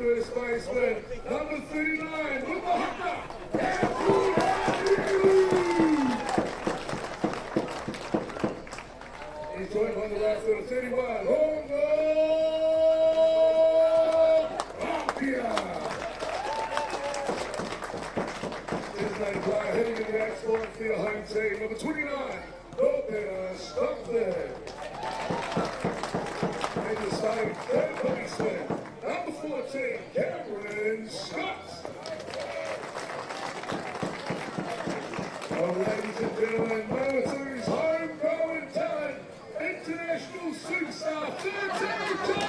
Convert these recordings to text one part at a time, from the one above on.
first baseman, number 39, with the hooker. He's joined on the right field, 31, Hongo Apia. His name player heading in the X-Line for your home team, number 29, Colquhoun Stockton. And the same third baseman, number 14, Gerbes. Well, ladies and gentlemen, Manawatū's homegrown talent, international superstar, 13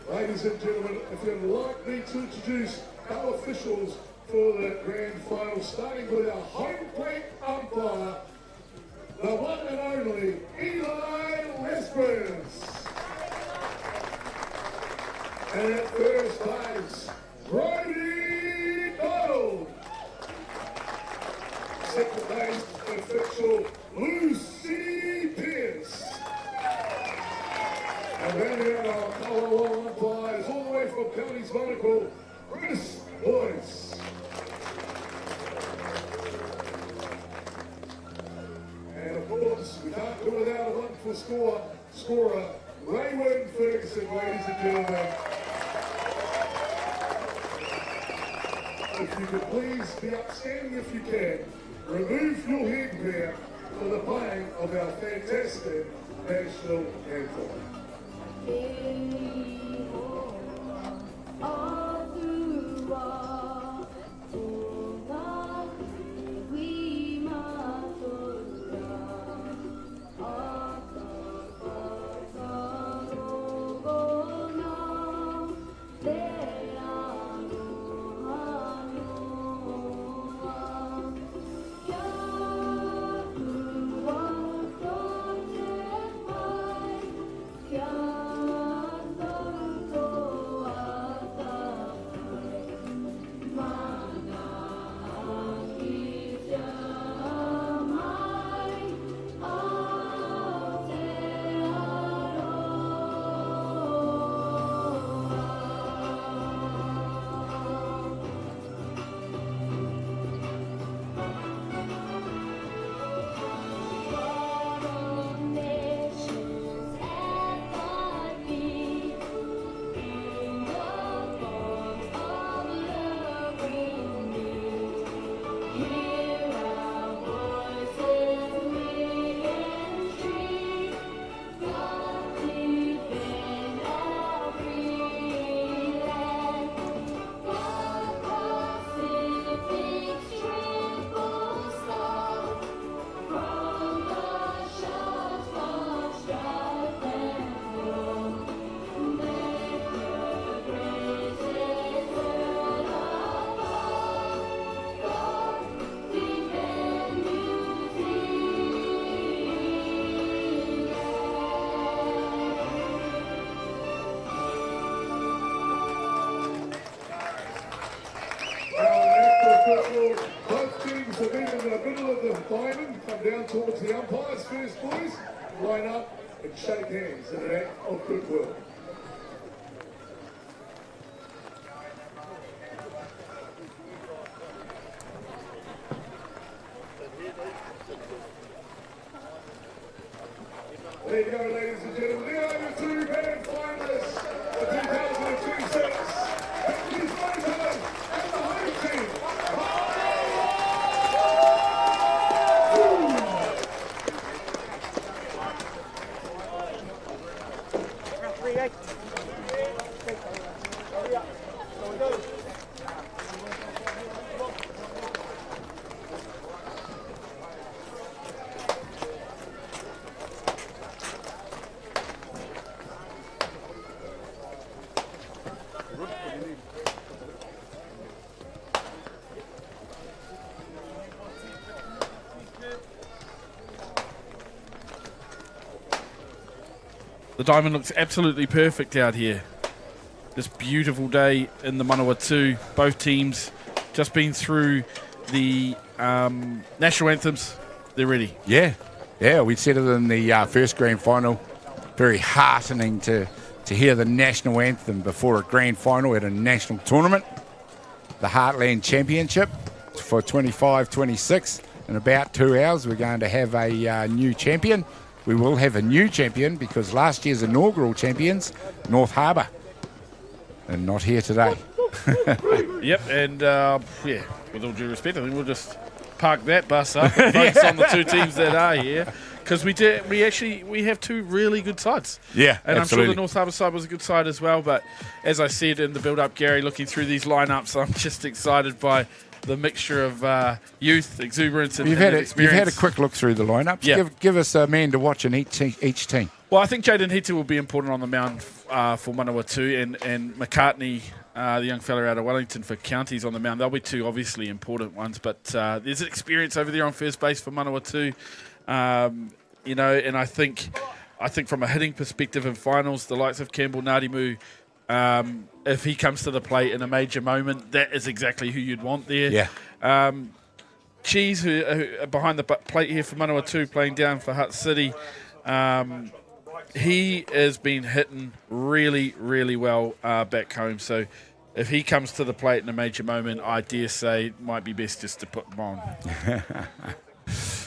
Ladies and gentlemen, if you'd like me to introduce our officials for the grand final, starting with our home plate umpire, the one and only Eli Lesbos. And at first base, Brody Donald. Second base official, Lucy Pierce. And rounding out our Colquhoun umpires, all the way from Counties Manukau, Chris Boyce. And of course, we can't do without a wonderful scorer, Rayward Ferguson, ladies and gentlemen. If you could please be upstanding if you can, remove your headgear for the playing of our fantastic national anthem. Both teams have been in the middle of the diamond. Come down towards the umpires first, boys. Line up and shake hands in an act of goodwill. There you go, ladies and gentlemen. There are the two grand finalists for 2026. Please welcome and the home team. The diamond looks absolutely perfect out here. This beautiful day in the Manawatū. Both teams just been through the national anthems. They're ready. Yeah, we said it in the first grand final. Very heartening to hear the national anthem before a grand final at a national tournament. The Heartland Championship for 25-26. In about 2 hours, we're going to have a new champion. We will have a new champion because last year's inaugural champions, North Harbour, and not here today. Yep, and with all due respect, I think we'll just park that bus up and focus on the two teams that are here, because we have two really good sides. Yeah, and absolutely. I'm sure the North Harbour side was a good side as well. But as I said in the build-up, Gary, looking through these lineups, I'm just excited by the mixture of youth, exuberance, and experience. You've had a quick look through the lineups. Yeah. Give us a man to watch in each team. Well, I think Jaden Hita will be important on the mound for Manawatū, and McCartney, the young fella out of Wellington for Counties on the mound. They'll be two obviously important ones, but there's experience over there on first base for Manawatū. And I think from a hitting perspective in finals, the likes of Campbell Ngātimu, if he comes to the plate in a major moment, that is exactly who you'd want there. Yeah. Cheese, who behind the plate here for Manawatū, playing down for Hutt City. He has been hitting really, really well back home. So if he comes to the plate in a major moment, I dare say it might be best just to put him on.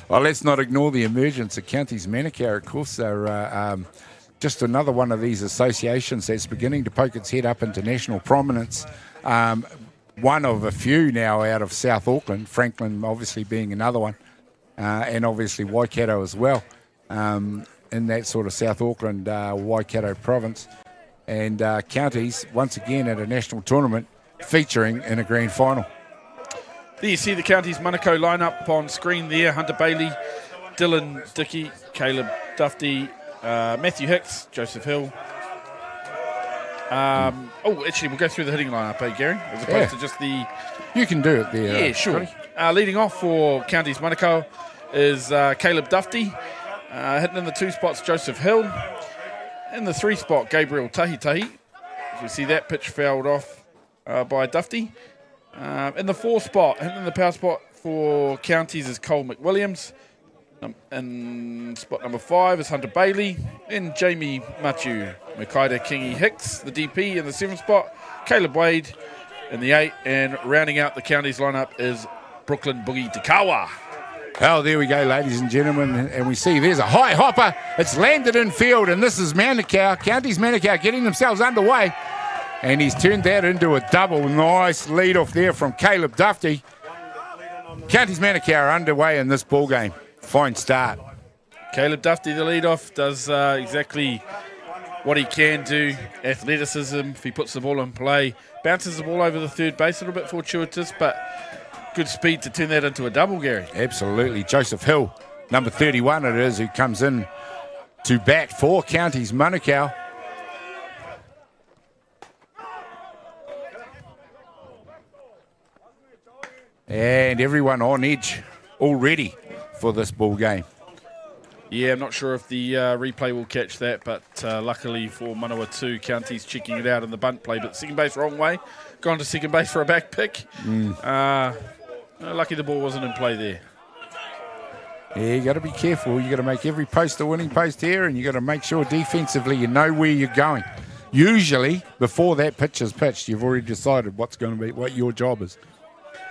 Well, let's not ignore the emergence of Counties Manukau, of course. They're just another one of these associations that's beginning to poke its head up into national prominence. One of a few now out of South Auckland, Franklin obviously being another one, and obviously Waikato as well. In that sort of South Auckland, Waikato province. And Counties, once again at a national tournament, featuring in a grand final. There you see the Counties Manukau lineup on screen there. Hunter Bailey, Dylan Dickey, Caleb Dufty, Matthew Hicks, Joseph Hill. Actually, we'll go through the hitting lineup, Gary? As opposed to just the... You can do it there. Yeah, sure. Leading off for Counties Manukau is Caleb Dufty. Hitting in the 2 spots, Joseph Hill. In the 3 spot, Gabriel Tahitahi. As we see that pitch fouled off by Dufty. In the 4 spot, hitting in the power spot for Counties is Cole McWilliams. In spot number 5 is Hunter Bailey. In Jamie Matiu, Makaida Kingi Hicks, the DP. In the 7 spot, Caleb Wade. In the 8, and rounding out the Counties lineup is Brooklyn Boogie Takawa. Oh, there we go, ladies and gentlemen, and we see there's a high hopper. It's landed in field, and this is Manukau. Counties Manukau getting themselves underway, and he's turned that into a double. Nice lead off there from Caleb Dufty. Counties Manukau are underway in this ball game. Fine start. Caleb Dufty, the leadoff, does exactly what he can do. Athleticism, if he puts the ball in play, bounces the ball over the third base, a little bit fortuitous, but good speed to turn that into a double, Gary. Absolutely. Joseph Hill, number 31 it is, who comes in to bat for Counties Manukau. And everyone on edge already for this ball game. Yeah, I'm not sure if the replay will catch that, but luckily for Manawatū, Counties checking it out in the bunt play, but second base wrong way, gone to second base for a back pick. Lucky the ball wasn't in play there. Yeah, you got to be careful. You got to make every post a winning post here, and you got to make sure defensively you know where you're going. Usually, before that pitch is pitched, you've already decided what's going to be, what your job is.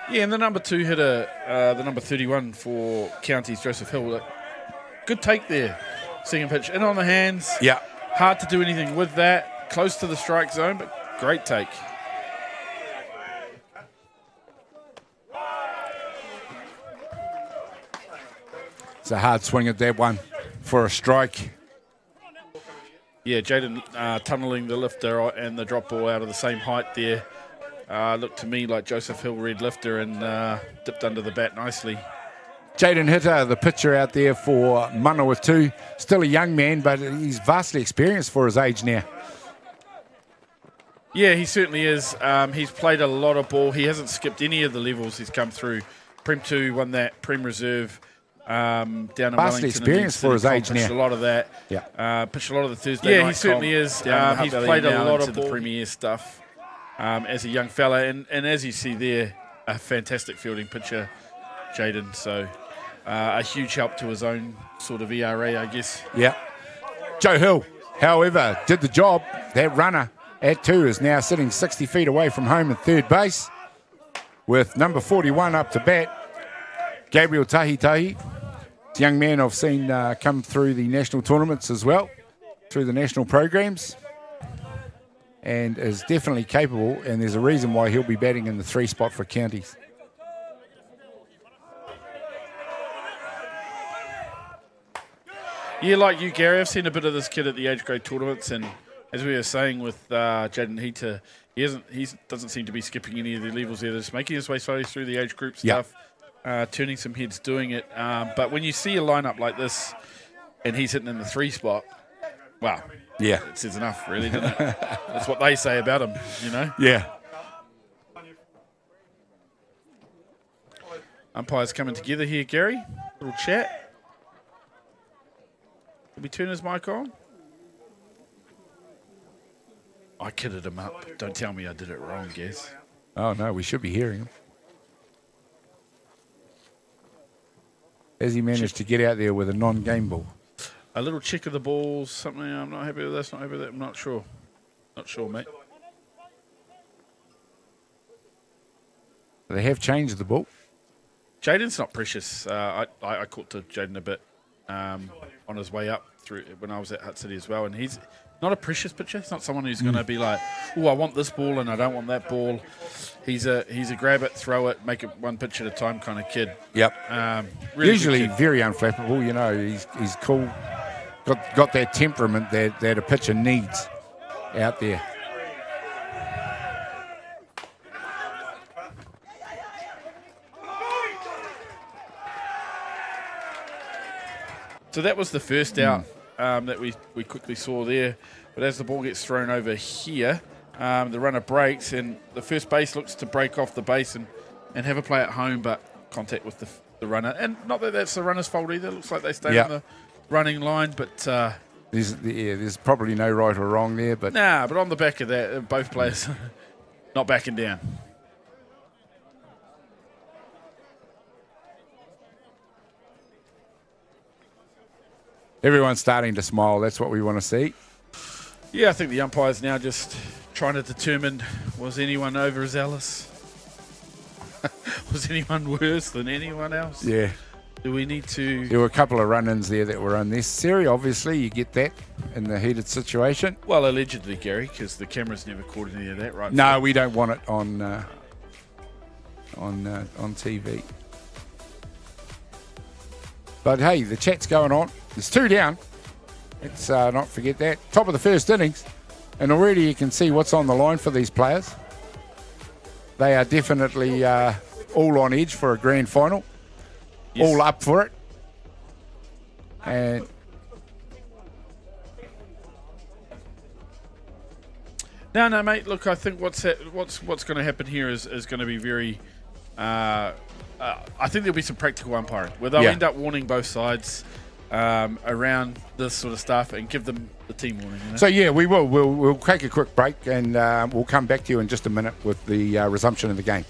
Yeah, and the number 2 hitter, the number 31 for Counties, Joseph Hill, good take there. Second pitch in on the hands. Yeah. Hard to do anything with that. Close to the strike zone, but great take. It's a hard swing at that one for a strike. Yeah, Jaden tunnelling the lifter and the drop ball out of the same height there. Looked to me like Joseph Hill read lifter and dipped under the bat nicely. Jaden Hita, the pitcher out there for Manawatū. Still a young man, but he's vastly experienced for his age now. Yeah, he certainly is. He's played a lot of ball. He hasn't skipped any of the levels he's come through. Prem 2 won that, Prem Reserve, down in Vast Wellington. experience for his age pitched now. a lot of that. Yeah. Pitched a lot of the Thursday night. He certainly comp is. down in He's Hutt Valley played a now lot into of the ball. Premier stuff as a young fella. And as you see there, a fantastic fielding pitcher, Jaden. So a huge help to his own sort of ERA, I guess. Yeah. Joe Hill, however, did the job. That runner at 2 is now sitting 60 feet away from home at third base with number 41 up to bat, Gabriel Tahi. Young man I've seen come through the national tournaments as well, through the national programs, and is definitely capable, and there's a reason why he'll be batting in the 3 spot for counties. Yeah, like you, Gary, I've seen a bit of this kid at the age grade tournaments, and as we were saying with Jaden Heater, he doesn't seem to be skipping any of the levels there. Just making his way slowly through the age group stuff, turning some heads, doing it. But when you see a lineup like this, and he's hitting in the 3 spot, wow, Yeah. it says enough, really, doesn't it? That's what they say about him, you know. Yeah. Umpires coming together here, Gary. Little chat. Did we turn his mic on? I kidded him up. Don't tell me I did it wrong, Gaz. Oh, no, we should be hearing him. Has he managed to get out there with a non-game ball? A little check of the balls, something. I'm not happy with this, not happy with that. I'm not sure. Not sure, mate. They have changed the ball. Jaden's not precious. I caught to Jaden a bit on his way up through when I was at Hutt City as well, and he's not a precious pitcher. He's not someone who's going to be like, oh, I want this ball and I don't want that ball. He's a grab it, throw it, make it one pitch at a time kind of kid. Yep. Really Usually good kid. very unflappable. You know, he's cool. Got that temperament that a pitcher needs out there. So that was the first out that we quickly saw there. But as the ball gets thrown over here, the runner breaks, and the first base looks to break off the base and have a play at home, but contact with the runner. And not that that's the runner's fault either. It looks like they stay on the running line, but... There's probably no right or wrong there, but... Nah, but on the back of that, both players not backing down. Everyone's starting to smile. That's what we want to see. Yeah, I think the umpire's now just trying to determine, was anyone overzealous? Was anyone worse than anyone else? Yeah. Do we need to... There were a couple of run-ins there that were unnecessary. Obviously, you get that in the heated situation. Well, allegedly, Gary, because the cameras never caught any of that, right? No, we don't want it on TV. But hey, the chat's going on. There's 2 down. Let's not forget that. Top of the first innings. And already you can see what's on the line for these players. They are definitely all on edge for a grand final. Yes. All up for it. And No, mate. Look, I think what's going to happen here is going to be very. I think there'll be some practical umpiring where they'll end up warning both sides around this sort of stuff and give them the team warning. You know? so yeah, we will. We'll take a quick break and we'll come back to you in just a minute with the resumption of the game.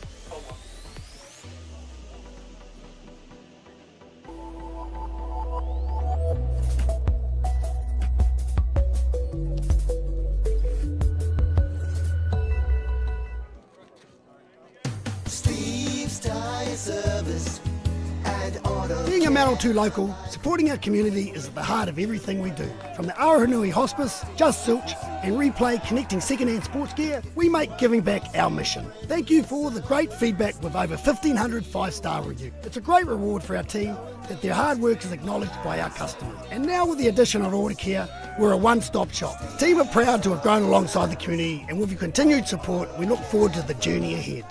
Being a Manawatū local, supporting our community is at the heart of everything we do. From the Aoranui Hospice, Just Silch and Replay connecting second-hand sports gear, we make giving back our mission. Thank you for all the great feedback with over 1,500 5-star reviews. It's a great reward for our team that their hard work is acknowledged by our customers. And now with the addition of Order Care, we're a one-stop shop. The team are proud to have grown alongside the community, and with your continued support, we look forward to the journey ahead.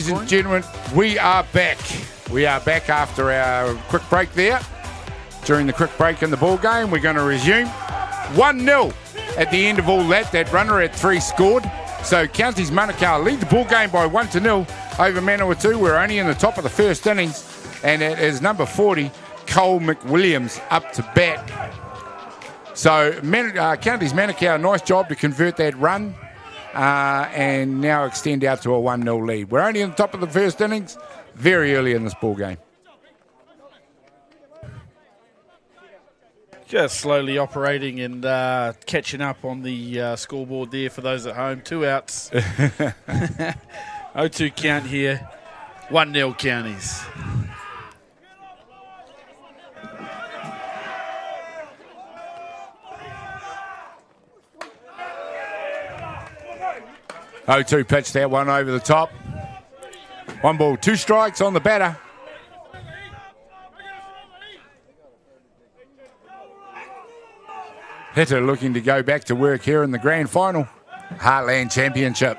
Ladies and gentlemen, we are back. We are back after our quick break there. during the quick break in the ball game. We're going to resume. 1-0 at the end of all that. That runner at 3 scored. So Counties Manukau lead the ball game by 1-0 over Manawatū. We're only in the top of the first innings, and it is number 40, Cole McWilliams, up to bat. So Counties Manukau, nice job to convert that run and now extend out to a 1-0 lead. We're only in the top of the first innings, very early in this ball game. Just slowly operating and catching up on the scoreboard there for those at home. 2 outs. 0-2 count here. 1-0 Counties. O2 pitched that one over the top. 1 ball, 2 strikes on the batter. Hitter looking to go back to work here in the grand final. Heartland Championship.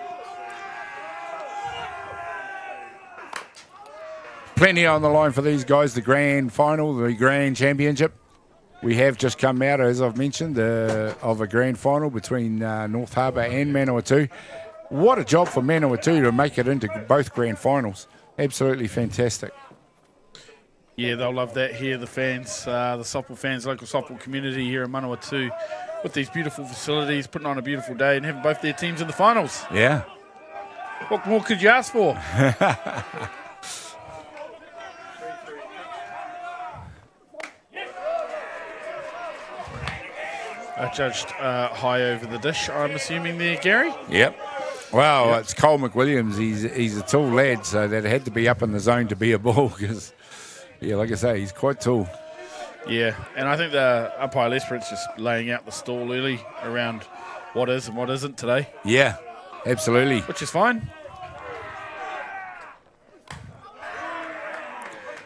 Plenty on the line for these guys. The grand final, the grand championship. We have just come out, as I've mentioned, of a grand final between North Harbour and Manawatū. What a job for Manawatū to make it into both grand finals. Absolutely fantastic. Yeah, they'll love that here, the fans, the softball fans, local softball community here in Manawatū, with these beautiful facilities, putting on a beautiful day and having both their teams in the finals. Yeah. What more could you ask for? I judged high over the dish, I'm assuming there, Gary? Yep. Well, It's Cole McWilliams. He's a tall lad, so that had to be up in the zone to be a ball because, yeah, like I say, he's quite tall. Yeah, and I think the umpire Lesperance's just laying out the stall early around what is and what isn't today. Yeah, absolutely. Which is fine.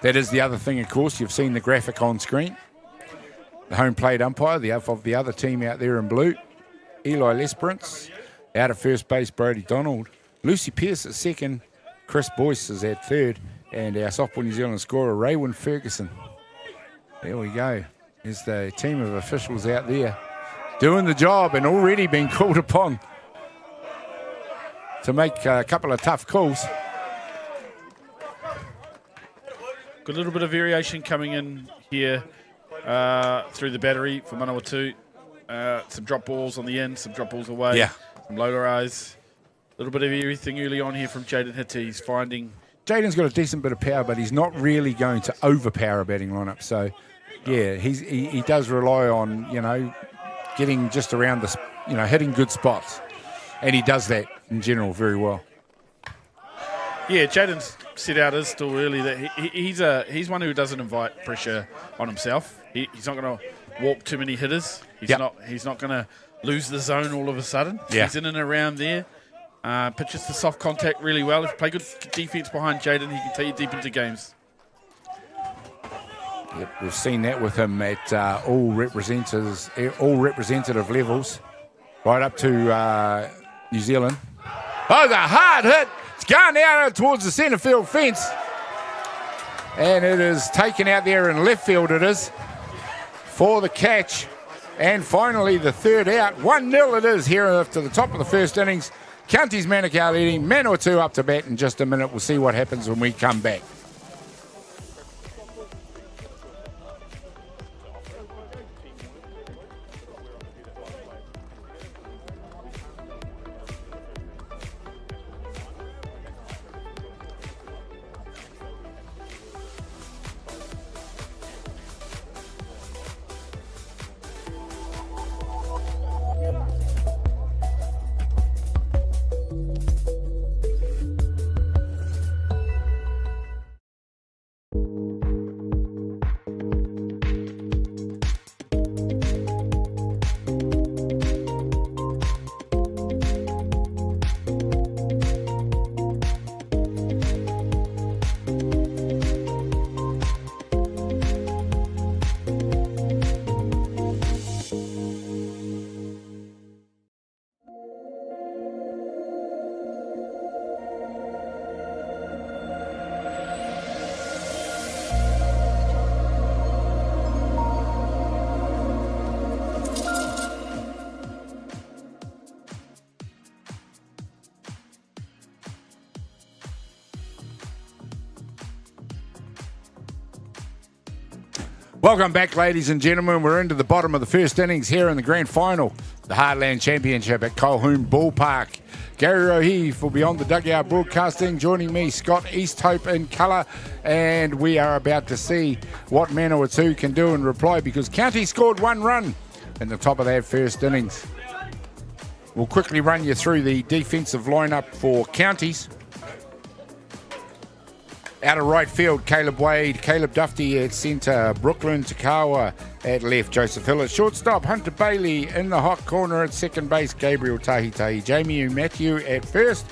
That is the other thing, of course. You've seen the graphic on screen. The home plate umpire, of the other team out there in blue, Eli Lesperance. Out at first base, Brody Donald. Lucy Pearce at second. Chris Boyce is at third. And our Softball New Zealand scorer, Raywin Ferguson. There we go. There's the team of officials out there doing the job and already been called upon to make a couple of tough calls. Got a little bit of variation coming in here through the battery for Manawatū. Some drop balls on the end, some drop balls away. Yeah. Some loader eyes. A little bit of everything early on here from Jaden Hitter. He's finding... Jaden's got a decent bit of power, but he's not really going to overpower a batting lineup. So, yeah, he does rely on, getting just around the, hitting good spots. And he does that in general very well. Yeah, Jaden's set out his stall early that he's one who doesn't invite pressure on himself. He's not going to walk too many hitters. He's not going to lose the zone all of a sudden. Yeah. He's in and around there. Pitches the soft contact really well. If you play good defense behind Jaden, he can take you deep into games. Yep, we've seen that with him at all representative levels, right up to New Zealand. Oh, the hard hit! It's gone out towards the centre field fence, and it is taken out there in left field. It is for the catch, and finally the third out. 1-0 it is here after the top of the first innings. Counties Manukau leading. Manawatū up to bat in just a minute. We'll see what happens when we come back. Welcome back, ladies and gentlemen. We're into the bottom of the first innings here in the grand final, the Heartland Championship at Colquhoun Ballpark. Gary Rohe for Beyond the Dugout Broadcasting. Joining me, Scott Easthope in colour. And we are about to see what Manawatū can do in reply, because County scored 1 run in the top of that first innings. We'll quickly run you through the defensive lineup for Counties. Out of right field, Caleb Wade, Caleb Dufty at centre, Brooklyn Takawa at left, Joseph Hill at shortstop, Hunter Bailey in the hot corner at second base, Gabriel Tahitahi, Jamie Matthew at first,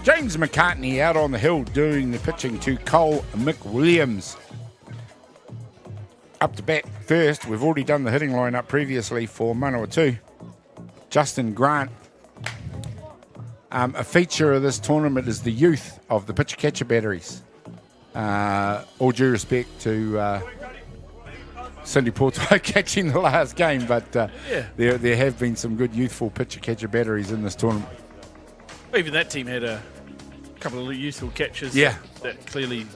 James McCartney out on the hill doing the pitching to Cole McWilliams. Up to bat first, we've already done the hitting lineup previously for Manawatū. Justin Grant. A feature of this tournament is the youth of the pitcher-catcher batteries. All due respect to Cindy Porto catching the last game, but there have been some good youthful pitcher-catcher batteries in this tournament. Even that team had a couple of useful catches. Yeah. That clearly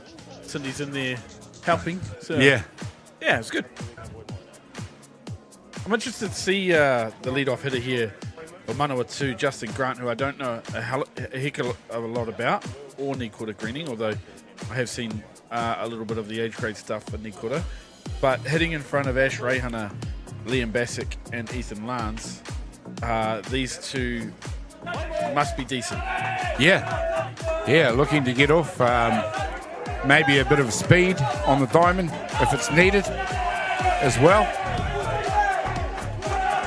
Cindy's in there helping. So Yeah, it's good. I'm interested to see the leadoff hitter here for Manawatū, Justin Grant, who I don't know a heck of a lot about, or Nikota Greening, although I have seen a little bit of the age grade stuff for Nikota. But hitting in front of Ash Reihana, Liam Bassick, and Ethan Lance, these two must be decent. Yeah, looking to get off. Maybe a bit of speed on the diamond if it's needed as well.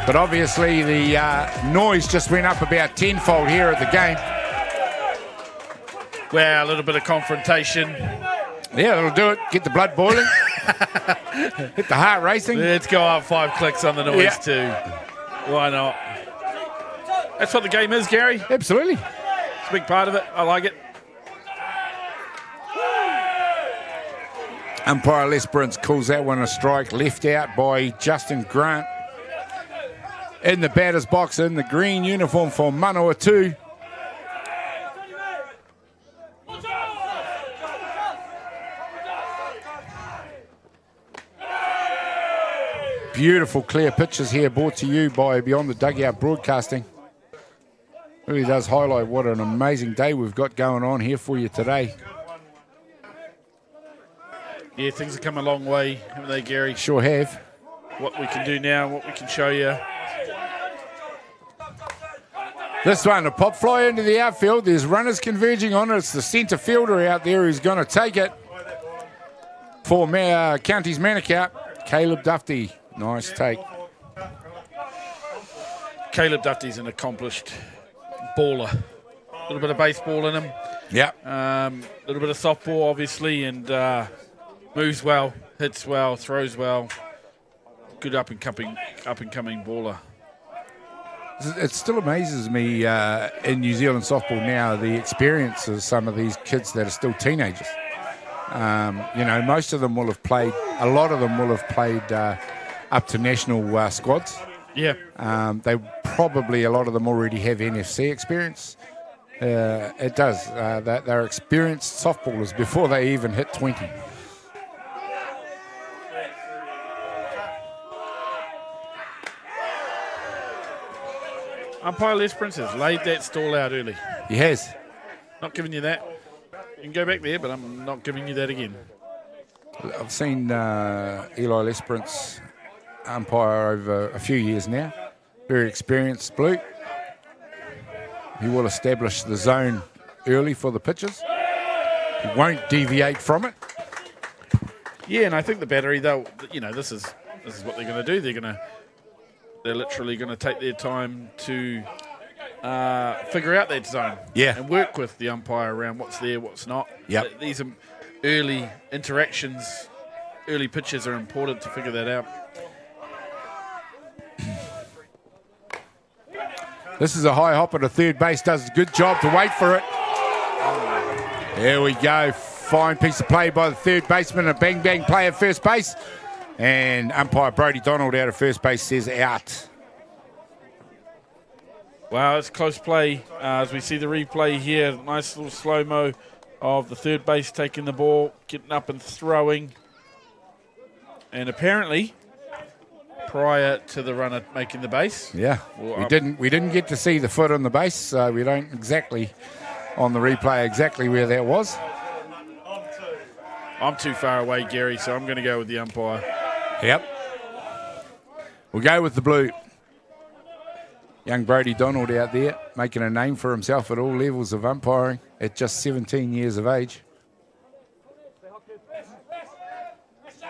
But obviously the noise just went up about tenfold here at the game. Well, a little bit of confrontation. Yeah, that'll do it. Get the blood boiling. Hit the heart racing. Let's go up 5 clicks on the noise too. Why not? That's what the game is, Gary. Absolutely. It's a big part of it. I like it. Umpire Les Brins calls that one a strike. Left out by Justin Grant. In the batter's box in the green uniform for Manawatū. Beautiful clear pitches here brought to you by Beyond the Dugout Broadcasting. Really does highlight what an amazing day we've got going on here for you today. Yeah, things have come a long way, haven't they, Gary? Sure have. What we can do now, what we can show you. This one, a pop fly into the outfield. There's runners converging on it. It's the centre fielder out there who's going to take it for Counties Manukau, Caleb Dufty. Nice take. Caleb Dufty's an accomplished baller. A little bit of baseball in him. Yeah. A little bit of softball, obviously, and moves well, hits well, throws well. Good up and coming baller. It still amazes me in New Zealand softball now, the experience of some of these kids that are still teenagers. Most of them will have played, a lot of them will have played up to national squads. Yeah. They probably, a lot of them already have NFC experience. It does. They're experienced softballers before they even hit 20. Umpire Les Prince has laid that stall out early. He has. Not giving you that. You can go back there, but I'm not giving you that again. I've seen Eli Les Prince umpire over a few years now. Very experienced Blue. He will establish the zone early for the pitchers. He won't deviate from it. Yeah, and I think the battery, this is what they're going to do. They're literally going to take their time to figure out that zone. Yeah. And work with the umpire around what's there, what's not. Yep. These are early interactions, early pitches are important to figure that out. This is a high hopper to third base. Does a good job to wait for it. There we go. Fine piece of play by the third baseman. A bang-bang play at first base. And umpire Brodie Donald out of first base says out. Wow, it's close play. As we see the replay here, nice little slow-mo of the third base taking the ball, getting up and throwing. And apparently, prior to the runner making the base. Yeah, we didn't get to see the foot on the base, so we don't exactly, on the replay, exactly where that was. I'm too far away, Gary, so I'm going to go with the umpire. Yep. We'll go with the blue. Young Brodie Donald out there, making a name for himself at all levels of umpiring at just 17 years of age.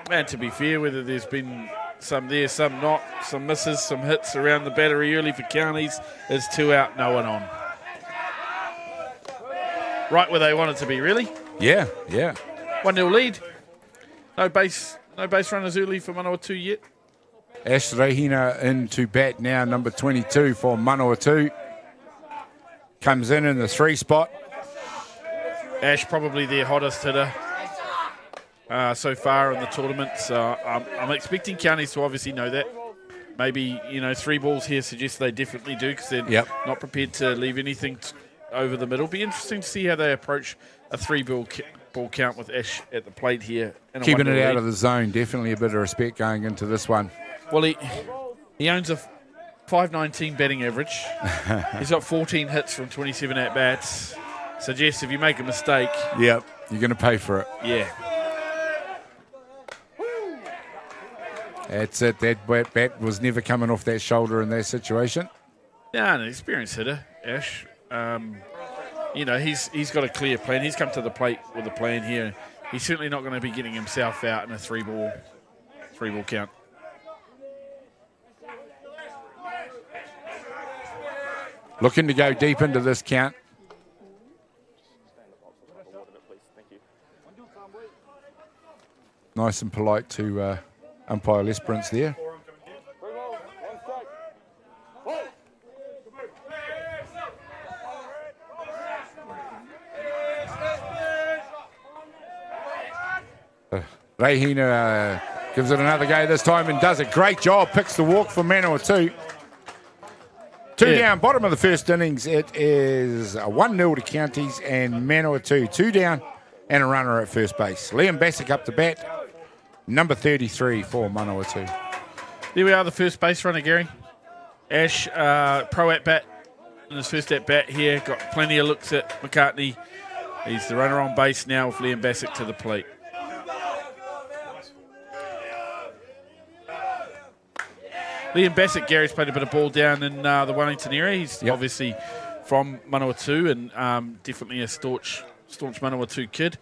And to be fair, whether there's been some there, some not, some misses, some hits around the battery early for Counties, is 2 out, no one on. Right where they want it to be, really. Yeah. 1-0 lead. No base runners early for Manawatū yet. Ash Rehina in to bat now, number 22 for Manawatū. Comes in the 3 spot. Ash probably their hottest hitter so far in the tournament. So I'm expecting Counties to obviously know that. Maybe, 3 balls here suggests they definitely do, because they're not prepared to leave anything over the middle. Be interesting to see how they approach a 3-ball count with Ash at the plate here. Keeping it out of the zone, definitely a bit of respect going into this one. Well, he owns a .519 batting average. He's got 14 hits from 27 at-bats. Suggests if you make a mistake... Yep, you're going to pay for it. Yeah. That's it. That bat was never coming off that shoulder in that situation. Yeah, an experienced hitter, Ash. He's got a clear plan. He's come to the plate with a plan here. He's certainly not going to be getting himself out in a 3-ball count. Looking to go deep into this count. Nice and polite to umpire Lesperance there. Rehina gives it another go this time and does a great job. Picks the walk for Manawatū. 2 down, bottom of the first innings. It is a 1-0 to Counties and Manawatū 2 down and a runner at first base. Liam Bassick up to bat, number 33 for Manawatū. There we are, the first base runner, Gary. Ash, pro at-bat in his first at-bat here. Got plenty of looks at McCartney. He's the runner on base now with Liam Bassick to the plate. Liam Bassick, Gary's played a bit of ball down in the Wellington area. He's obviously from Manawatū and definitely a staunch Manawatū kid,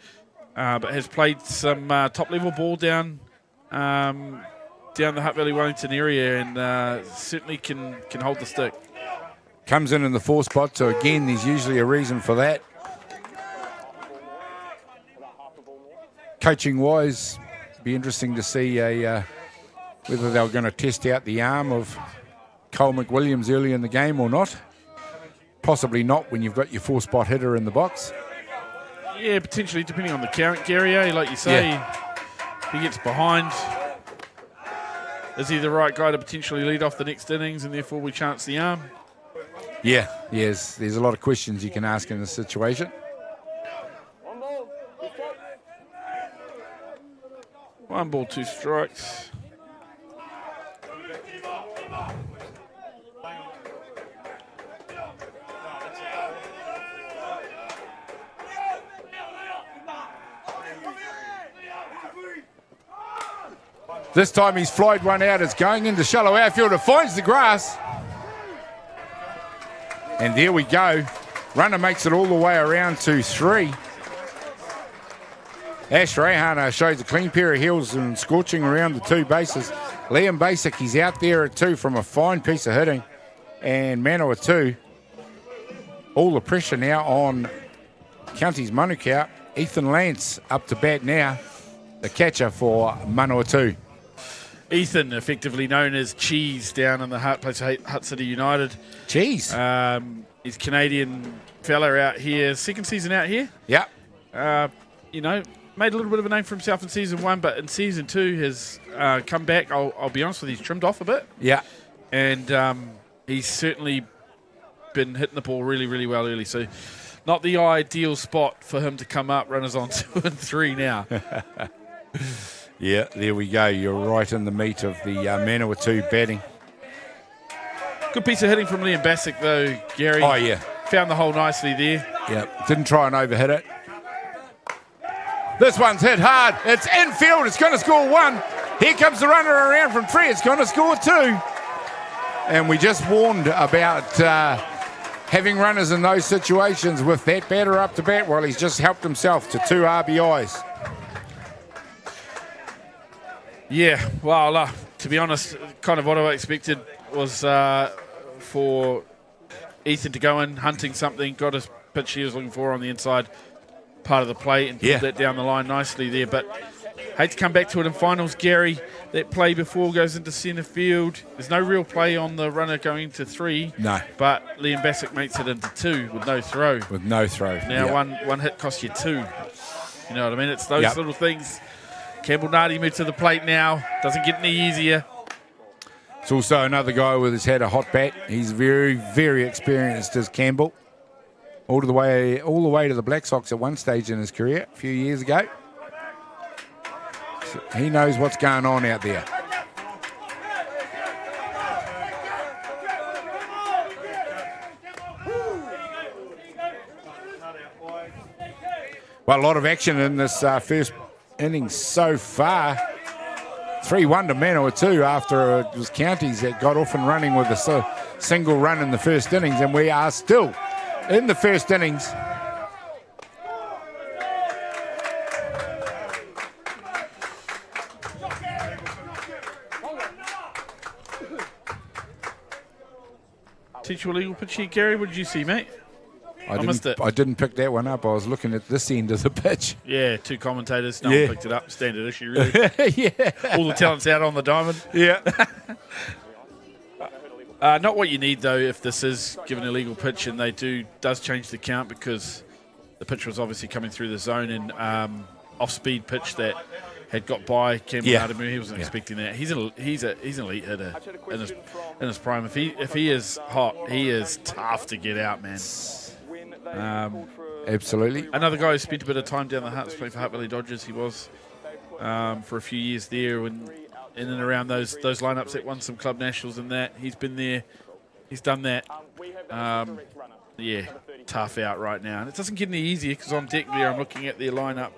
but has played some top-level ball down the Hutt Valley Wellington area and certainly can hold the stick. Comes in the 4 spot, so again, there's usually a reason for that. Coaching-wise, be interesting to see whether they're going to test out the arm of Cole McWilliams early in the game or not. Possibly not when you've got your 4-spot hitter in the box. Yeah, potentially, depending on the count, Gary. Like you say, he gets behind. Is he the right guy to potentially lead off the next innings and therefore we chance the arm? Yes, there's a lot of questions you can ask in this situation. 1 ball, 2 strikes. This time he's flied one out. It's going into shallow outfield. It finds the grass. And there we go. Runner makes it all the way around to 3. Ash Rehana shows a clean pair of heels and scorching around the 2 bases. Liam Bassick, he's out there at 2 from a fine piece of hitting. And Manawatū, all the pressure now on Counties Manukau. Ethan Lance up to bat now, the catcher for Manawatū. Ethan, effectively known as Cheese down in the Hutt City United. Cheese. He's Canadian fella out here, second season out here. Yeah. Made a little bit of a name for himself in season 1, but in season 2 has come back. I'll be honest with you, he's trimmed off a bit. Yeah. And he's certainly been hitting the ball really, really well early. So not the ideal spot for him to come up. Runners on 2 and 3 now. Yeah, there we go. You're right in the meat of the Manawatū batting. Good piece of hitting from Liam Bassick, though, Gary. Oh, yeah. Found the hole nicely there. Yeah, didn't try and overhit it. This one's hit hard. It's infield. It's going to score 1. Here comes the runner around from 3. It's going to score 2. And we just warned about having runners in those situations with that batter up to bat while he's just helped himself to 2 RBIs. Yeah, well, to be honest, kind of what I expected was for Ethan to go in, hunting something, got his pitch he was looking for on the inside part of the plate and pulled that down the line nicely there. But hate to come back to it in finals, Gary. That play before goes into centre field. There's no real play on the runner going to 3. No. But Liam Bassick makes it into 2 with no throw. With no throw. Now one hit costs you 2. You know what I mean? It's those little things. Campbell Nardi moved to the plate now. Doesn't get any easier. It's also another guy with his had a hot bat. He's very, very experienced as Campbell. All the way to the Black Sox at one stage in his career a few years ago. So he knows what's going on out there. Well, a lot of action in this first innings so far. 3-1 to Manawatū after it was Counties that got off and running with a single run in the first innings, and we are still in the first innings. Teach you a legal pitch here, Gary. What did you see, mate? I missed it. I didn't pick that one up. I was looking at this end of the pitch. Yeah, 2 commentators. No one picked it up. Standard issue, really. Yeah. All the talent's out on the diamond. Yeah. Not what you need, though, if this is given a legal pitch and does change the count, because the pitch was obviously coming through the zone and off-speed pitch that had got by Campbell Nardi. He wasn't expecting that. He's an elite hitter in his prime. If he is hot, he is tough to get out, man. Absolutely. Another guy who spent a bit of time down the Hearts, playing for Hutt Valley Dodgers. He was for a few years there when in and around those lineups that won some club nationals and that. He's been there. He's done that. Tough out right now. And it doesn't get any easier because on deck there I'm looking at their lineup,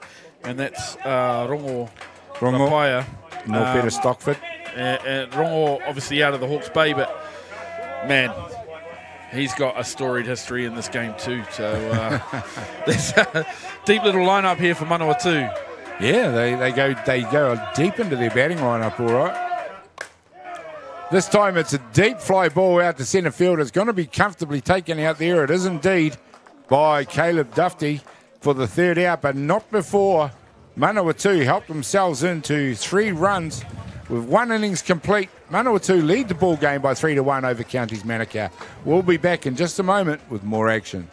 and that's Rongo Rapaya. North Stockford. And Rongo obviously out of the Hawke's Bay, but man, he's got a storied history in this game too. So there's a deep little lineup here for Manawatū. Yeah, they go deep into their batting lineup, all right. This time it's a deep fly ball out to centre field. It's going to be comfortably taken out there. It is indeed by Caleb Dufty for the 3rd out, but not before Manawatū helped themselves into 3 runs with 1 innings complete. Manawatū lead the ball game by 3-1 over Counties Manukau. We'll be back in just a moment with more action.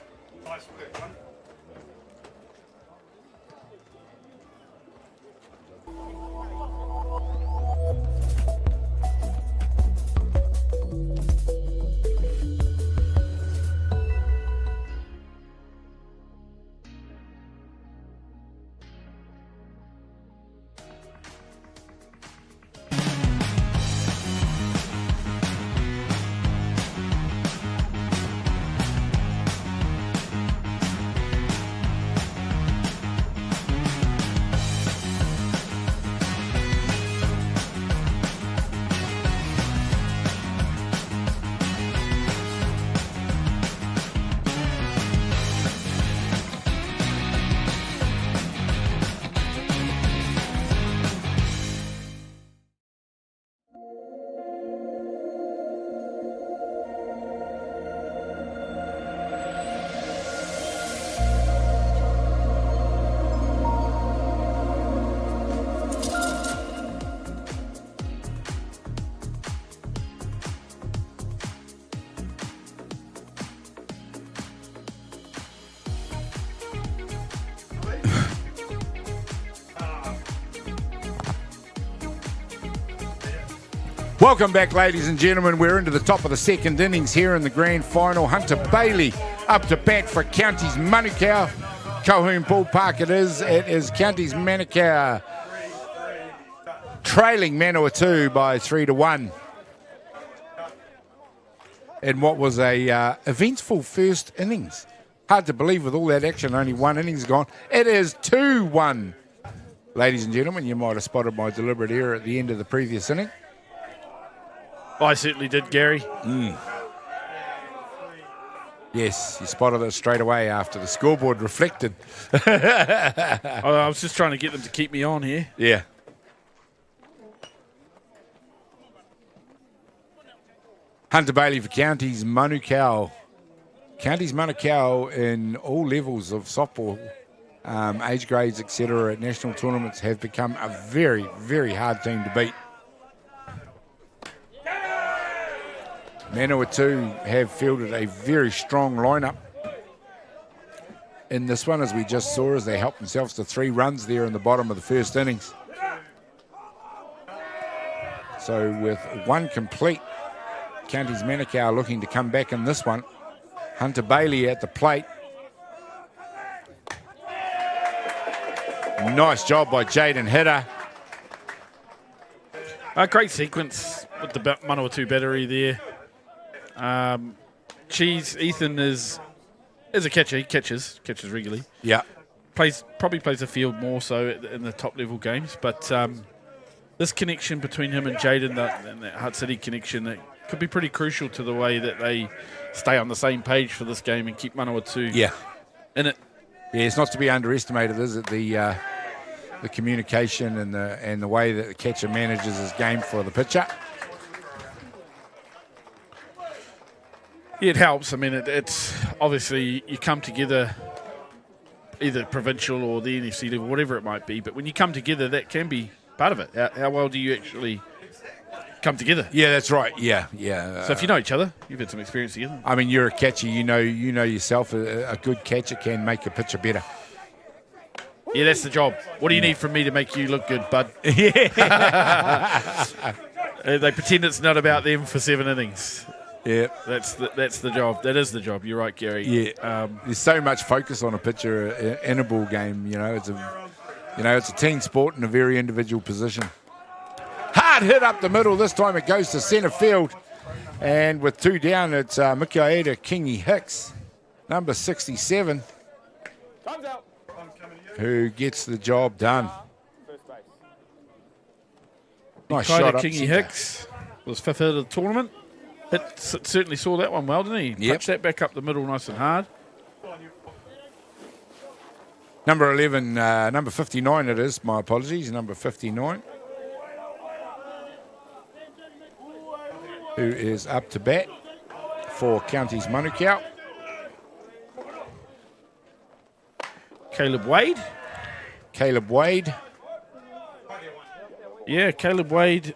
Welcome back, ladies and gentlemen. We're into the top of the 2nd innings here in the grand final. Hunter Bailey up to bat for Counties Manukau. Colquhoun Ballpark it is. It is Counties Manukau trailing Manawatū by 3-1. In what was a eventful first innings. Hard to believe with all that action, only one innings gone. It is 2-1. Ladies and gentlemen, you might have spotted my deliberate error at the end of the previous inning. I certainly did, Gary. Yes, you spotted it straight away after the scoreboard reflected. I was just trying to get them to keep me on here. Yeah. Hunter Bailey for Counties Manukau. Counties Manukau in all levels of softball, age grades, etc. at national tournaments have become a very, very hard team to beat. Manawatū have fielded a very strong lineup in this one, as we just saw, as they helped themselves to 3 runs there in the bottom of the first innings. So with one complete, Counties Manukau looking to come back in this one. Hunter Bailey at the plate. Nice job by Jaden Hitter. A great sequence with the Manawatū battery there. Ethan is a catcher. He catches regularly. Yeah. Probably plays the field more so in the top level games, but this connection between him and Jaden, and that Hutt City connection, that could be pretty crucial to the way that they stay on the same page for this game and keep Manawatū in it. Yeah, it's not to be underestimated, is it? The communication and the way that the catcher manages his game for the pitcher. Yeah, it helps. I mean, it's obviously you come together, either provincial or the NFC level, whatever it might be. But when you come together, that can be part of it. How well do you actually come together? Yeah, that's right. Yeah. So if you know each other, you've had some experience together. I mean, you're a catcher. You know yourself. A good catcher can make a pitcher better. Yeah, that's the job. What do you need from me to make you look good, bud? Yeah. They pretend it's not about them for 7 innings. Yeah, that's the job. That is the job. You're right, Gary. Yeah, there's so much focus on a pitcher in a ball game. It's a team sport in a very individual position. Hard hit up the middle. This time it goes to centre field, and with 2 down, it's Mikaeda Kingi Hicks, number 67, who gets the job done. Nice shot up Kingi Hicks was 5th out of the tournament. Certainly saw that one well, didn't he? Yep. Touched that back up the middle nice and hard. Number 11, number 59 it is, my apologies, number 59. Who is up to bat for Counties Manukau. Caleb Wade. Yeah, Caleb Wade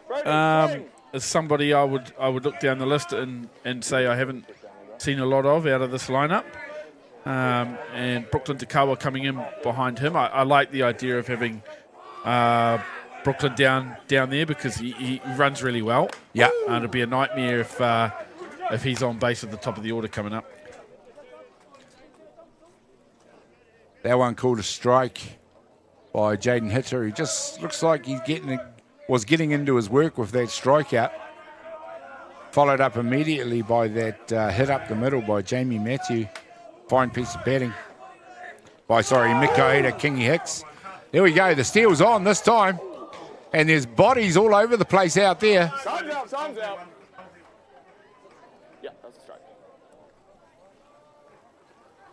is somebody I would look down the list and say I haven't seen a lot of out of this lineup. And Brooklyn Takawa coming in behind him. I like the idea of having Brooklyn down there because he runs really well. Yeah. It'll be a nightmare if he's on base at the top of the order coming up. That one called a strike by Jaden Hitter, who just looks like he's was getting into his work with that strikeout. Followed up immediately by that hit up the middle by Jamie Matthew. Fine piece of batting by, Mikaeda Kingi Hicks. There we go, the steel's on this time. And there's bodies all over the place out there. Sun's out. Yeah, that's a strike.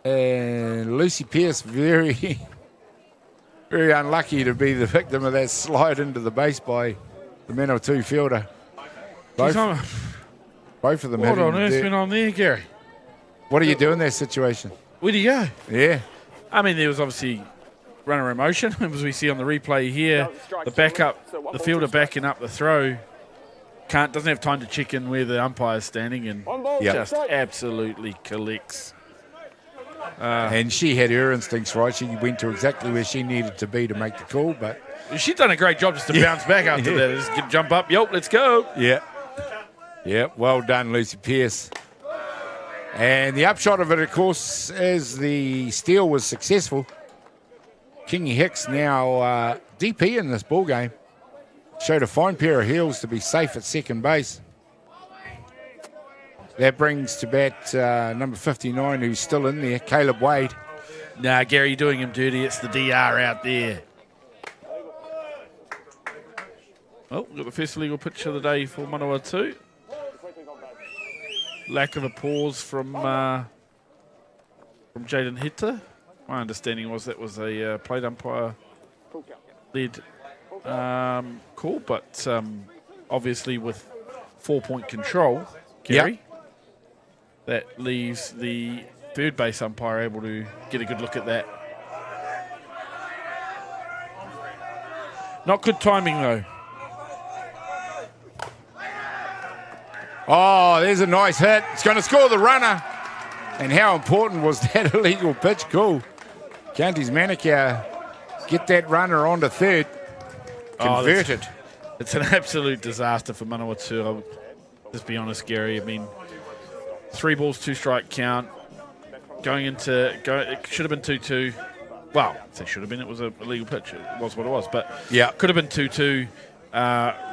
And Lucy Pearce very, very unlucky to be the victim of that slide into the base by the Manawatū fielder. Both of them. What on earth's been on there, Gary? What do you do in that situation? Where'd he go? Yeah. I mean, there was obviously runner in motion, as we see on the replay here. The fielder backing up the throw doesn't have time to check in where the umpire's standing and just absolutely collects. And she had her instincts right. She went to exactly where she needed to be to make the call, but she's done a great job just to bounce back after that. Just jump up, let's go. Yeah, well done, Lucy Pearce. And the upshot of it, of course, is the steal was successful. Kingi Hicks now DP in this ball game. showed a fine pair of heels to be safe at second base. That brings to bat number 59, who's still in there, Caleb Wade. Nah, Gary, you're doing him dirty. It's the DR out there. Oh, we've got the first legal pitch of the day for Manawatū. Lack of a pause from Jaden Heta. My understanding was that was a plate umpire-led call, but obviously with 4-point control, Gary, that leaves the third base umpire able to get a good look at that. Not good timing, though. Oh, there's a nice hit. It's going to score the runner. And how important was that illegal pitch call? Counties Manukau get that runner onto third. Converted. It's an absolute disaster for Manawatū. I'll just be honest, Gary. I mean, 3 balls, 2 strike count. It should have been 2-2. Well, it should have been. It was a illegal pitch. It was what it was. But yeah, could have been 2-2.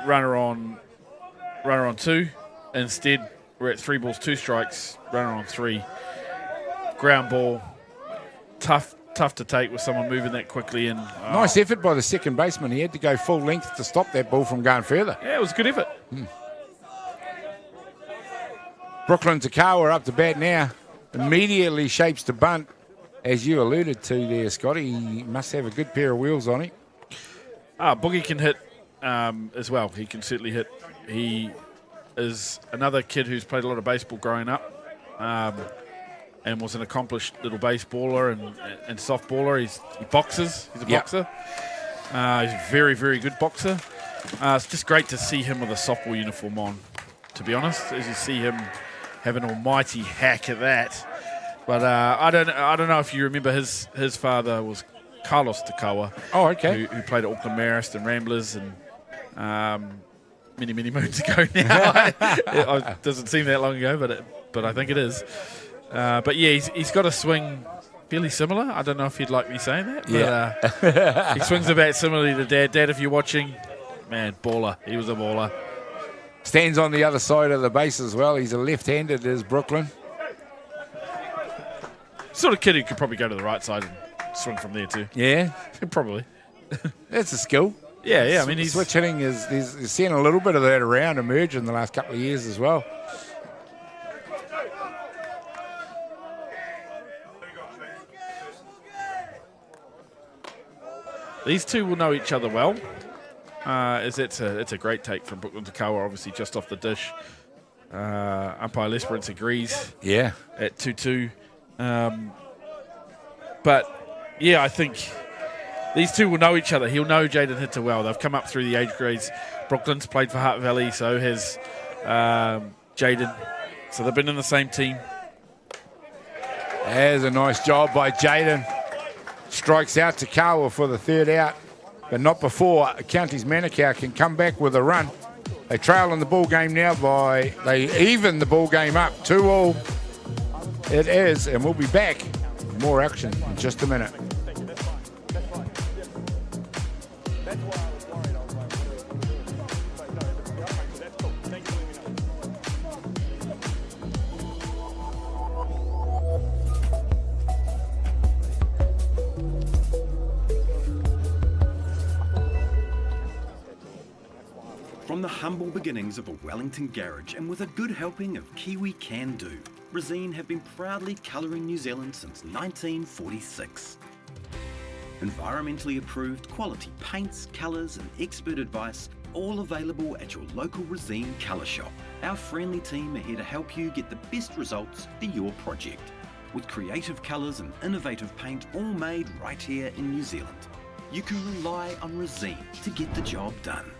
Runner on 2. Instead, we're at 3 balls, 2 strikes. Runner on 3. Ground ball. Tough to take with someone moving that quickly. And nice effort by the second baseman. He had to go full length to stop that ball from going further. Yeah, it was a good effort. Brooklyn Takawa up to bat now. Immediately shapes to bunt. As you alluded to there, Scotty, he must have a good pair of wheels on him. Boogie can hit as well. He can certainly hit. He is another kid who's played a lot of baseball growing up and was an accomplished little baseballer and softballer. He boxes. He's a boxer. He's a very, very good boxer. It's just great to see him with a softball uniform on, to be honest, as you see him have an almighty hack at that. But I don't know if you remember his father was Carlos Takawa. Oh, okay. Who played at Auckland Marist and Ramblers and many moons ago now. It doesn't seem that long ago, but I think it is. But yeah, he's got a swing fairly similar. I don't know if you'd like me saying that, but he swings about similarly to Dad. Dad, if you're watching, man, baller. He was a baller. Stands on the other side of the base as well. He's a left-handed, is Brooklyn. Sort of kid who could probably go to the right side and swing from there too. Yeah, probably. That's a skill. Yeah. I mean, he's switch hitting is seeing a little bit of that around emerge in the last couple of years as well. These two will know each other well. It's a great take from Brooklyn Takawa, obviously just off the dish. Umpire Lesperance agrees. Yeah. At 2-2. But yeah, I think these two will know each other. He'll know Jaden Hitter well. They've come up through the age grades. Brooklyn's played for Hart Valley, so has Jaden. So they've been in the same team. There's a nice job by Jaden. Strikes out Takawa for the third out, but not before Counties Manukau can come back with a run. They trail in the ball game now they even the ball game up 2-2. It is, and we'll be back with more action in just a minute. From the humble beginnings of a Wellington garage and with a good helping of Kiwi Can Do, Resine have been proudly colouring New Zealand since 1946. Environmentally approved quality paints, colours and expert advice, all available at your local Resine colour shop. Our friendly team are here to help you get the best results for your project. With creative colours and innovative paint all made right here in New Zealand. You can rely on Resine to get the job done.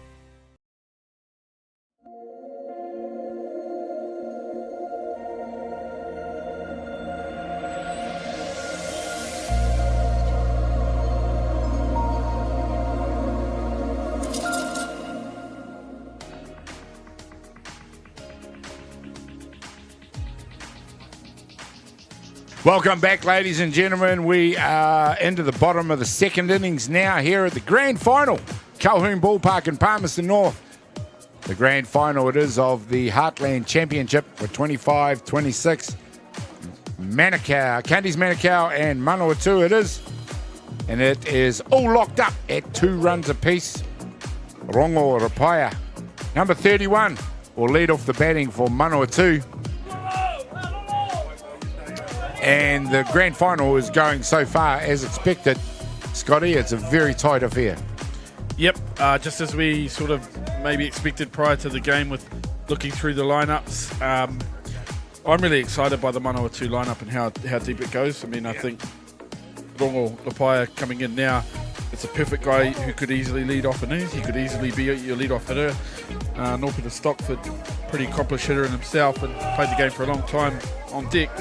Welcome back, ladies and gentlemen. We are into the bottom of the second innings now here at the grand final. Colquhoun Ballpark in Palmerston North. The grand final it is of the Heartland Championship for 25-26. Manukau, Counties Manukau and Manawatū it is. And it is all locked up at 2 runs apiece. Rongo Rapaya, number 31, will lead off the batting for Manawatū. And the grand final is going so far as expected. Scotty, it's a very tight affair. Yep, just as we sort of maybe expected prior to the game with looking through the lineups. I'm really excited by the Manawatū lineup and how deep it goes. I mean, I think Rongo Rapaya coming in now, it's a perfect guy who could easily lead off innings. He could easily be your lead-off hitter. Norpeter Stockford, pretty accomplished hitter in himself and played the game for a long time on deck.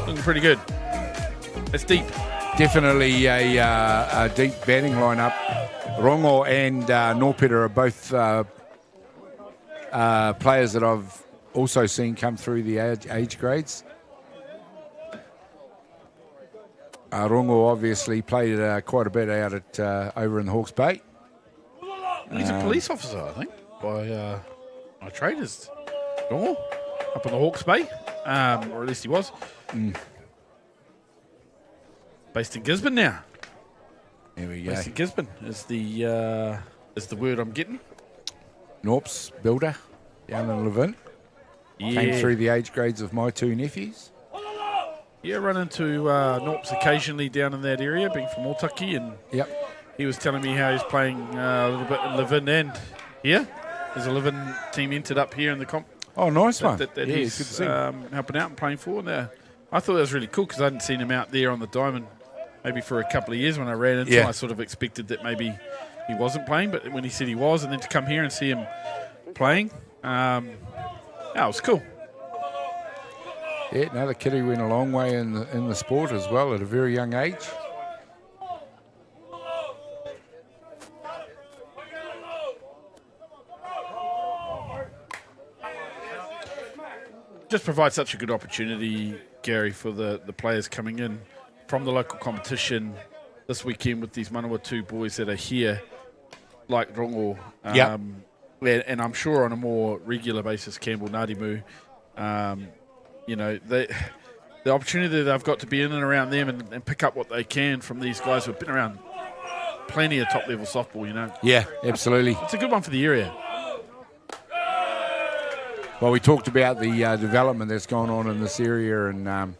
Looking pretty good. It's deep. Definitely a deep batting lineup. Rongo and Norpeter are both players that I've also seen come through the age grades. Rongo obviously played quite a bit out at over in the Hawke's Bay. He's a police officer, I think, by trade. Is Rongo up in the Hawke's Bay, or at least he was. Based in Gisborne now. There we go. Based in Gisborne is the word I'm getting. Norps builder down in Levin. Yeah. Came through the age grades of my 2 nephews. Yeah, run into Norps occasionally down in that area, being from Otaki, and Yep. he was telling me how he's playing a little bit in Levin and here. There's a Levin team entered up here in the comp. Oh, nice one. That yeah, he's it's good to see. helping out and playing for. And I thought that was really cool because I hadn't seen him out there on the diamond maybe for a couple of years. When I ran into him, I sort of expected that maybe he wasn't playing, but when he said he was, and then to come here and see him playing, it was cool. Yeah, another kid who went a long way in the sport as well at a very young age. Just provides such a good opportunity, Gary, for the players coming in from the local competition this weekend with these Manawatū boys that are here, like Rongo. And I'm sure on a more regular basis, Campbell, Ngātimu, the opportunity that they've got to be in and around them and pick up what they can from these guys who've been around plenty of top-level softball, Yeah, absolutely. It's a good one for the area. Well, we talked about the development that's gone on in this area and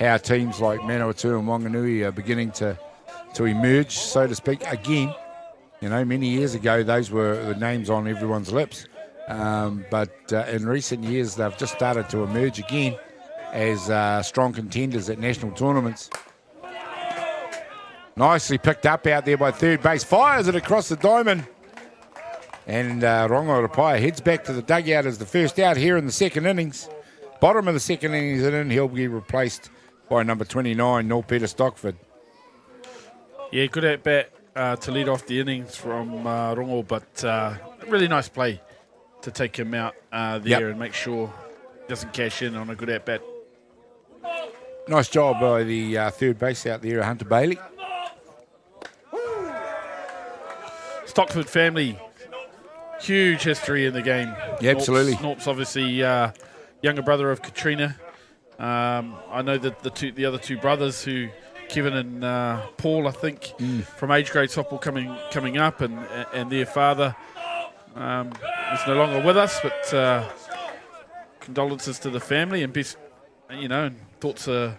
how teams like Manawatū and Wanganui are beginning to emerge, so to speak, again. Many years ago, those were the names on everyone's lips. But in recent years, they've just started to emerge again as strong contenders at national tournaments. Nicely picked up out there by third base. Fires it across the diamond. And Rongo Rapaya heads back to the dugout as the first out here in the second innings. Bottom of the second innings and in, he'll be replaced by number 29, Norpeter Stockford. Yeah, good at bat to lead off the innings from Rongo, but really nice play to take him out there and make sure he doesn't cash in on a good at bat. Nice job by the third base out there, Hunter Bailey. Stockford family, huge history in the game. Yeah, absolutely. Norp's obviously younger brother of Katrina. I know that the other two brothers who, Kevin and Paul, I think, from age grade softball coming up, and their father is no longer with us, but condolences to the family and best, and thoughts are,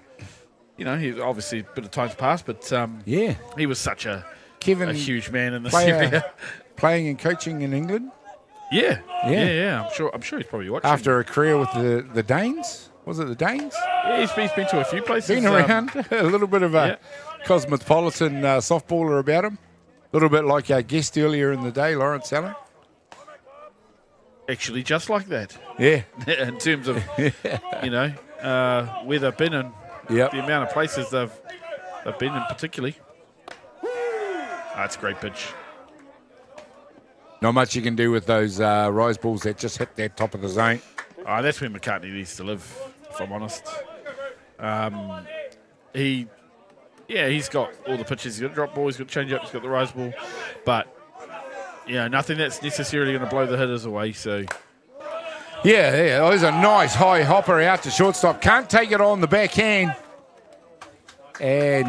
he obviously a bit of time's passed, but he was such a huge man in this area. Playing and coaching in England. Yeah. I'm sure he's probably watching. After a career with the Danes. Was it the Danes? Yeah, he's been to a few places. Been around. A little bit of a cosmopolitan softballer about him. A little bit like our guest earlier in the day, Lawrence Allen. Actually, just like that. Yeah. In terms of, where they've been and the amount of places they've been in particularly. That's a great pitch. Not much you can do with those rise balls that just hit that top of the zone. That's where McCartney needs to live, if I'm honest. He's got all the pitches. He's got a drop ball, he's got a change up, he's got the rise ball. But nothing that's necessarily going to blow the hitters away. So Yeah, there's a nice high hopper out to shortstop. Can't take it on the backhand. And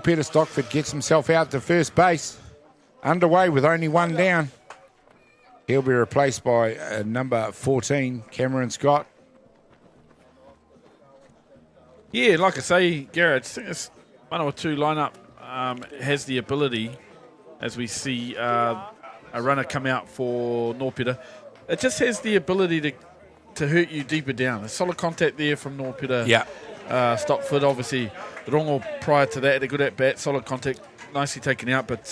Peter Stockford gets himself out to first base. Underway with only one down. He'll be replaced by number 14, Cameron Scott. Yeah, like I say, Garrett, I think this Manawatū lineup has the ability, as we see a runner come out for Norpeter, it just has the ability to hurt you deeper down. A solid contact there from Norpeter. Yeah. Stockford, obviously, Rongo prior to that had a good at-bat, solid contact, nicely taken out. But,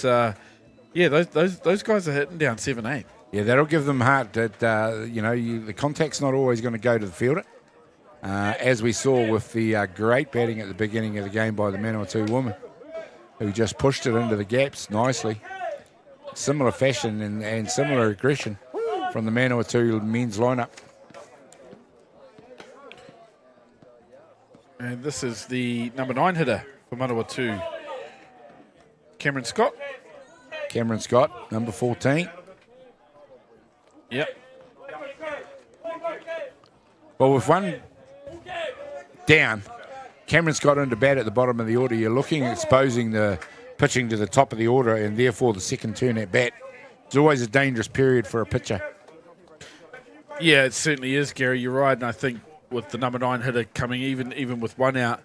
those guys are hitting down 7-8. Yeah, that'll give them heart that, the contact's not always going to go to the fielder. As we saw with the great batting at the beginning of the game by the Manawatū woman, who just pushed it into the gaps nicely. Similar fashion and similar aggression from the Manawatū men's lineup. And this is the number 9 hitter for Manawatū, Cameron Scott. Cameron Scott, number 14. Yep. Well, with one down, Cameron Scott into bat at the bottom of the order. You're looking at exposing the pitching to the top of the order and therefore the second turn at bat. It's always a dangerous period for a pitcher. Yeah, it certainly is, Gary. You're right. And I think with the number 9 hitter coming, even with one out,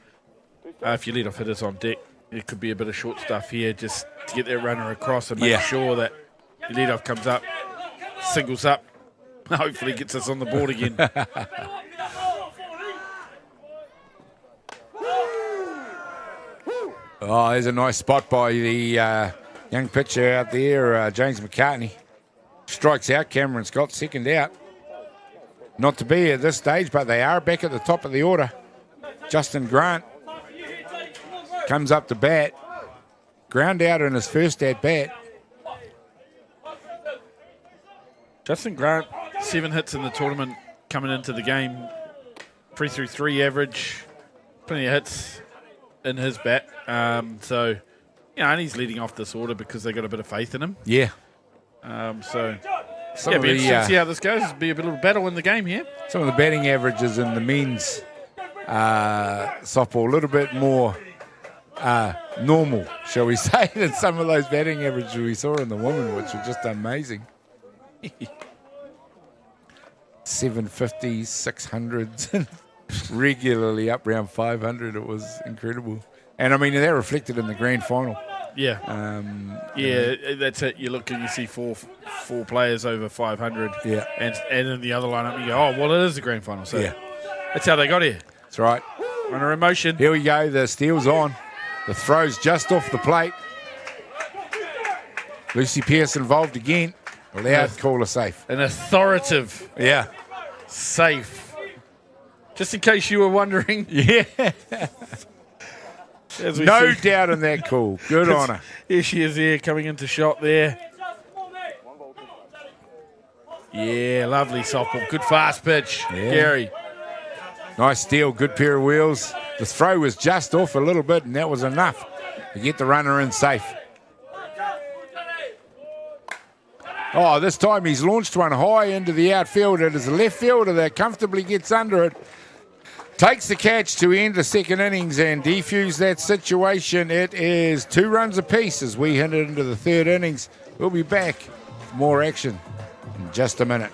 if you lead off hitters on deck, it could be a bit of short stuff here just to get that runner across and make sure that the lead off comes up, singles up, hopefully gets us on the board again. Oh, there's a nice spot by the young pitcher out there, James McCartney. Strikes out Cameron Scott, second out. Not to be at this stage, but they are back at the top of the order. Justin Grant comes up to bat. Ground out in his first at bat. Justin Grant, 7 hits in the tournament coming into the game. 3-3 average. Plenty of hits in his bat. And he's leading off this order because they got a bit of faith in him. Yeah. It'll be interesting to see how this goes. It'll be a bit of a battle in the game here. Some of the batting averages in the men's softball, a little bit more normal, shall we say, than some of those batting averages we saw in the women, which were just amazing. 750s, 600s, regularly up around 500. It was incredible. And, I mean, they're reflected in the grand final. Yeah. That's it. You look and you see four players over 500. Yeah. And in the other lineup, you go, it is the grand final. So that's how they got here. That's right. Runner in motion. Here we go. The steel's on. The throw's just off the plate. Lucy Pearce involved again. Allowed, caller safe. An authoritative. Yeah. Safe. Just in case you were wondering. Yeah. No doubt in that call. Good on her. Here she is here coming into shot there. Yeah, lovely softball. Good fast pitch, Gary. Nice steal, good pair of wheels. The throw was just off a little bit, and that was enough to get the runner in safe. Oh, this time he's launched one high into the outfield. It is a left fielder that comfortably gets under it. Takes the catch to end the second innings and defuse that situation. It is 2 runs apiece as we head into the third innings. We'll be back with more action in just a minute.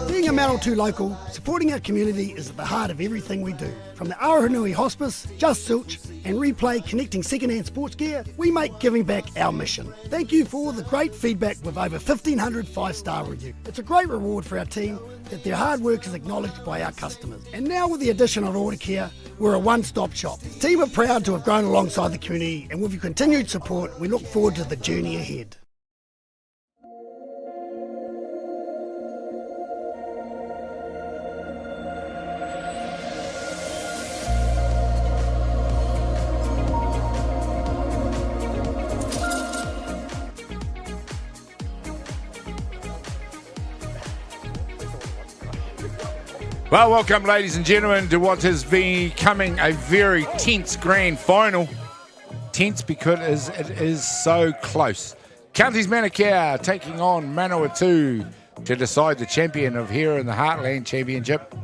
Being a Manawatū local, supporting our community is at the heart of everything we do. From the Aotearoa Hospice, Just Silch and Replay connecting second-hand sports gear, we make giving back our mission. Thank you for all the great feedback with over 1,500 5-star reviews. It's a great reward for our team that their hard work is acknowledged by our customers. And now with the addition of Order Care, we're a one-stop shop. The team are proud to have grown alongside the community, and with your continued support, we look forward to the journey ahead. Well, welcome, ladies and gentlemen, to what is becoming a very tense grand final. Tense because it is so close. Counties Manukau taking on Manawatū to decide the champion of here in the Heartland Championship.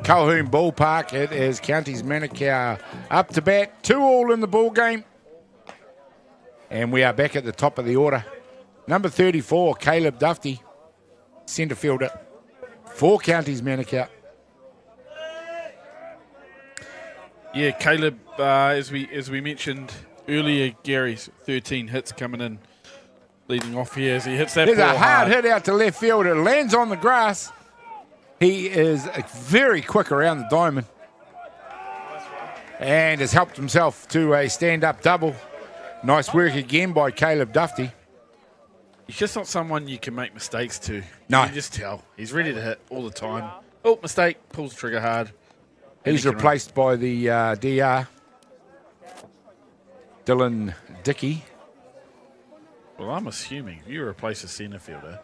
Colquhoun Ballpark, it is Counties Manukau up to bat, 2-2 in the ball game. And we are back at the top of the order. Number 34, Caleb Dufty, centre fielder for Counties Manukau. Yeah, Caleb, as we mentioned earlier, Gary's 13 hits coming in, leading off here as he hits that There's ball a hard hit out to left field. It lands on the grass. He is very quick around the diamond and has helped himself to a stand-up double. Nice work again by Caleb Dufty. He's just not someone you can make mistakes to. No. You can just tell. He's ready to hit all the time. Oh, mistake. Pulls the trigger hard. He's replaced by the DR, Dylan Dickey. Well, I'm assuming if you replace a centre fielder,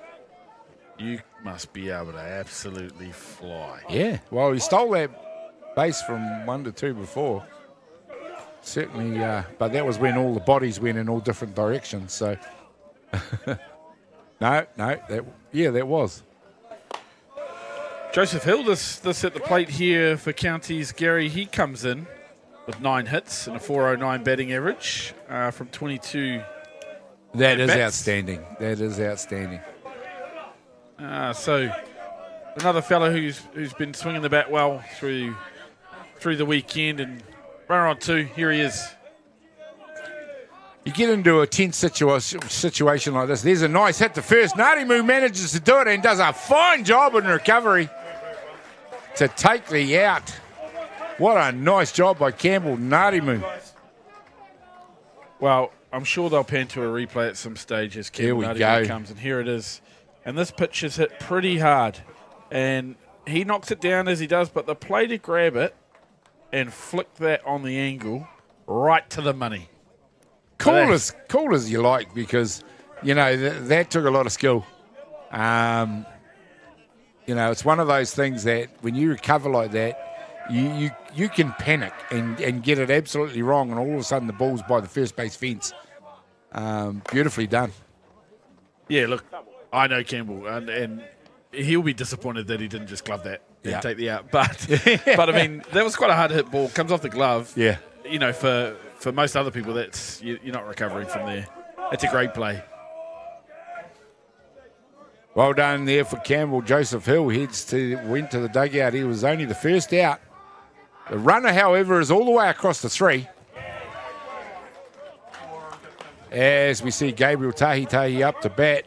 you must be able to absolutely fly. Yeah, well, he stole that base from 1 to 2 before. Certainly, but that was when all the bodies went in all different directions. So, that was. Joseph Hill, this at the plate here for Counties. Gary, he comes in with 9 hits and a 409 batting average from 22. That is bats. outstanding. That is outstanding. So another fellow who's been swinging the bat well through the weekend, and Manawatū, here he is. You get into a tense situation like this. There's a nice hit to first. Ngarimu manages to do it and does a fine job in recovery to take the out. What a nice job by Campbell Ngarimu. Well, I'm sure they'll pan to a replay at some stage as Campbell Ngarimu comes, and here it is. And this pitch is hit pretty hard, and he knocks it down as he does, but the play to grab it and flick that on the angle right to the money. Cool as you like, because, you know, that took a lot of skill. You know, it's one of those things that when you recover like that, you can panic and get it absolutely wrong, and all of a sudden the ball's by the first base fence. Beautifully done. Yeah, look, I know Campbell, and he'll be disappointed that he didn't just glove that and take the out. But I mean, that was quite a hard hit ball. Comes off the glove. Yeah. You know, for most other people, that's you're not recovering from there. It's a great play. Well done there for Campbell. Joseph Hill went to the dugout. He was only the first out. The runner, however, is all the way across the 3. As we see Gabriel Tahi up to bat.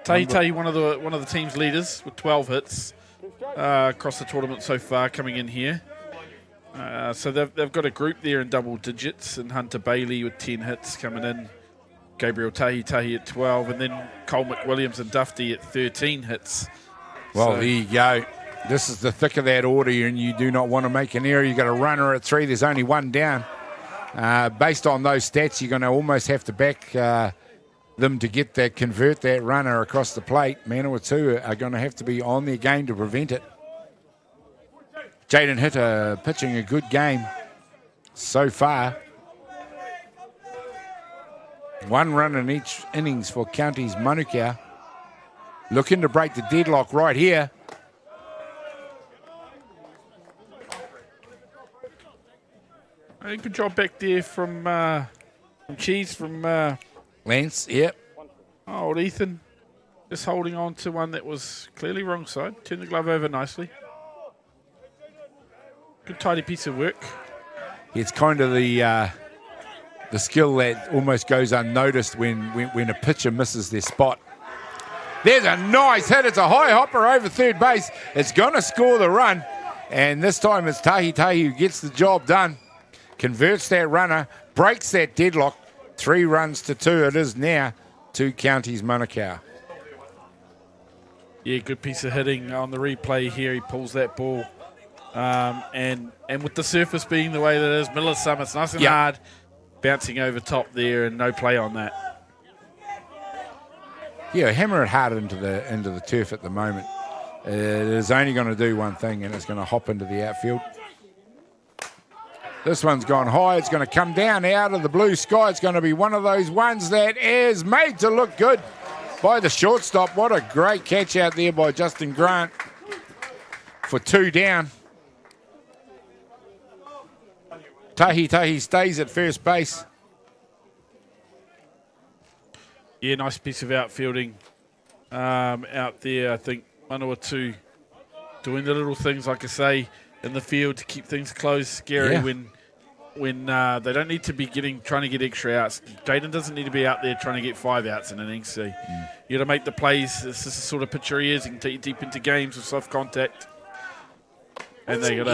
Tahi, one of the team's leaders with 12 hits across the tournament so far, coming in here. So they've got a group there in double digits, and Hunter Bailey with 10 hits coming in. Gabriel Tahi at 12, and then Cole McWilliams and Dufty at 13 hits. Well, there you go. This is the thick of that order, and you do not want to make an error. You've got a runner at 3. There's only one down. Based on those stats, you're going to almost have to back them to convert that runner across the plate. Manawatū are going to have to be on their game to prevent it. Jaden Hitter pitching a good game so far. 1 run in each innings for Counties Manukau. Looking to break the deadlock right here. A good job back there from Cheese, from Lance, yep. Old Ethan. Just holding on to one that was clearly wrong side. Turn the glove over nicely. Good tidy piece of work. It's kind of the skill that almost goes unnoticed when a pitcher misses their spot. There's a nice hit. It's a high hopper over third base. It's going to score the run. And this time it's Tahi who gets the job done. Converts that runner, breaks that deadlock. 3 runs to 2 it is now to Counties Manukau. Yeah, good piece of hitting on the replay here. He pulls that ball. And with the surface being the way that it is, middle of summer, it's nice and hard. Bouncing over top there, and no play on that. Yeah, hammer it hard into the turf at the moment. It is only going to do one thing, and it's going to hop into the outfield. This one's gone high. It's going to come down out of the blue sky. It's going to be one of those ones that is made to look good by the shortstop. What a great catch out there by Justin Grant for 2 down. Tahi stays at first base. Yeah, nice piece of outfielding out there. I think Manawatū doing the little things, like I say, in the field to keep things close. Scary when they don't need to be trying to get extra outs. Jaden doesn't need to be out there trying to get 5 outs in an innings. So you got to make the plays. This is the sort of pitcher he is. He can take you deep into games with soft contact. And they got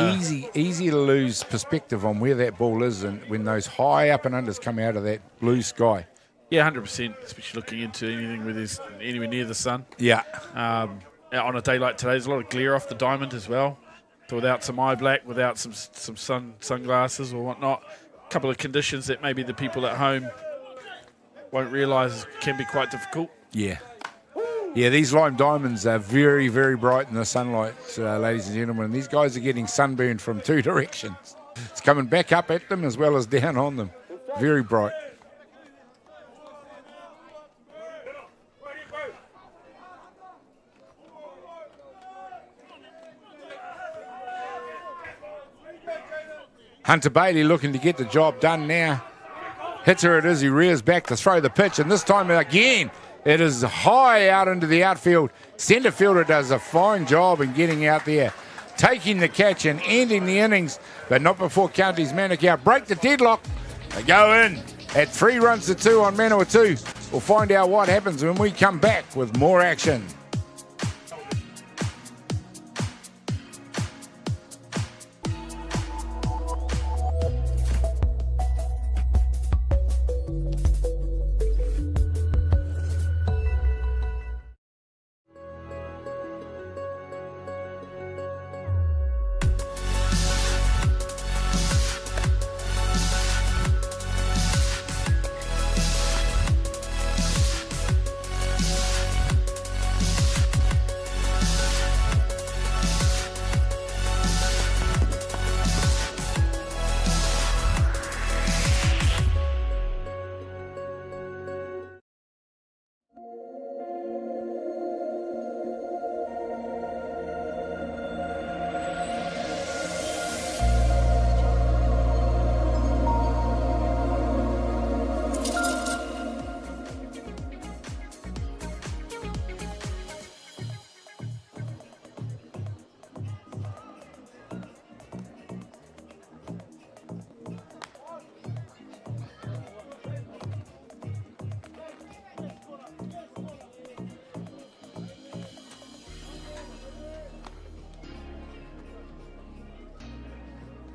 easy to lose perspective on where that ball is, and when those high up and unders come out of that blue sky. Yeah, 100%. Especially looking into anything with his anywhere near the sun. Yeah. On a day like today, there's a lot of glare off the diamond as well. So without some eye black, without some sunglasses or whatnot, a couple of conditions that maybe the people at home won't realise can be quite difficult. Yeah. Yeah, these lime diamonds are very, very bright in the sunlight, ladies and gentlemen. These guys are getting sunburned from 2 directions. It's coming back up at them as well as down on them. Very bright. Hunter Bailey looking to get the job done now. Hits her it is. He rears back to throw the pitch, and this time again, it is high out into the outfield. Centre fielder does a fine job in getting out there, taking the catch and ending the innings, but not before Counties Manukau break the deadlock. They go in at 3 runs to 2 on Manawatū. We'll find out what happens when we come back with more action.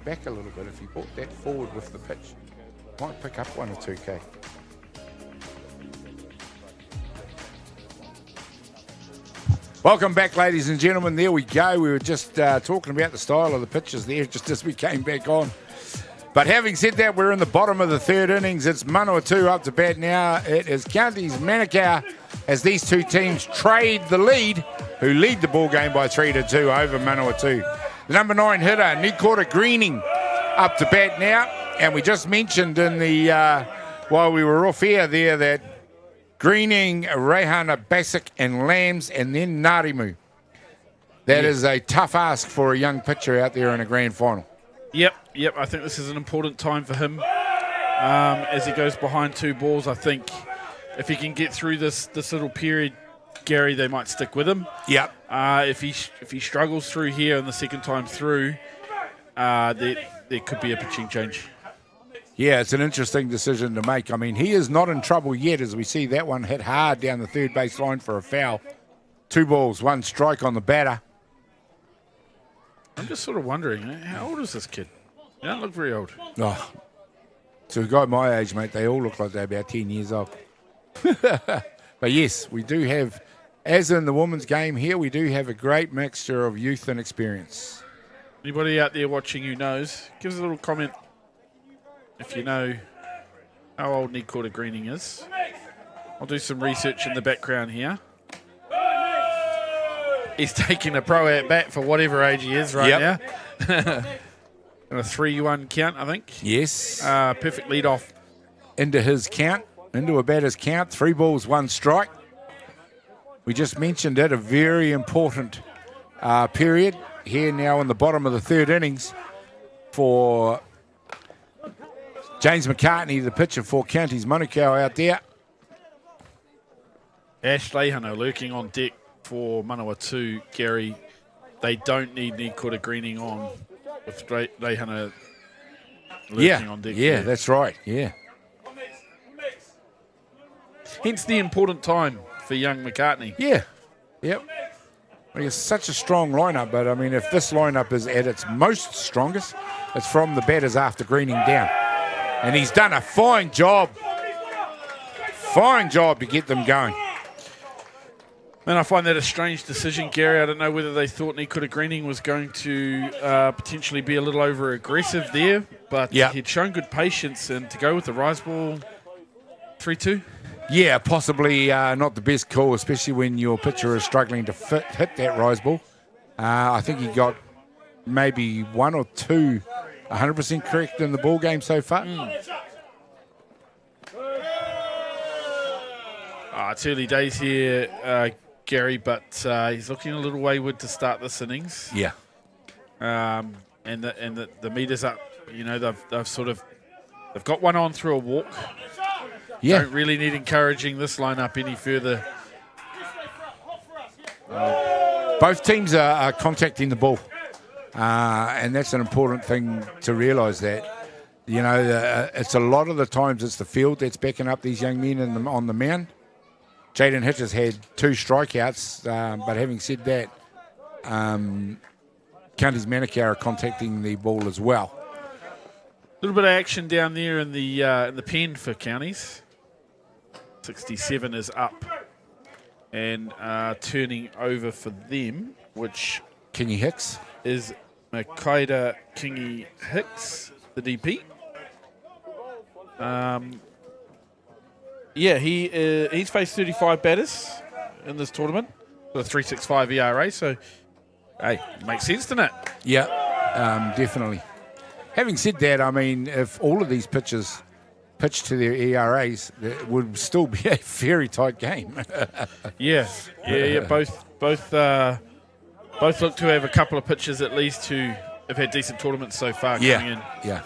Back a little bit. If you brought that forward with the pitch, might pick up 1 or 2K. Welcome back, ladies and gentlemen. There we go. We were just talking about the style of the pitches there just as we came back on. But having said that, we're in the bottom of the 3rd innings. It's Manawatū up to bat now. It is Counties Manukau as these two teams trade the lead, who lead the ball game by 3-2 over Manawatū. The number 9 hitter, Nikora Greening, up to bat now. And we just mentioned in the, while we were off air there, that Greening, Rehana, Bassick and Lambs, and then Ngarimu. That is a tough ask for a young pitcher out there in a grand final. Yep. I think this is an important time for him as he goes behind 2 balls. I think if he can get through this little period, Gary, they might stick with him. Yep. If he struggles through here and the second time through, there could be a pitching change. Yeah, it's an interesting decision to make. I mean, he is not in trouble yet, as we see that one hit hard down the third base line for a foul. 2 balls, 1 strike on the batter. I'm just sort of wondering, how old is this kid? He doesn't look very old. Oh, to a guy my age, mate, they all look like they're about 10 years old. But yes, we do have, as in the women's game here, we do have a great mixture of youth and experience. Anybody out there watching who knows, give us a little comment if you know how old Nikora Greening is. I'll do some research in the background here. He's taking a pro at bat for whatever age he is right Yep. now. And a 3-1 count, I think. Yes. Perfect lead off. Into his count, into a batter's count. 3 balls, 1 strike. We just mentioned it, a very important period here now in the bottom of the 3rd innings for James McCartney, the pitcher for Counties Manukau out there. Ash Leihana lurking on deck for Manawatū, Gary. They don't need Nikora Greening on with Leihana lurking on deck. Yeah, that's right, yeah. Hence the important time for young McCartney. Yeah, yep. Well, it's such a strong lineup, but I mean, if this lineup is at its most strongest, it's from the batters after Greening down. And he's done a fine job to get them going. And I find that a strange decision, Gary. I don't know whether they thought Nikora Greening was going to potentially be a little over-aggressive there, but he'd shown good patience, and to go with the rise ball 3-2. Yeah, possibly not the best call, especially when your pitcher is struggling to hit that rise ball. I think he got maybe 1 or 2 100% correct in the ball game so far. It's early days here, Gary, but he's looking a little wayward to start this innings. Yeah. And the meter's up. You know, they've got one on through a walk. Yeah. Don't really need encouraging this lineup any further. Both teams are contacting the ball, and that's an important thing to realise that. You know, it's a lot of the times it's the field that's backing up these young men on the mound. Jaden Hitch's had 2 strikeouts, but having said that, Counties Manukau are contacting the ball as well. A little bit of action down there in the pen for Counties. 67 is up and turning over for them, which Kingy Hicks is Makaida Kingy Hicks, the DP. He's faced 35 batters in this tournament with a 3.65 ERA, so hey, makes sense, doesn't it? Yeah, definitely. Having said that, I mean, if all of these pitchers pitch to their ERAs, it would still be a very tight game. Yeah. Both look to have a couple of pitchers at least who have had decent tournaments so far coming in. Yeah.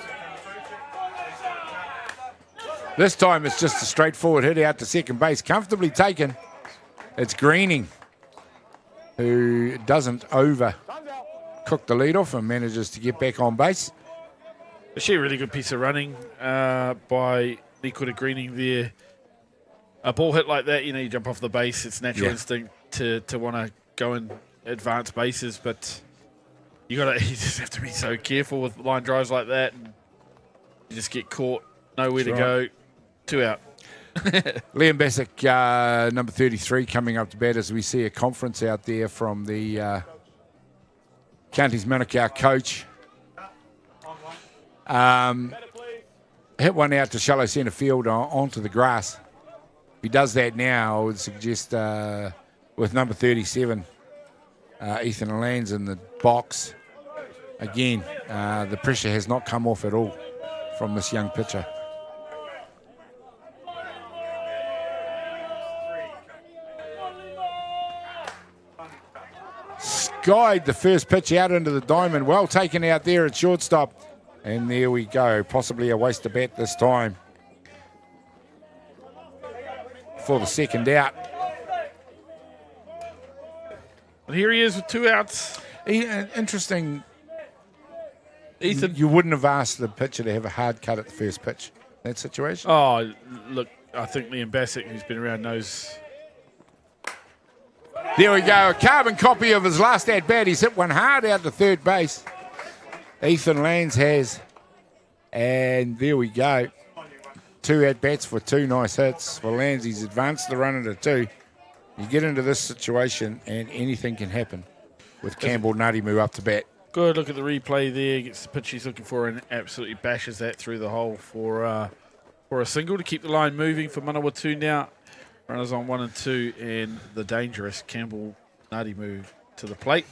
This time it's just a straightforward hit out to second base, comfortably taken. It's Greening who doesn't overcook the leadoff and manages to get back on base. Actually, a really good piece of running by Nikora Greening there. A ball hit like that, you jump off the base. It's natural instinct to want to go and advance bases, but you just have to be so careful with line drives like that, and you just get caught, nowhere to go, 2 out. Liam Bassick, number 33, coming up to bat as we see a conference out there from the Counties Manukau coach. Hit one out to shallow centre field onto the grass. If he does that now, I would suggest with number 37, Ethan Lands in the box. Again, the pressure has not come off at all from this young pitcher. Skied the first pitch out into the diamond. Well taken out there at shortstop. And there we go. Possibly a waste of bat this time. For the second out. And here he is with 2 outs. Interesting. Ethan. You wouldn't have asked the pitcher to have a hard cut at the first pitch. That situation? Oh, look, I think Liam Bassick, who's been around, knows. There we go. A carbon copy of his last at-bat. He's hit one hard out to third base. Ethan Lands has. And there we go. 2 at-bats for 2 nice hits for Lands. He's advanced the run into 2. You get into this situation and anything can happen with Campbell Nadimu up to bat. Good look at the replay there. Gets the pitch he's looking for and absolutely bashes that through the hole for a single to keep the line moving for Manawatū now. Runners on 1 and 2, and the dangerous Campbell Nadimu to the plate.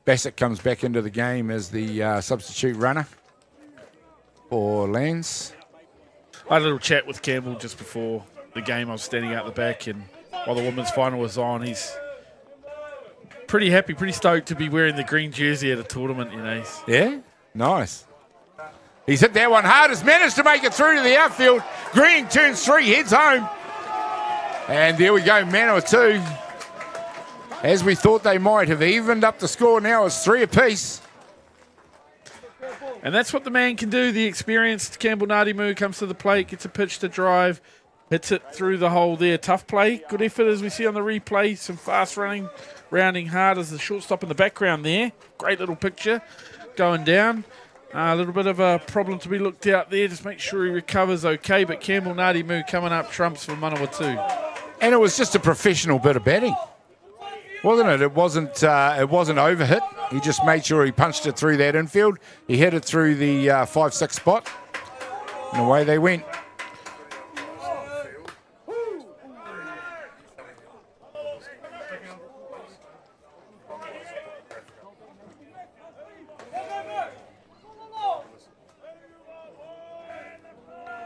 Bassett comes back into the game as the substitute runner for Lands. I had a little chat with Campbell just before the game. I was standing out the back, and while the women's final was on, he's pretty happy, pretty stoked to be wearing the green jersey at a tournament, you know. Yeah, nice. He's hit that one hard. Has managed to make it through to the outfield. Green turns 3, heads home. And there we go, Manawatū. As we thought they might have evened up the score, now it's 3 apiece. And that's what the man can do. The experienced Campbell Ngātimu comes to the plate, gets a pitch to drive, hits it through the hole there. Tough play, good effort as we see on the replay. Some fast running, rounding hard as the shortstop in the background there. Great little picture going down. A little bit of a problem to be looked out there. Just make sure he recovers okay. But Campbell Ngātimu coming up trumps for Manawatū. And it was just a professional bit of batting, wasn't it? It wasn't overhit. He just made sure he punched it through that infield. He hit it through the 5-6 spot, and away they went.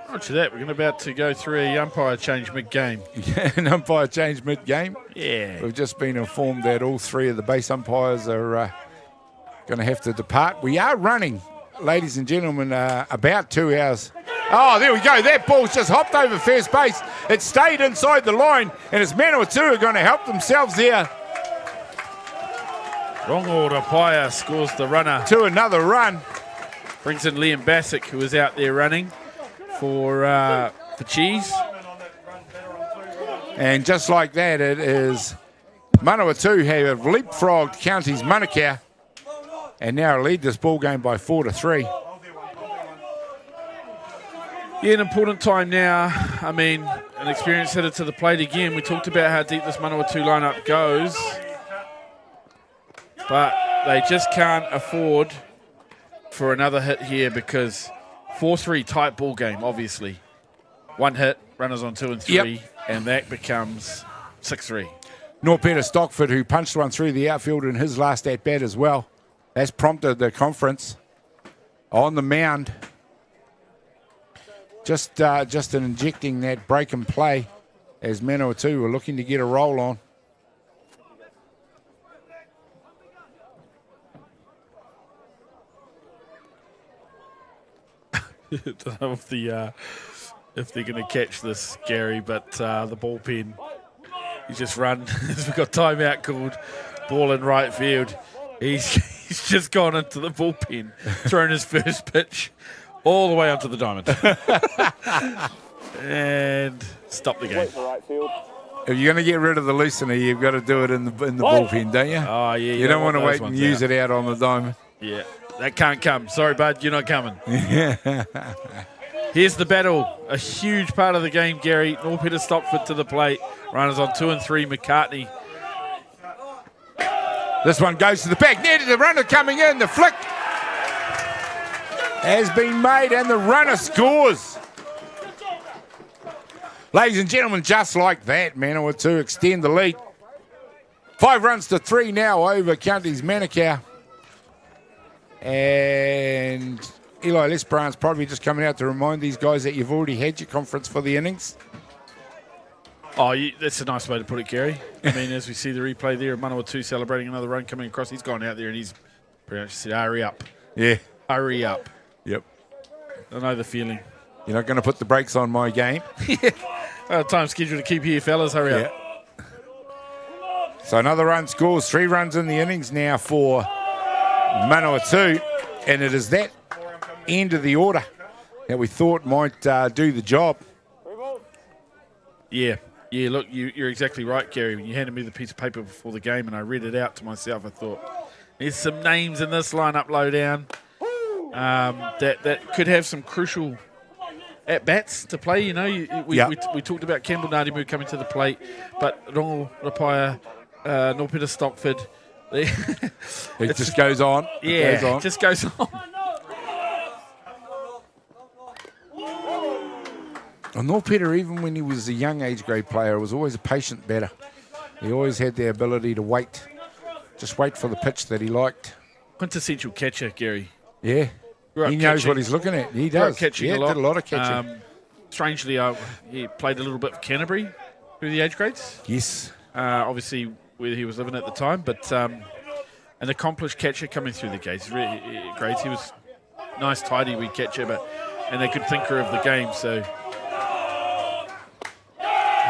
Roger that. We're about to go through a umpire change mid-game. An umpire change mid-game. Yeah. We've just been informed that all 3 of the base umpires are going to have to depart. We are running, ladies and gentlemen, about 2 hours. Oh, there we go. That ball's just hopped over first base. It stayed inside the line, and it's Manawatū are going to help themselves there. Rongo Rapaya scores the runner. To another run. Brings in Liam Bassick, who was out there running for Cheese. And just like that, it is Manawatū have leapfrogged Counties Manukau and now lead this ball game by 4-3. Yeah, an important time now. I mean, an experienced hitter to the plate again. We talked about how deep this Manawatū lineup goes, but they just can't afford for another hit here because 4-3 tight ball game, obviously. One hit, runners on 2 and 3, and that becomes 6-3. Peter Stockford, who punched one through the outfield in his last at-bat as well. That's prompted the conference on the mound. Just in injecting that break and play as Manawatū were looking to get a roll on. Don't know if they're going to catch this, Gary, but the bullpen, he's just run as we've got timeout called, ball in right field. He's just gone into the bullpen, thrown his first pitch all the way onto the diamond. And stop the game. If you're going to get rid of the loosener, you've got to do it in the bullpen, don't you? Oh, yeah. You don't want to wait and use it out on the diamond. Yeah, that can't come. Sorry, bud, you're not coming. Here's the battle. A huge part of the game, Gary. Peter Stockford to the plate. Runners on 2 and 3. McCartney. This one goes to the back. Near the runner coming in. The flick has been made and the runner scores. Ladies and gentlemen, just like that, Manawatū extend the lead. 5 runs to 3 now over Counties Manukau. And Eli Lesperant's probably just coming out to remind these guys that you've already had your conference for the innings. Oh, that's a nice way to put it, Gary. I mean, as we see the replay there of Manawatū celebrating another run coming across, he's gone out there and he's pretty much said, hurry up. Yeah. Hurry up. Yep. I know the feeling. You're not going to put the brakes on my game. Time schedule to keep here, fellas. Hurry up. So another run scores. 3 runs in the innings now for Manawatū. And it is that end of the order that we thought might do the job. Yeah, look, you're exactly right, Gary. When you handed me the piece of paper before the game and I read it out to myself, I thought, there's some names in this lineup low down that could have some crucial at-bats to play. You know, we talked about Campbell Ngātimu coming to the plate, but Rongo Rapaya, Peter Stockford. It just goes on. It just goes on. And Peter, even when he was a young age grade player, was always a patient batter. He always had the ability to wait just wait for the pitch that he liked. Quintessential catcher, Gary. Yeah. Grew up He knows catching. what he's looking at. He Grew up does. catching Yeah, a lot. did a lot of catching. Strangely, he played a little bit for Canterbury through the age grades. Yes. Obviously, where he was living at the time, but an accomplished catcher coming through the grades. He was nice, tidy wee catcher, and a good thinker of the game. So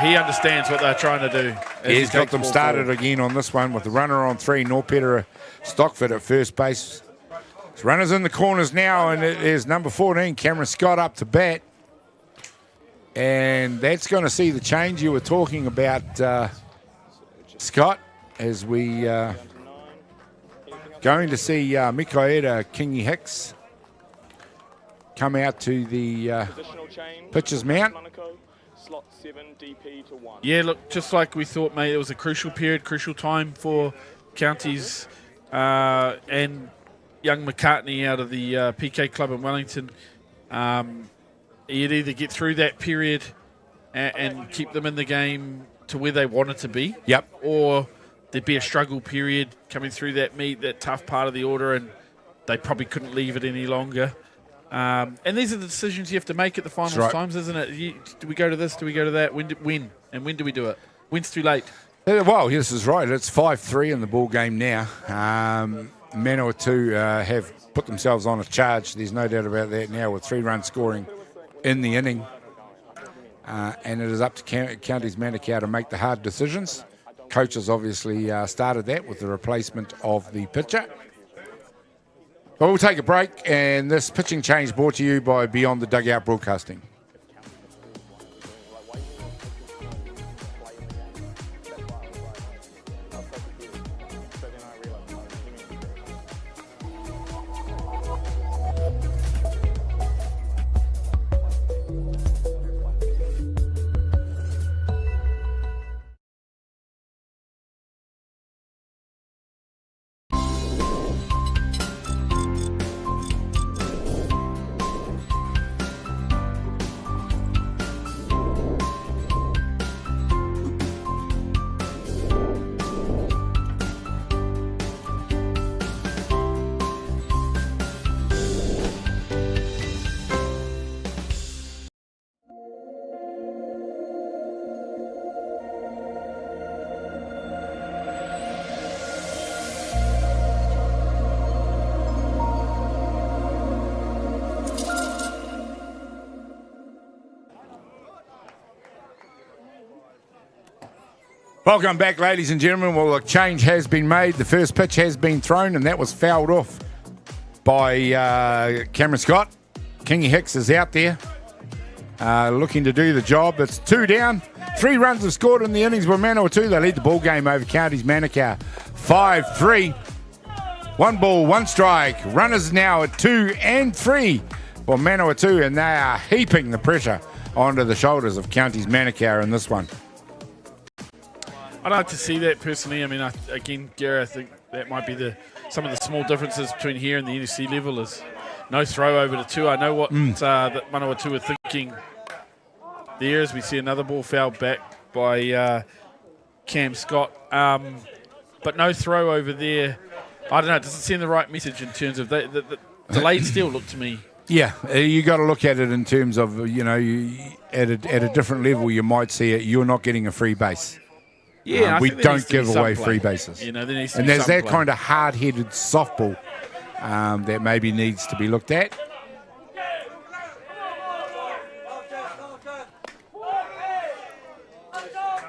he understands what they're trying to do. He's got them started again on this one with the runner on 3. Norpeter Stockford at first base. His runners in the corners now, and it is number 14, Cameron Scott, up to bat. And that's going to see the change you were talking about, Scott, as we going to see Mikaela Kingi Hicks come out to the pitcher's mount. Yeah, look, just like we thought, mate, it was a crucial period, crucial time for counties and young McCartney out of the PK club in Wellington. You'd either get through that period and keep them in the game to where they wanted to be. Yep. Or there'd be a struggle period coming through that that tough part of the order, and they probably couldn't leave it any longer. And these are the decisions you have to make at the finals times, isn't it? Do we go to this? Do we go to that? When? And when do we do it? When's too late? Well, this is right. It's 5-3 in the ball game now. Manawatū have put themselves on a charge. There's no doubt about that now, with 3 runs scoring in the inning. And it is up to Counties Manukau to make the hard decisions. Coaches obviously started that with the replacement of the pitcher. But we'll take a break, and this pitching change brought to you by Beyond the Dugout Broadcasting. Welcome back, ladies and gentlemen. Well, a change has been made. The first pitch has been thrown, and that was fouled off by Cameron Scott. Kingi Hicks is out there looking to do the job. It's 2 down. 3 runs have scored in the innings by Manawatū. They lead the ball game over Counties Manukau 5-3. 1 ball, 1 strike. Runners now at 2 and 3 for Manawatū, and they are heaping the pressure onto the shoulders of Counties Manukau in this one. I'd like to see that personally. I mean, again, Gary, I think that might be some of the small differences between here and the NSC level is no throw over to 2. I know what that Manawatū are thinking there as we see another ball fouled back by Cam Scott. But no throw over there. I don't know. It doesn't send the right message in terms of the delayed steal look to me. Yeah, you got to look at it in terms of, at a different level, you might see it. You're not getting a free base. Yeah, we don't give away free bases. There needs to and be there's that play. kind of hard-headed softball that maybe needs to be looked at.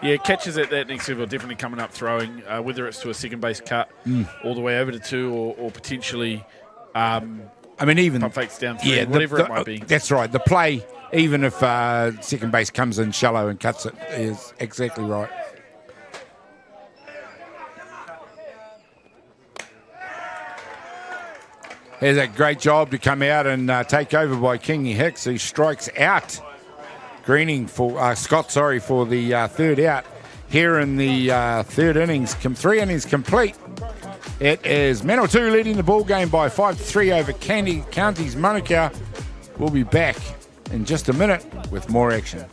Yeah, catches at that next level are definitely coming up throwing, whether it's to a second base cut all the way over to 2 or potentially even pump fakes down 3, whatever it might be. That's right. The play, even if second base comes in shallow and cuts it, is exactly right. There's a great job to come out and take over by Kingi Hicks, who strikes out Greening for Scott, for the third out here in the third innings. 3 innings complete. It is Manawatū leading the ball game by 5-3 over Counties Manukau. We'll be back in just a minute with more action.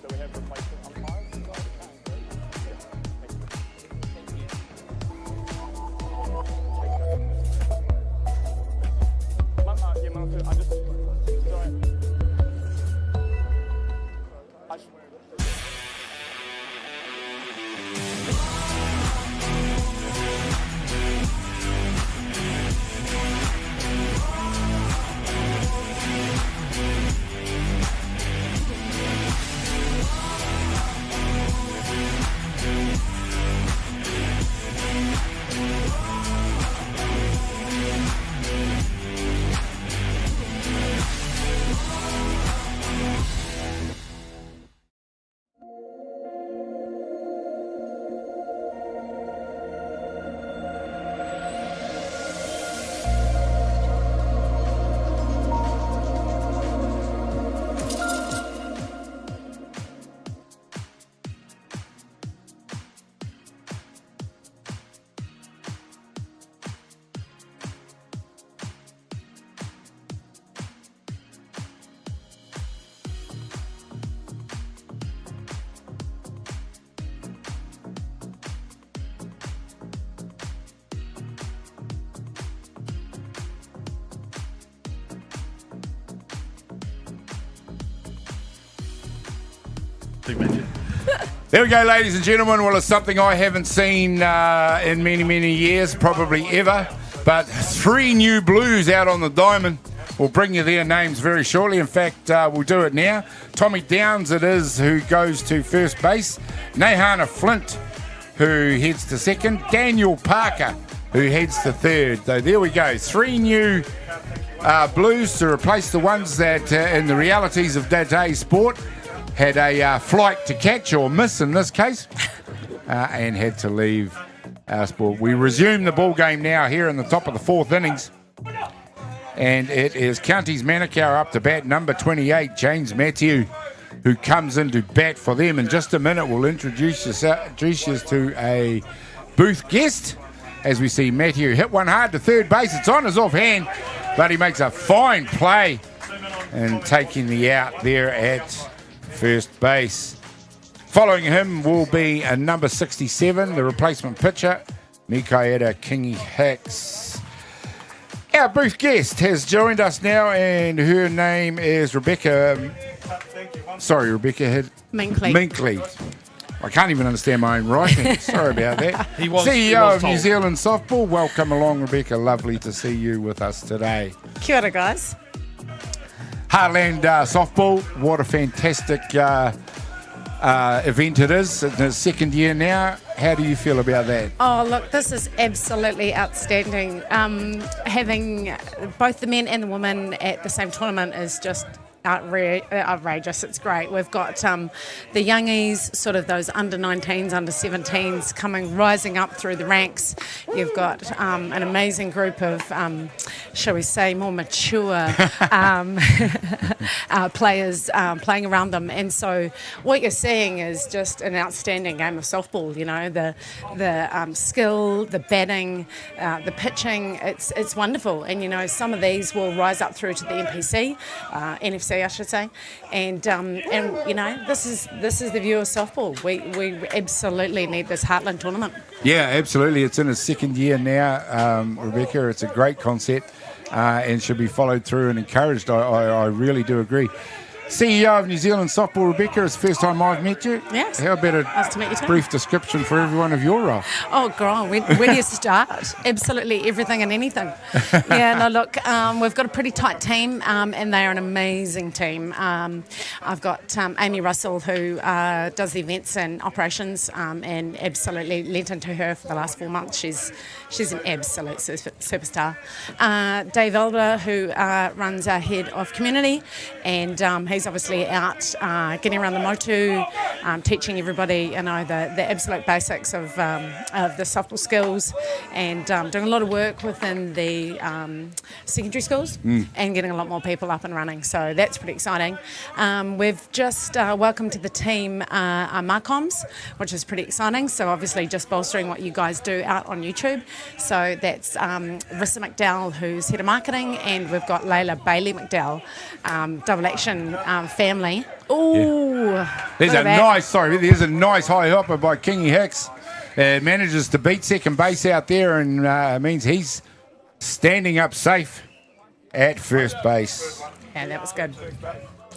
Big Matthew. There we go, ladies and gentlemen. Well, it's something I haven't seen in many, many years, probably ever. But 3 new Blues out on the diamond. We'll bring you their names very shortly. In fact, we'll do it now. Tommy Downs it is who goes to first base. Nahana Flint, who heads to second. Daniel Parker, who heads to third. So there we go. 3 new Blues to replace the ones that, in the realities of today's sport, had a flight to catch or miss in this case, and had to leave our sport. We resume the ball game now here in the top of the 4th innings. And it is Counties Manukau up to bat, number 28, James Matthew, who comes in to bat for them. In just a minute, we'll introduce you to a booth guest as we see Matthew hit one hard to third base. It's on his offhand, but he makes a fine play and taking the out there at first base. Following him will be a number 67, the replacement pitcher, Mikaela Kingi Hicks. Our booth guest has joined us now, and her name is Rebecca. Rebecca Minkley. I can't even understand my own writing. Sorry about that. CEO of New Zealand Softball. Welcome along, Rebecca. Lovely to see you with us today. Kia ora, guys. Heartland Softball. What a fantastic event it is. It's its 2nd year now. How do you feel about that? Oh, look, this is absolutely outstanding. Having both the men and the women at the same tournament is just outrageous. It's great. We've got the youngies, sort of those under 19s, under 17s rising up through the ranks. You've got an amazing group of, shall we say, more mature players playing around them. And so what you're seeing is just an outstanding game of softball. You know, the skill, the batting, the pitching. It's wonderful. And you know, some of these will rise up through to the NPC, NFC, I should say, and you know, this is the view of softball. We absolutely need this Heartland tournament. Yeah, absolutely. It's in its 2nd year now, Rebecca. It's a great concept and should be followed through and encouraged. I really do agree. CEO of New Zealand Softball, Rebecca, it's the first time I've met you. Yes. How about nice to meet you too. Brief description for everyone of your role? Oh, God, where do you start? Absolutely everything and anything. Yeah, no, look, we've got a pretty tight team, and they are an amazing team. I've got Amy Russell, who does the events and operations, and absolutely lent into her for the last 4 months. She's an absolute superstar. Dave Elder, who runs our head of community, and he's obviously out getting around the motu, teaching everybody, you know, the absolute basics of the softball skills, and doing a lot of work within the secondary schools and getting a lot more people up and running. So that's pretty exciting. We've just welcomed to the team our Marcoms, which is pretty exciting. So obviously just bolstering what you guys do out on YouTube. So that's Rissa McDowell, who's head of marketing, and we've got Layla Bailey McDowell, double action family. Ooh, yeah. There's a nice high hopper by Kingi Hicks. Manages to beat second base out there, and means he's standing up safe at first base. Yeah, that was good.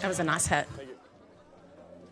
That was a nice hit.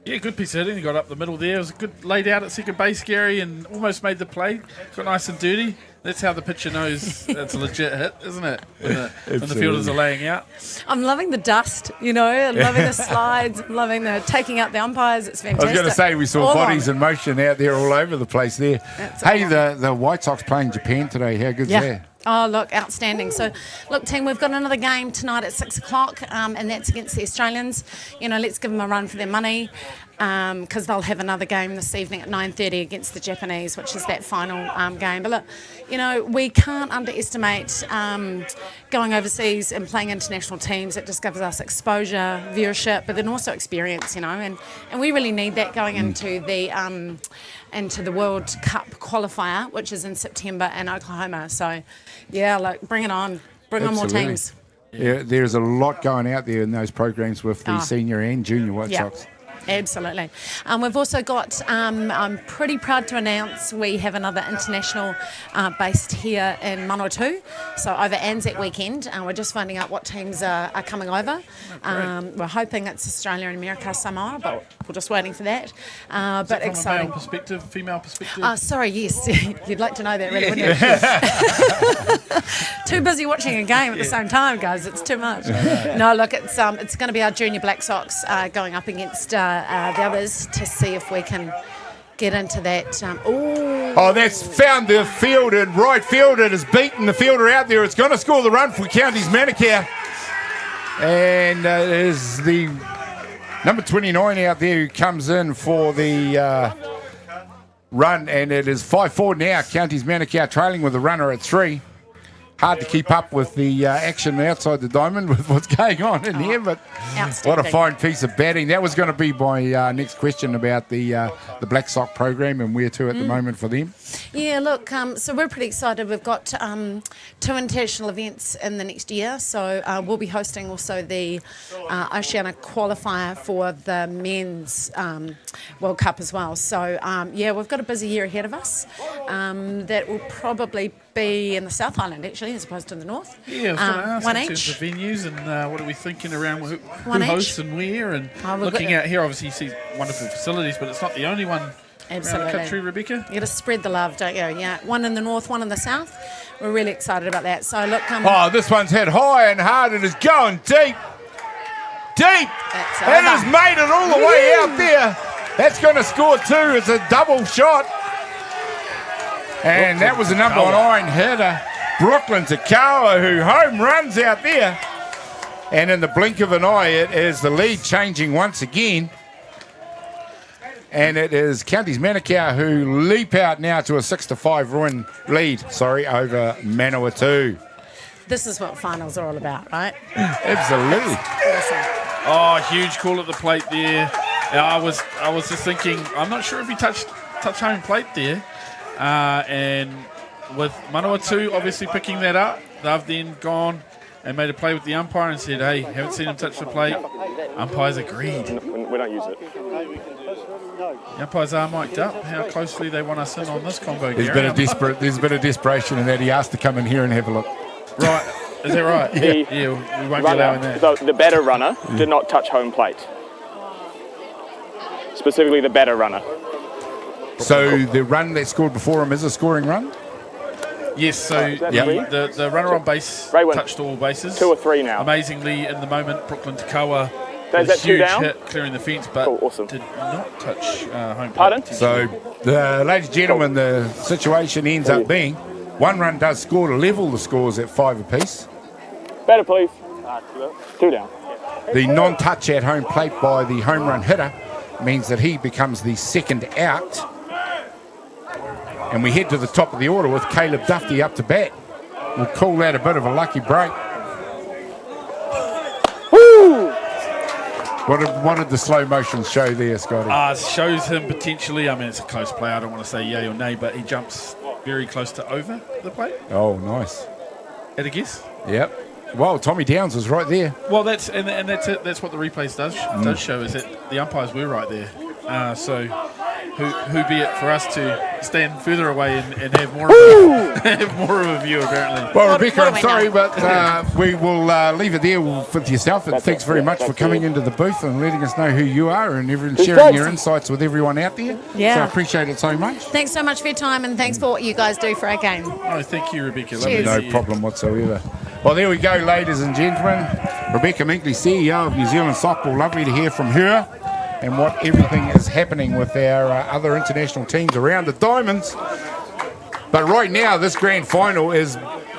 Yeah, good piece of hitting. He got up the middle there. It was good laid out at second base, Gary, and almost made the play. Got nice and dirty. That's how the pitcher knows it's a legit hit, isn't it? When the fielders are laying out. I'm loving the dust, you know. I'm loving the slides. I'm loving the taking out the umpires. It's fantastic. I was going to say, we saw bodies in motion out there all over the place there. Hey, the White Sox playing Japan today. How good's that? Oh, look, outstanding. So, look, team, we've got another game tonight at 6 o'clock, and that's against the Australians. You know, let's give them a run for their money, because they'll have another game this evening at 9:30 against the Japanese, which is that final game. But look, you know, we can't underestimate going overseas and playing international teams. It just gives us exposure, viewership, but then also experience, you know, and we really need that going into the World Cup qualifier, which is in September in Oklahoma. So, yeah, look, bring it on. Bring on more teams. Yeah, there's a lot going out there in those programs with the senior and junior White Sox. Absolutely. We've also got, I'm pretty proud to announce we have another international based here in Manawatū. So over Anzac weekend, we're just finding out what teams are coming over. We're hoping it's Australia and America, Samoa, but We're just waiting for that. But From exciting. a male perspective, female perspective? Sorry, yes. You'd like to know that, really, wouldn't you? Too busy watching a game at the same time, guys. It's too much. No, look, it's going to be our junior Black Sox going up against the others to see if we can get into that. Oh, that's found the field, and right field. It has beaten the fielder out there. It's going to score the run for Counties Manukau. And it is the number 29 out there who comes in for the run. And it is 5-4 now. Counties Manukau trailing with a runner at 3. Hard to keep up with the action outside the diamond with what's going on in here, but what a fine piece of batting. That was going to be my next question about the Black Sock program and where to at the moment for them. Yeah, look, so we're pretty excited. We've got 2 international events in the next year, so we'll be hosting also the Oceania qualifier for the men's World Cup as well. So, yeah, we've got a busy year ahead of us. That will probably be in the South Island, actually, as opposed to the North. Yeah, I was going to ask one in each. terms of venues and what are we thinking around who One hosts each. and where, and We've looking got- out here, obviously you see wonderful facilities, but it's not the only one around Absolutely. the country, Rebecca. You got to spread the love, don't you? Yeah, one in the north, one in the south. We're really excited about that. So look, Oh, this one's hit high and hard. It is going deep. Deep. That's It over. has made it all the way out there. That's going to score 2. It's a double shot. And that was the number 9 hitter, Brooklyn Takawa, who home runs out there. And in the blink of an eye, it is the lead changing once again. And it is Counties Manukau who leap out now to a 6-5 win lead, over Manawatū. this is what finals are all about, right? Absolutely. Awesome. Oh, huge call at the plate there. Yeah, I was just thinking, I'm not sure if he touched home plate there. And with Manawatū obviously picking that up, they've then gone and made a play with the umpire and said, hey, haven't seen him touch the plate. Umpires agreed. We don't use it. The umpires are mic'd up. How closely they want us in on this combo, There's Gary. been a bit of desperation in that he asked to come in here and have a look. Right. Is that right? Yeah, we won't be allowing that. The better runner did not touch home plate. Specifically the better runner. So the run that scored before him is a scoring run? Yes, so the runner on base Ray win. touched all bases. 2 or 3 now. Amazingly, in the moment, Brooklyn Takawa Is that 2 huge down? hit clearing the fence, but Cool, awesome. did not touch home plate. Pardon? So, ladies and gentlemen, the situation ends up being 1 run does score to level the scores at 5 apiece. Better, please. 2 down. The non-touch at home plate by the home run hitter means that he becomes the second out. And we head to the top of the order with Caleb Dufty up to bat. We'll call that a bit of a lucky break. Woo! What did the slow motion show there, Scotty? It shows him potentially, I mean, it's a close play. I don't want to say yay or nay, but he jumps very close to over the plate. Oh, nice. At a guess? Yep. Well, Tommy Downs was right there. Well, that's that's it. That's what the replays does show, is that the umpires were right there. So who be it for us to stand further away and have more of a view, apparently. Well, Rebecca, what do I'm we sorry, know? but we will leave it there with yourself. And thanks very much for coming into the booth and letting us know who you are and sharing your insights with everyone out there. Yeah. So I appreciate it so much. Thanks so much for your time, and thanks for what you guys do for our game. Oh, thank you, Rebecca. Lovely Cheers. to No see you. problem whatsoever. Well, there we go, ladies and gentlemen. Rebecca Minkley, CEO of New Zealand Softball. Lovely to hear from her and what everything is happening with our other international teams around the diamonds. But right now, this grand final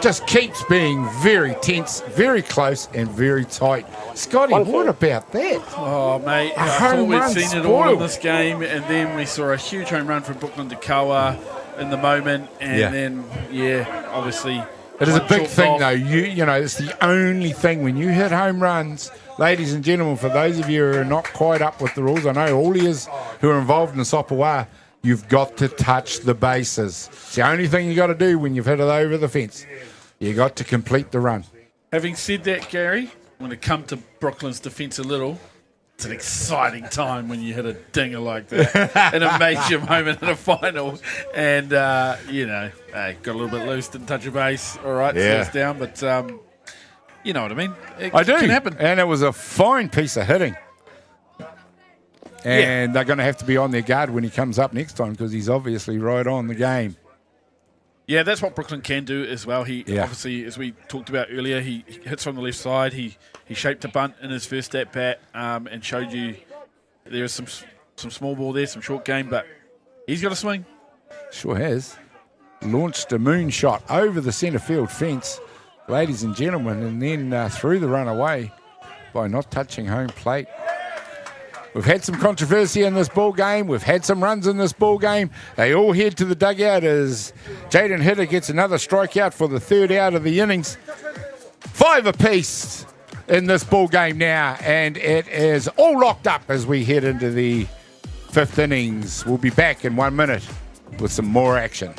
just keeps being very tense, very close, and very tight. Scotty, what about that? Oh, mate, I home thought we'd run seen it all in spoiled. this game, and then we saw a huge home run from Brooklyn Takawa in the moment, and then, obviously... It is a one big chalked thing, off. though. You know, it's the only thing when you hit home runs, ladies and gentlemen. For those of you who are not quite up with the rules, I know all yous who are involved in the softball are. You've got to touch the bases. It's the only thing you got to do when you've hit it over the fence. You got to complete the run. Having said that, Gary, when it comes to Brooklyn's defence a little, it's an exciting time when you hit a dinger like that in a major moment in a final. And, hey, got a little bit loose, didn't touch a base. All right, so it's down. But you know what I mean? It I do. can happen. And it was a fine piece of hitting. And they're going to have to be on their guard when he comes up next time because he's obviously right on the game. Yeah, that's what Brooklyn can do as well. He obviously, as we talked about earlier, he hits from the left side. He shaped a bunt in his first at bat and showed you there is some small ball there, some short game, but he's got a swing. Sure has. Launched a moonshot over the centre field fence, ladies and gentlemen, and then threw the run away by not touching home plate. We've had some controversy in this ball game. We've had some runs in this ball game. They all head to the dugout as Jaden Hitter gets another strikeout for the third out of the innings. 5 apiece in this ball game now, and it is all locked up as we head into the 5th innings. We'll be back in 1 minute with some more action.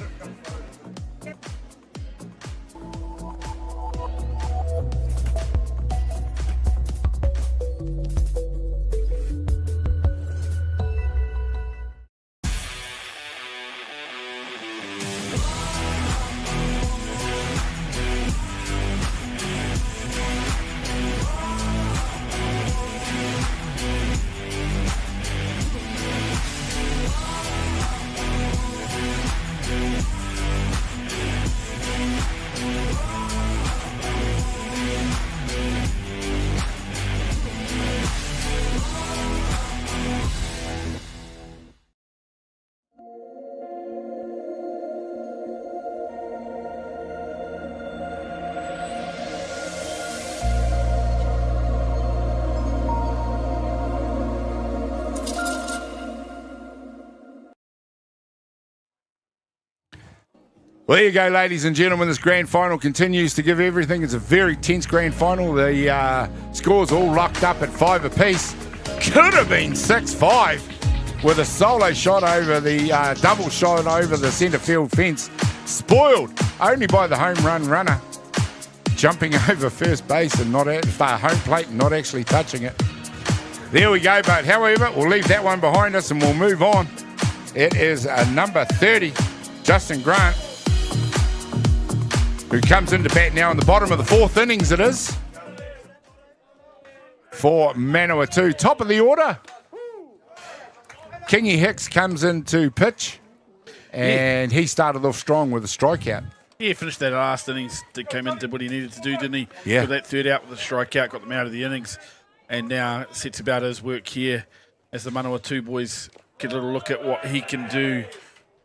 Well, there you go, ladies and gentlemen. This grand final continues to give everything. It's a very tense grand final. The scores all locked up at 5 apiece. Could have been 6-5 with a solo shot over the double shot over the centre field fence. Spoiled only by the home run runner jumping over first base and not at home plate and not actually touching it. There we go, but however, we'll leave that one behind us and we'll move on. It is number 30, Justin Grant, who comes into bat now in the bottom of the 4th innings it is for Manawatū. Top of the order, Kingy Hicks comes into pitch, and he started off strong with a strikeout. Yeah, finished that last innings, came in, did what he needed to do, didn't he? Yeah. Got that third out with a strikeout, got them out of the innings, and now sets about his work here as the Manawatū boys get a little look at what he can do,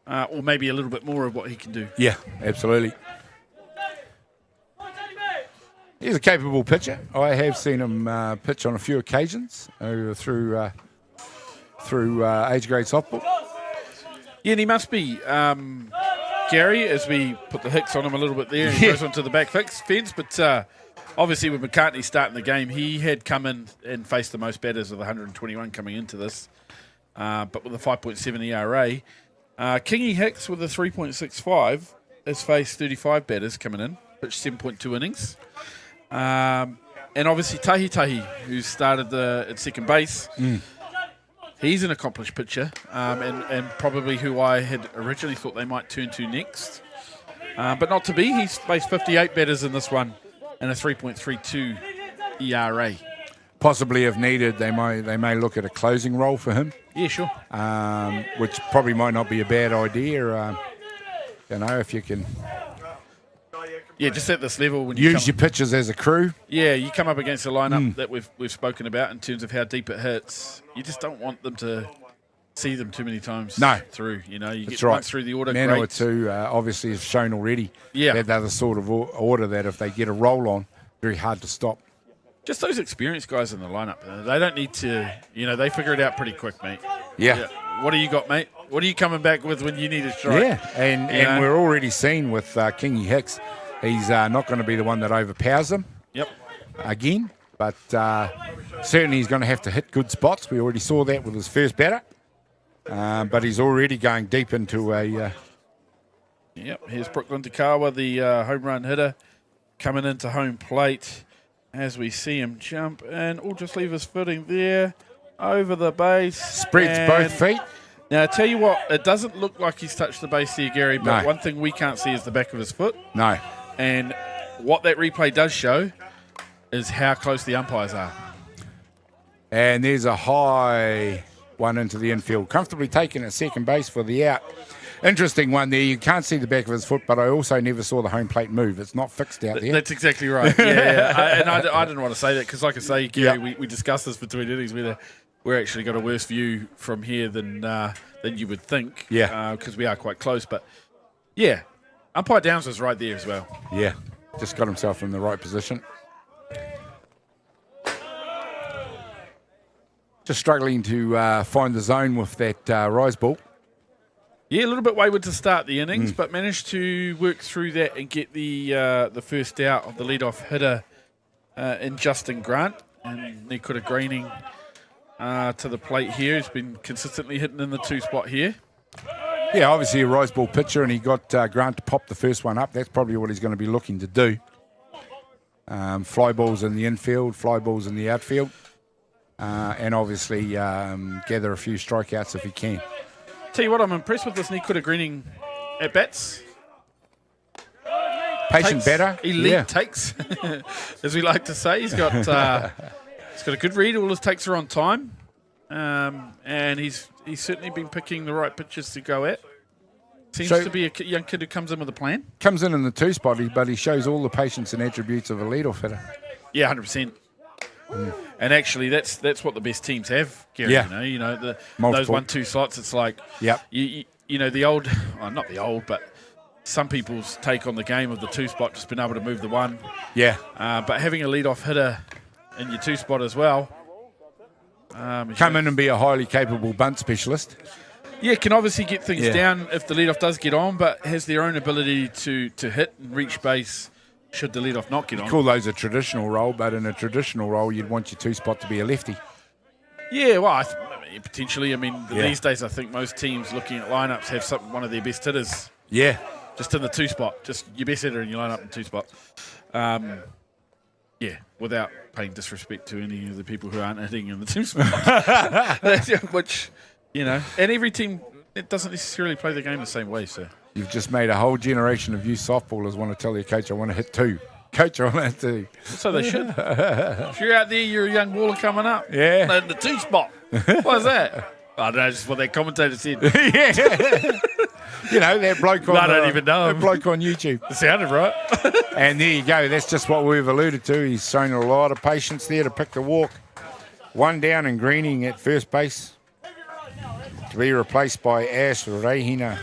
or maybe a little bit more of what he can do. Yeah, absolutely. He's a capable pitcher. I have seen him pitch on a few occasions through age grade softball. Yeah, and he must be, Gary, as we put the Hicks on him a little bit there, and he goes onto the back fence. But obviously with McCartney starting the game, he had come in and faced the most batters of the 121 coming into this. But with a 5.7 ERA, Kingy Hicks with a 3.65 has faced 35 batters coming in, pitched 7.2 innings. And obviously Tahi, who started at second base, he's an accomplished pitcher, and probably who I had originally thought they might turn to next. But not to be. He's faced 58 batters in this one and a 3.32 ERA. Possibly if needed, they may look at a closing role for him. Yeah, sure. Which probably might not be a bad idea. If you can... Yeah, just at this level, when use your pitchers as a crew. Yeah, you come up against a lineup that we've spoken about in terms of how deep it hits. You just don't want them to see them too many times through. You get once through the order. Manawatū obviously has shown already that they're the sort of order that if they get a roll on, very hard to stop. Just those experienced guys in the lineup. They don't need to. They figure it out pretty quick, mate. Yeah. What do you got, mate? What are you coming back with when you need a strike? Yeah, and we're already seeing with Kingy Hicks. He's not going to be the one that overpowers him again, but certainly he's going to have to hit good spots. We already saw that with his first batter, but he's already going deep into a... here's Brooklyn Takawa, the home run hitter, coming into home plate as we see him jump, and we'll just leave his footing there over the base. Spreads both feet. Now, I tell you what, it doesn't look like he's touched the base here, Gary, but one thing we can't see is the back of his foot. No. And what that replay does show is how close the umpires are. And there's a high one into the infield. Comfortably taken at second base for the out. Interesting one there. You can't see the back of his foot, but I also never saw the home plate move. It's not fixed out there. That's exactly right. Yeah. I didn't want to say that because, like I say, Gary, we discussed this between innings whether we're actually got a worse view from here than you would think. Yeah. Because we are quite close. But, yeah, umpire Downs was right there as well. Yeah, just got himself in the right position. Just struggling to find the zone with that rise ball. Yeah, a little bit wayward to start the innings, but managed to work through that and get the first out of the leadoff hitter in Justin Grant. And Nikura Greening to the plate here. He's been consistently hitting in the 2 spot here. Yeah, obviously a rise ball pitcher, and he got Grant to pop the first one up. That's probably what he's going to be looking to do. Fly balls in the infield, fly balls in the outfield, and obviously gather a few strikeouts if he can. Tell you what, I'm impressed with this Nikura Greening at bats. Patient batter. Elite takes, as we like to say. He's got a good read. All his takes are on time. And he's certainly been picking the right pitches to go at. Seems to be a young kid who comes in with a plan. Comes in the 2 spot, but he shows all the patience and attributes of a leadoff hitter. Yeah, 100%. And actually, that's what the best teams have, Gary. Yeah. You know, Multiple. those 1-2 slots. It's like, you know, the old, well, not the old, but some people's take on the game of the 2 spot, just being able to move the 1. Yeah. But having a leadoff hitter in your 2 spot as well. Come in and be a highly capable bunt specialist. Yeah, can obviously get things down if the leadoff does get on, but has their own ability to hit and reach base should the leadoff not get on. Call those a traditional role, but in a traditional role, you'd want your 2 spot to be a lefty. Yeah, well, potentially. I mean, these days, I think most teams looking at lineups have one of their best hitters. Yeah. Just in the 2 spot, just your best hitter in your lineup in 2 spot. Yeah, without paying disrespect to any of the people who aren't hitting in the 2 spot. Which, you know, and every team, it doesn't necessarily play the game the same way, so. You've just made a whole generation of youth softballers want to tell their coach, I want to hit 2. Coach, I want to hit 2. So they should. If you're out there, you're a young baller coming up. Yeah. In the 2 spot. What is that? I don't know, just what that commentator said. Yeah. You know, that bloke on I don't even know him. That bloke on YouTube. It sounded right. And there you go. That's just what we've alluded to. He's shown a lot of patience there to pick the walk. 1 down and Greening at first base to be replaced by Ash Reihina.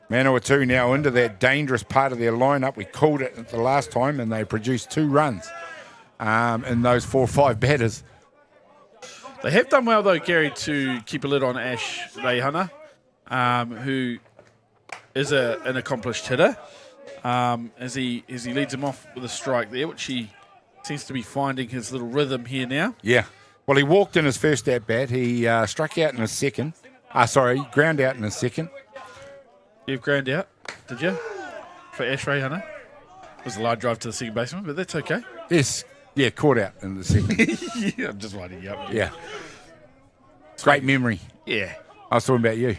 Manawatū now into that dangerous part of their lineup. We called it the last time, and they produced 2 runs in those 4 or 5 batters. They have done well, though, Gary, to keep a lid on Ash Reihana, who is an accomplished hitter, as he leads him off with a strike there, which he seems to be finding his little rhythm here now. Yeah. Well, he walked in his first at-bat. He struck out in his second. Ground out in his second. You've ground out, did you? For Ash Reihana? It was a line drive to the second baseman, but that's okay. Yes. Yeah, caught out in the second. Yeah, I'm just winding you up. Yeah. Great memory. Yeah. I was talking about you.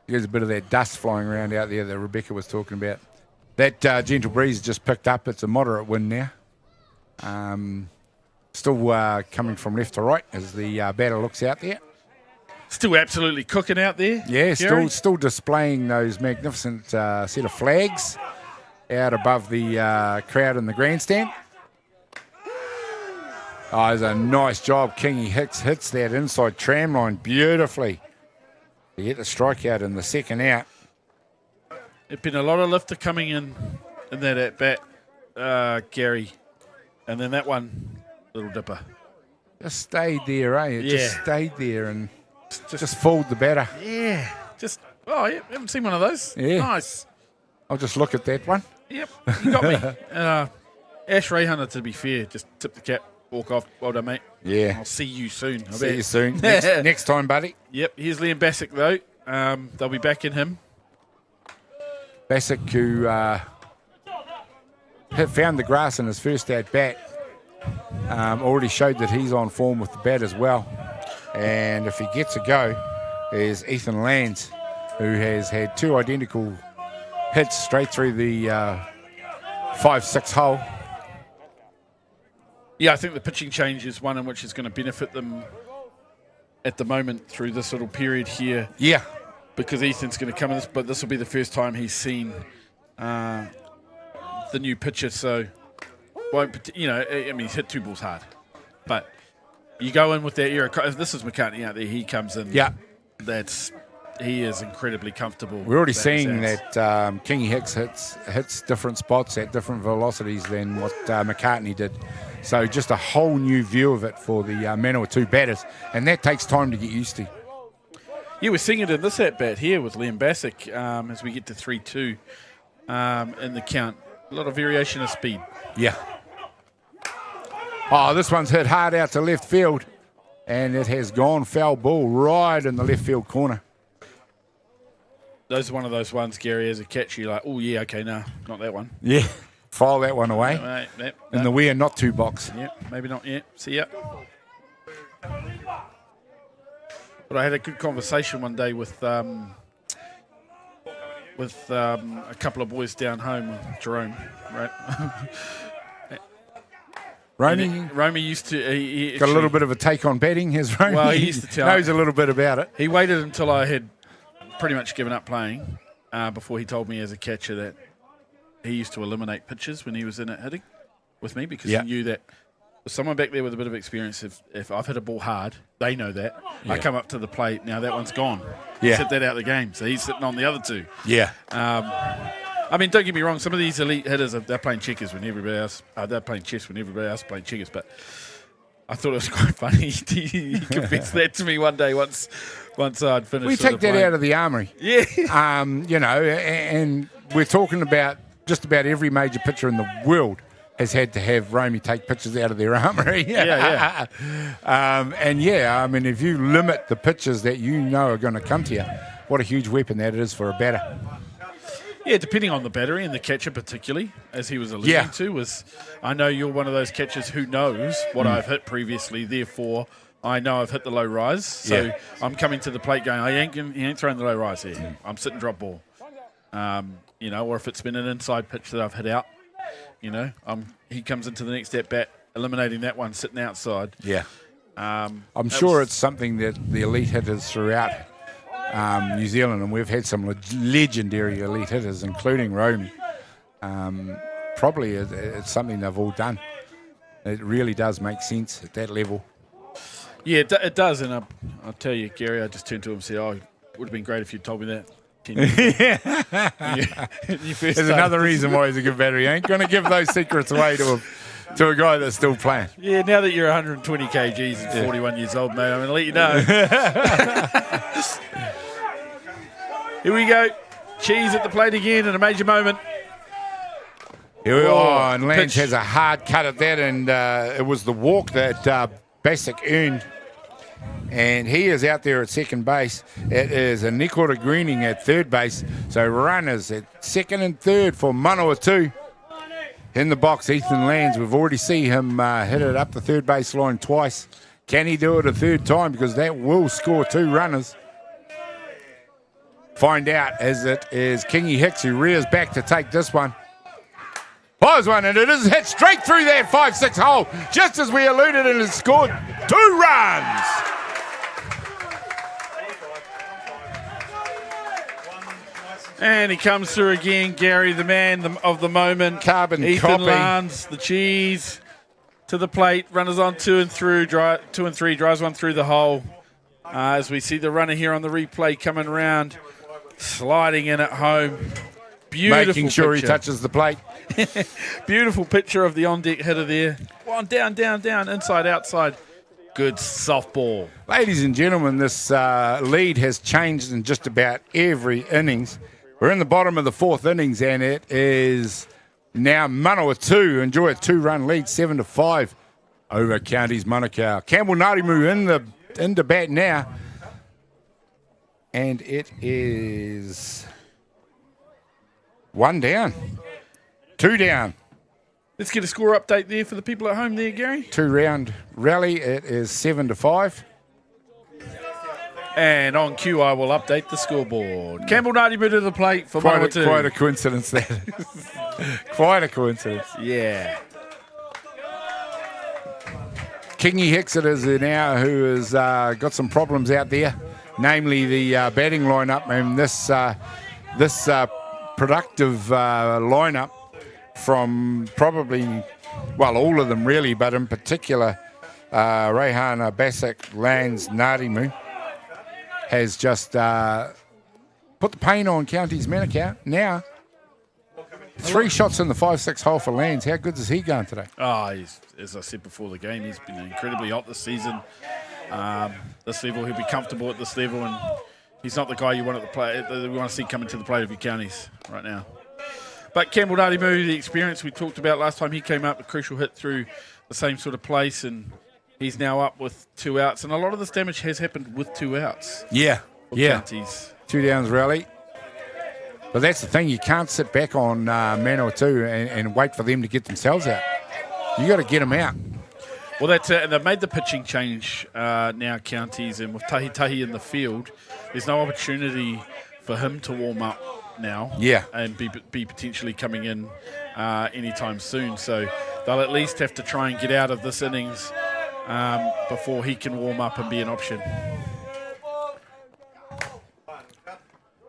There's a bit of that dust flying around out there that Rebecca was talking about. That gentle breeze just picked up. It's a moderate wind now. Still coming from left to right as the batter looks out there. Still absolutely cooking out there. Yeah, Gary. still displaying those magnificent set of flags out above the crowd in the grandstand. Oh, it's a nice job. Kingy hits that inside tram line beautifully. He hit the strikeout in the second out. There's been a lot of lifter coming in that at-bat, Gary. And then that one, little dipper. Just stayed there, eh? It just stayed there and just fooled the batter. Yeah. You haven't seen one of those? Yeah. Nice. I'll just look at that one. Yep, you got me. Ash Reihana, to be fair, just tip the cap, walk off. Well done, mate. Yeah. I'll see you soon. See you soon. Next time, buddy. Yep, here's Liam Bassick, though. They'll be backing him. Bassick, who found the grass in his first at-bat, already showed that he's on form with the bat as well. And if he gets a go, there's Ethan Lands, who has had 2 identical hits straight through the 5-6 hole. Yeah, I think the pitching change is one in which is going to benefit them at the moment through this little period here. Yeah. Because Ethan's going to come in this, but this will be the first time he's seen the new pitcher, so won't, I mean, he's hit 2 balls hard. But you go in with that era. If this is McCartney out there, he comes in. Yeah. He is incredibly comfortable. We're already seeing that Kingy Hicks hits different spots at different velocities than what McCartney did. So just a whole new view of it for the Manawatū batters, and that takes time to get used to. Yeah, we're seeing it in this at-bat here with Liam Bassick as we get to 3-2 in the count. A lot of variation of speed. Yeah. Oh, this one's hit hard out to left field, and it has gone foul ball right in the left field corner. Those are one of those ones, Gary, as a catch, you're like, oh, yeah, okay, no, not that one. Yeah. File that one away. No, in the we're not to box. Yeah, maybe not yet. See ya. But I had a good conversation one day with a couple of boys down home, Jerome, right? Romy used to... He got a little bit of a take on betting, has Romy? Well, he used to tell... knows a little bit about it. He waited until I had pretty much given up playing before he told me as a catcher that he used to eliminate pitches when he was in it hitting with me because he knew that someone back there with a bit of experience, if I've hit a ball hard, they know that. I come up to the plate, now that one's gone. Sit that out of the game. So he's sitting on the other 2. Yeah. I mean, don't get me wrong, some of these elite hitters, they're playing checkers when everybody else, they're playing chess when everybody else is playing checkers, but I thought it was quite funny. He confessed that to me one day once I'd finished. We take that out of the armoury. Yeah. And we're talking about just about every major pitcher in the world has had to have Romy take pitches out of their armoury. Yeah. I mean, if you limit the pitches that you know are going to come to you, what a huge weapon that is for a batter. Yeah, depending on the battery and the catcher particularly, as he was alluding to, was I know you're one of those catchers who knows what I've hit previously, therefore I know I've hit the low rise. So I'm coming to the plate going, he ain't throwing the low rise here. I'm sitting drop ball. Or if it's been an inside pitch that I've hit out, he comes into the next at-bat, eliminating that one, sitting outside. Yeah. I'm sure it's something that the elite hitters throughout New Zealand, and we've had some legendary elite hitters, including Romy. Probably it's something they've all done. It really does make sense at that level. Yeah, it does, and I'll tell you, Gary, I just turned to him and said, it would have been great if you'd told me that. There's another reason why he's a good batter. He ain't going to give those secrets away to a guy that's still playing. Yeah, now that you're 120 kgs and 41 years old, mate, I'm going to let you know. Here we go. Cheese at the plate again in a major moment. Here we are, and Lange has a hard cut at that, and it was the walk that Bassick earned. And he is out there at second base. It is a Nikora Greening at third base. So runners at second and third for Manawatū. In the box, Ethan Lange. We've already seen him hit it up the third base line twice. Can he do it a third time? Because that will score 2 runners. Find out as it is Kingy Hicks who rears back to take this one. Fires one, and it is hit straight through that 5-6 hole, just as we alluded, and has scored 2 runs. And he comes through again, Gary, the man of the moment. Carbon Ethan copy. Lange, the cheese, to the plate. Runners on 2 and 3, drives one through the hole. As we see the runner here on the replay coming around, sliding in at home. Beautiful Making sure picture. he touches the plate. Beautiful picture of the on-deck hitter there. One down, inside, outside. Good softball. Ladies and gentlemen, this lead has changed in just about every innings. We're in the bottom of the 4th innings, and it is now Manawatū enjoy a 2-run lead, 7-5 over Counties Manukau. Campbell Ngarimu in the bat now, and it is 1 down, 2 down. Let's get a score update there for the people at home there, Gary. 2-round rally. It is 7-5. And on cue, I will update the scoreboard. Campbell Ngāti to the plate for Quite Manawatū. a coincidence, that is. Quite a coincidence. Yeah. Kingy Hicks it is now, who has got some problems out there, namely the batting lineup, and this productive lineup from probably, well, all of them really, but in particular, Reihana, Basak, Lands, Ngāti has just put the pain on Counties Manukau. Now, 3 shots in the 5-6 hole for Lands. How good is he going today? Oh, as I said before the game, he's been incredibly hot this season. This level, he'll be comfortable at this level, and he's not the guy you want at the play. We want to see coming to the plate of your counties right now. But Campbell Ngāti, the experience we talked about last time, he came up, a crucial hit through the same sort of place, and he's now up with 2 outs. And a lot of this damage has happened with 2 outs. Yeah, for Counties. 2 downs rally. But that's the thing, you can't sit back on Manawatū and wait for them to get themselves out. You got to get them out. Well, that's it, and they've made the pitching change now, Counties, and with Tahi in the field, there's no opportunity for him to warm up now, and be potentially coming in anytime soon. So they'll at least have to try and get out of this innings before he can warm up and be an option.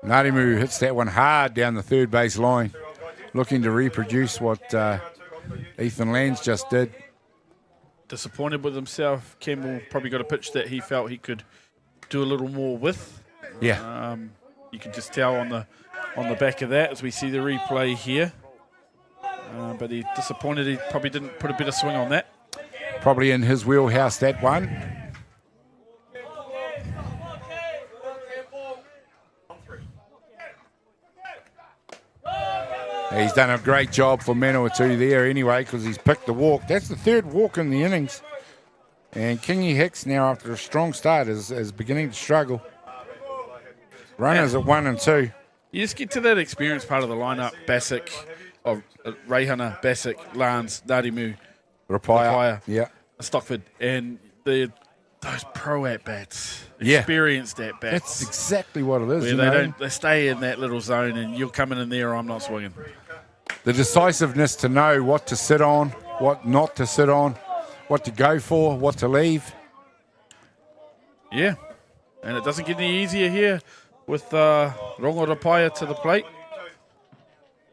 Ngāti hits that one hard down the third base line, looking to reproduce what Ethan Lands just did. Disappointed with himself. Campbell probably got a pitch that he felt he could do a little more with. Yeah. You can just tell on the back of that as we see the replay here. But he's disappointed he probably didn't put a better swing on that. Probably in his wheelhouse, that one. He's done a great job for Manawatū there anyway, because he's picked the walk. That's the 3rd walk in the innings. And Kingy Hicks now, after a strong start, is beginning to struggle. Runners at 1 and 2. You just get to that experience part of the lineup. Basak, Reihana, Basak, Lance, Ngāti Rapaya. Yeah. Stockford, and those pro at-bats, Yeah. experienced at-bats. That's exactly what it is. Where they stay in that little zone, and you're coming in there, I'm not swinging. The decisiveness to know what to sit on, what not to sit on, what to go for, what to leave. Yeah, and it doesn't get any easier here with Rongo Rapaya to the plate.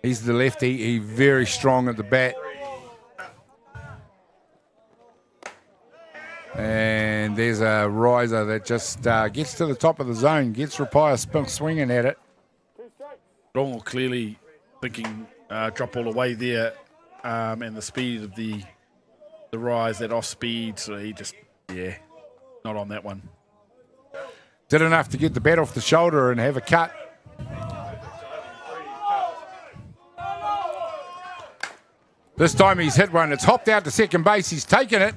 He's the lefty. He's very strong at the bat. And there's a riser that just gets to the top of the zone, gets Rapaya swinging at it. Rongo clearly thinking drop all the way there, and the speed of the rise, that off speed, so he just, not on that one. Did enough to get the bat off the shoulder and have a cut. This time he's hit one. It's hopped out to second base. He's taken it.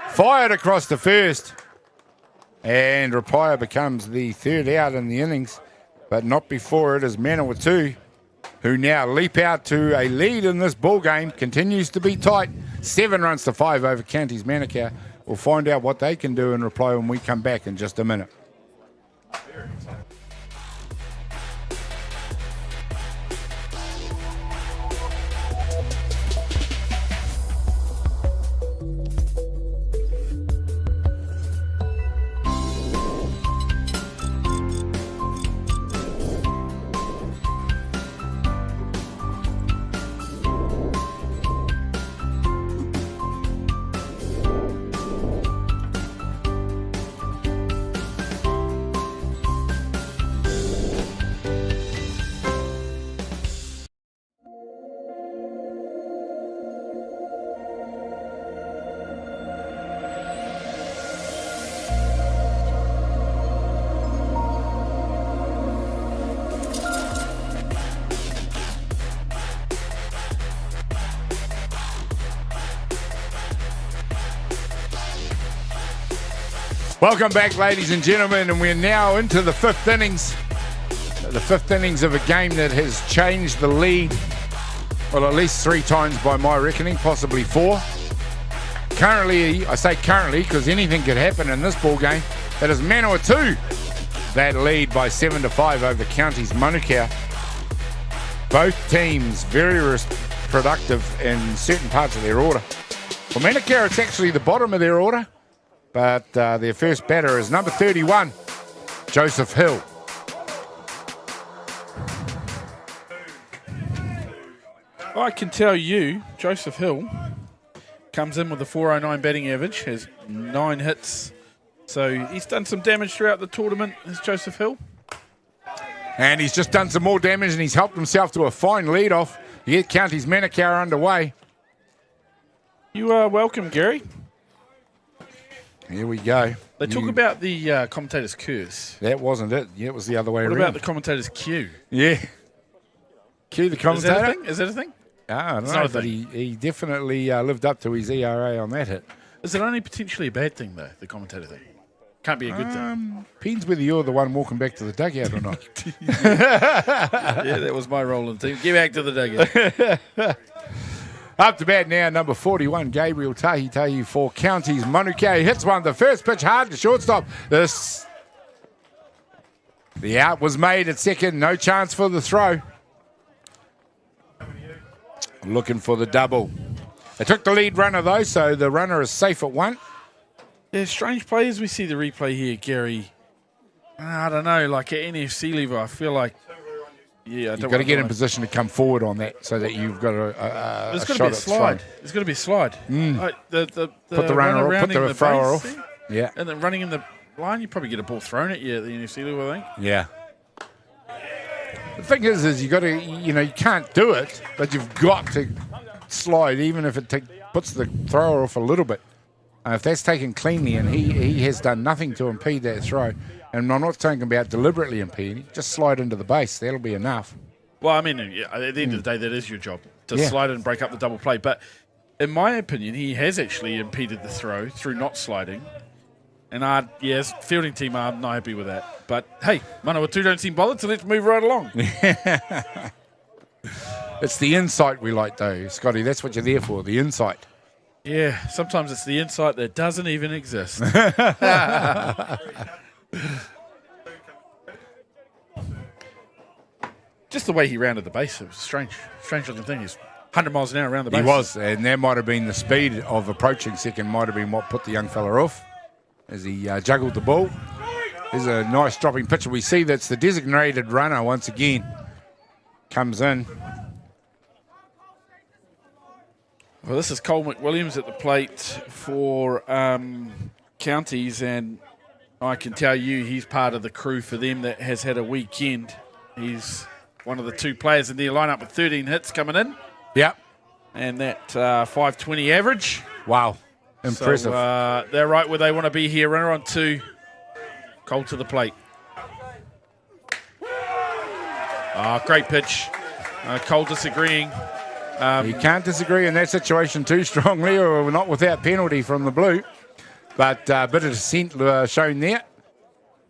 Fired across the first. And Rapaya becomes the 3rd out in the innings. But not before it is Manawatū, who now leap out to a lead in this ball game. Continues to be tight. 7 runs to 5 over Counties Manukau. We'll find out what they can do in reply when we come back in just a minute. Welcome back, ladies and gentlemen, and we're now into the 5th innings. The 5th innings of a game that has changed the lead, well, at least 3 times by my reckoning, possibly 4. Currently, I say currently because anything could happen in this ball game. It is Manawatū that lead by 7-5 over Counties Manukau. Both teams very productive in certain parts of their order. For Manukau, it's actually the bottom of their order, but their first batter is number 31, Joseph Hill. I can tell you, Joseph Hill comes in with a 409 batting average, has 9 hits. So he's done some damage throughout the tournament, is Joseph Hill. And he's just done some more damage, and he's helped himself to a fine lead-off to get Counties Manukau underway. You are welcome, Gary. Here we go. They talk about the commentator's curse. That wasn't it. Yeah, it was the other way What around. about the commentator's cue? Yeah. Cue the commentator. Is that a thing? I don't It's know, not a but thing. he definitely lived up to his ERA on that hit. Is it only potentially a bad thing, though, the commentator thing? Can't be a good thing. Depends whether you're the one walking back to the dugout or not. Yeah, that was my role in the team. Get back to the dugout. Up to bat now, number 41, Gabriel Tahi for Counties Manukau. Hits one, the first pitch hard to shortstop. The out was made at second, no chance for the throw. Looking for the double. They took the lead runner though, so the runner is safe at 1. Yeah, strange play as we see the replay here, Gary. I don't know, like at NFC level, I feel like, yeah, I You've don't got to want get in position to come forward on that so that you've got a There's shot got to be a at slide. throw. There's got to be a slide. Like the Put the runner, put rounding the thrower base off. there, Yeah. and then running in the line, you probably get a ball thrown at you at the NFC level, I think. Yeah. The thing is you got to, you can't do it, but you've got to slide, even if it puts the thrower off a little bit. If that's taken cleanly, and he has done nothing to impede that throw, and I'm not talking about deliberately impeding, just slide into the base. That'll be enough. Well, I mean, yeah, at the end of the day, that is your job, to Yeah. slide and break up the double play. But in my opinion, he has actually impeded the throw through not sliding. And yes, fielding team are not happy with that. But hey, Manawatū don't seem bothered, so let's move right along. It's the insight we like, though, Scotty. That's what you're there for, the insight. Yeah, sometimes it's the insight that doesn't even exist. Just the way he rounded the base, it was a strange looking thing. He's 100 miles an hour around the base. He was, and that might have been the speed of approaching second, might have been what put the young fella off as he juggled the ball. There's a nice dropping pitcher. We see that's the designated runner once again. Comes in. Well, this is Cole McWilliams at the plate for Counties, and I can tell you he's part of the crew for them that has had a weekend. He's one of the 2 players in their lineup with 13 hits coming in. Yep. And that 520 average. Wow. Impressive. So they're right where they want to be here. Runner on 2. Cole to the plate. Great pitch. Cole disagreeing. You can't disagree in that situation too strongly, or not without penalty from the blue. But a bit of dissent shown there.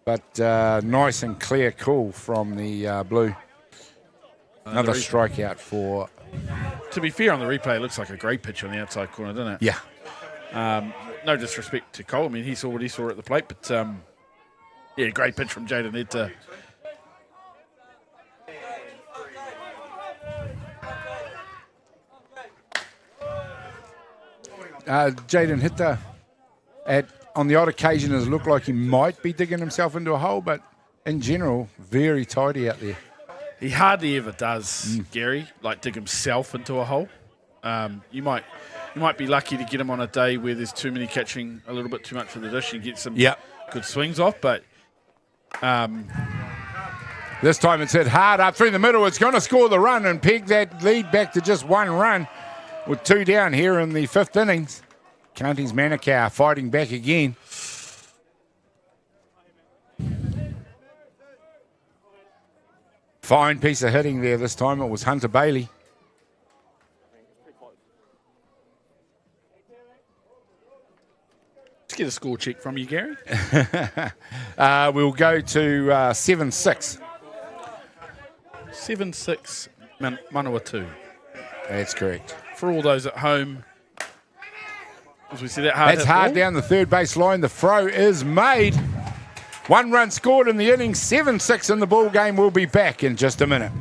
But nice and clear call from the blue. Another strikeout for... To be fair, on the replay, it looks like a great pitch on the outside corner, doesn't it? Yeah. No disrespect to Cole. I mean, he saw what he saw at the plate, but yeah, great pitch from Jaden Heta. Jaden Heta, on the odd occasion, has looked like he might be digging himself into a hole, but in general, very tidy out there. He hardly ever does, Gary, like dig himself into a hole. You might be lucky to get him on a day where there's too many catching a little bit too much of the dish and get some good swings off, but this time it's hit hard up through the middle. It's going to score the run and peg that lead back to just 1 run with 2 down here in the 5th innings. Counties Manukau fighting back again. Fine piece of hitting there this time. It was Hunter Bailey. let's get a score check from you, Gary. We'll go to 7-6. 7-6 Manawatū. That's correct. For all those at home, as we see that hard That's hit hard ball. down the third base line. The throw is made. 1 run scored in the innings, 7-6 in the ball game. We'll be back in just a minute.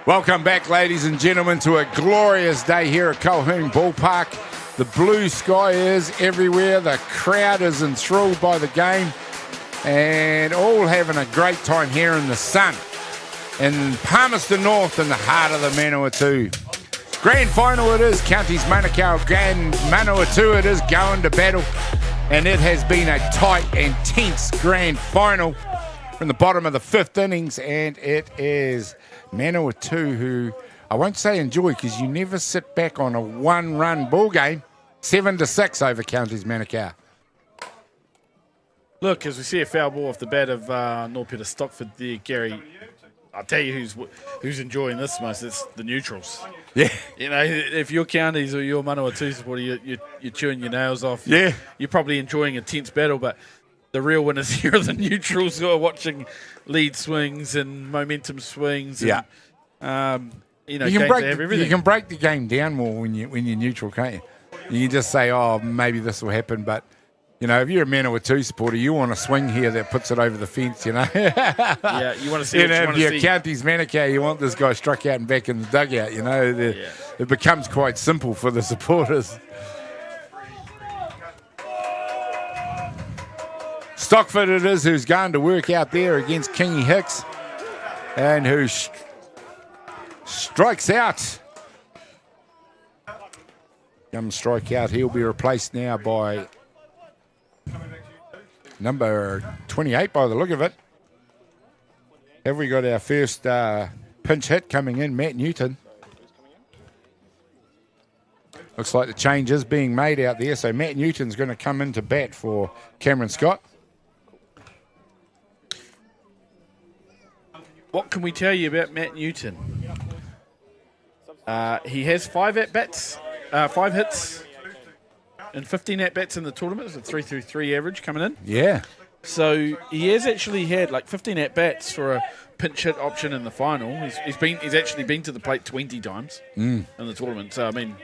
Welcome back, ladies and gentlemen, to a glorious day here at Colquhoun Ballpark. The blue sky is everywhere. The crowd is enthralled by the game and all having a great time here in the sun in Palmerston North in the heart of the Manawatū. Grand final it is, Counties Manukau, Grand Manawatū it is, going to battle. And it has been a tight and tense grand final from the bottom of the 5th innings, and it is Manawatū, who I won't say enjoy because you never sit back on a 1-run ball game. 7-6 over Counties Manukau. Look, as we see a foul ball off the bat of Norpeter Stockford there, Gary, I'll tell you who's enjoying this most. It's the neutrals. Yeah. You know, if you're Counties or you're Manawatū supporter, you're chewing your nails off. Yeah. You're probably enjoying a tense battle, but the real winners here are the neutrals who are watching lead swings and momentum swings. And, you know, you can break the game down more when you're neutral, can't you? You can just say, oh, maybe this will happen, but you know, if you're a Manawatū supporter, you want a swing here that puts it over the fence, you know. Yeah, you want to see. If you're Counties Manukau, you want this guy struck out and back in the dugout. You know, it becomes quite simple for the supporters. Stockford it is who's going to work out there against Kingy Hicks and who strikes out. Come strike out. He'll be replaced now by number 28 by the look of it. Have we got our first pinch hit coming in, Matt Newton? Looks like the change is being made out there, so Matt Newton's going to come in to bat for Cameron Scott. What can we tell you about Matt Newton? He has 5 at-bats, 5 hits, and 15 at-bats in the tournament. It's a 3-3 average coming in. Yeah. So he has actually had like 15 at-bats for a pinch hit option in the final. He's actually been to the plate 20 times in the tournament. So, I mean,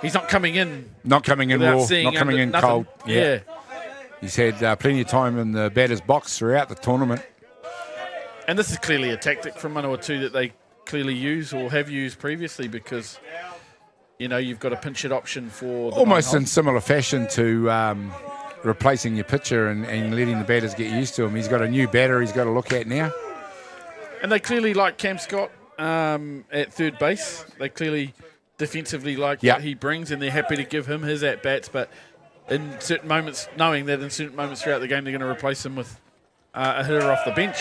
he's not coming in raw, not coming in cold. Yeah. He's had plenty of time in the batter's box throughout the tournament. And this is clearly a tactic from Manawatū that they clearly use or have used previously because, you know, you've got a pinch hit option for the almost in similar fashion to replacing your pitcher and letting the batters get used to him. He's got a new batter he's got to look at now. And they clearly like Cam Scott at third base. They clearly defensively like what he brings, and they're happy to give him his at-bats, but in certain moments, knowing that in certain moments throughout the game they're going to replace him with a hitter off the bench.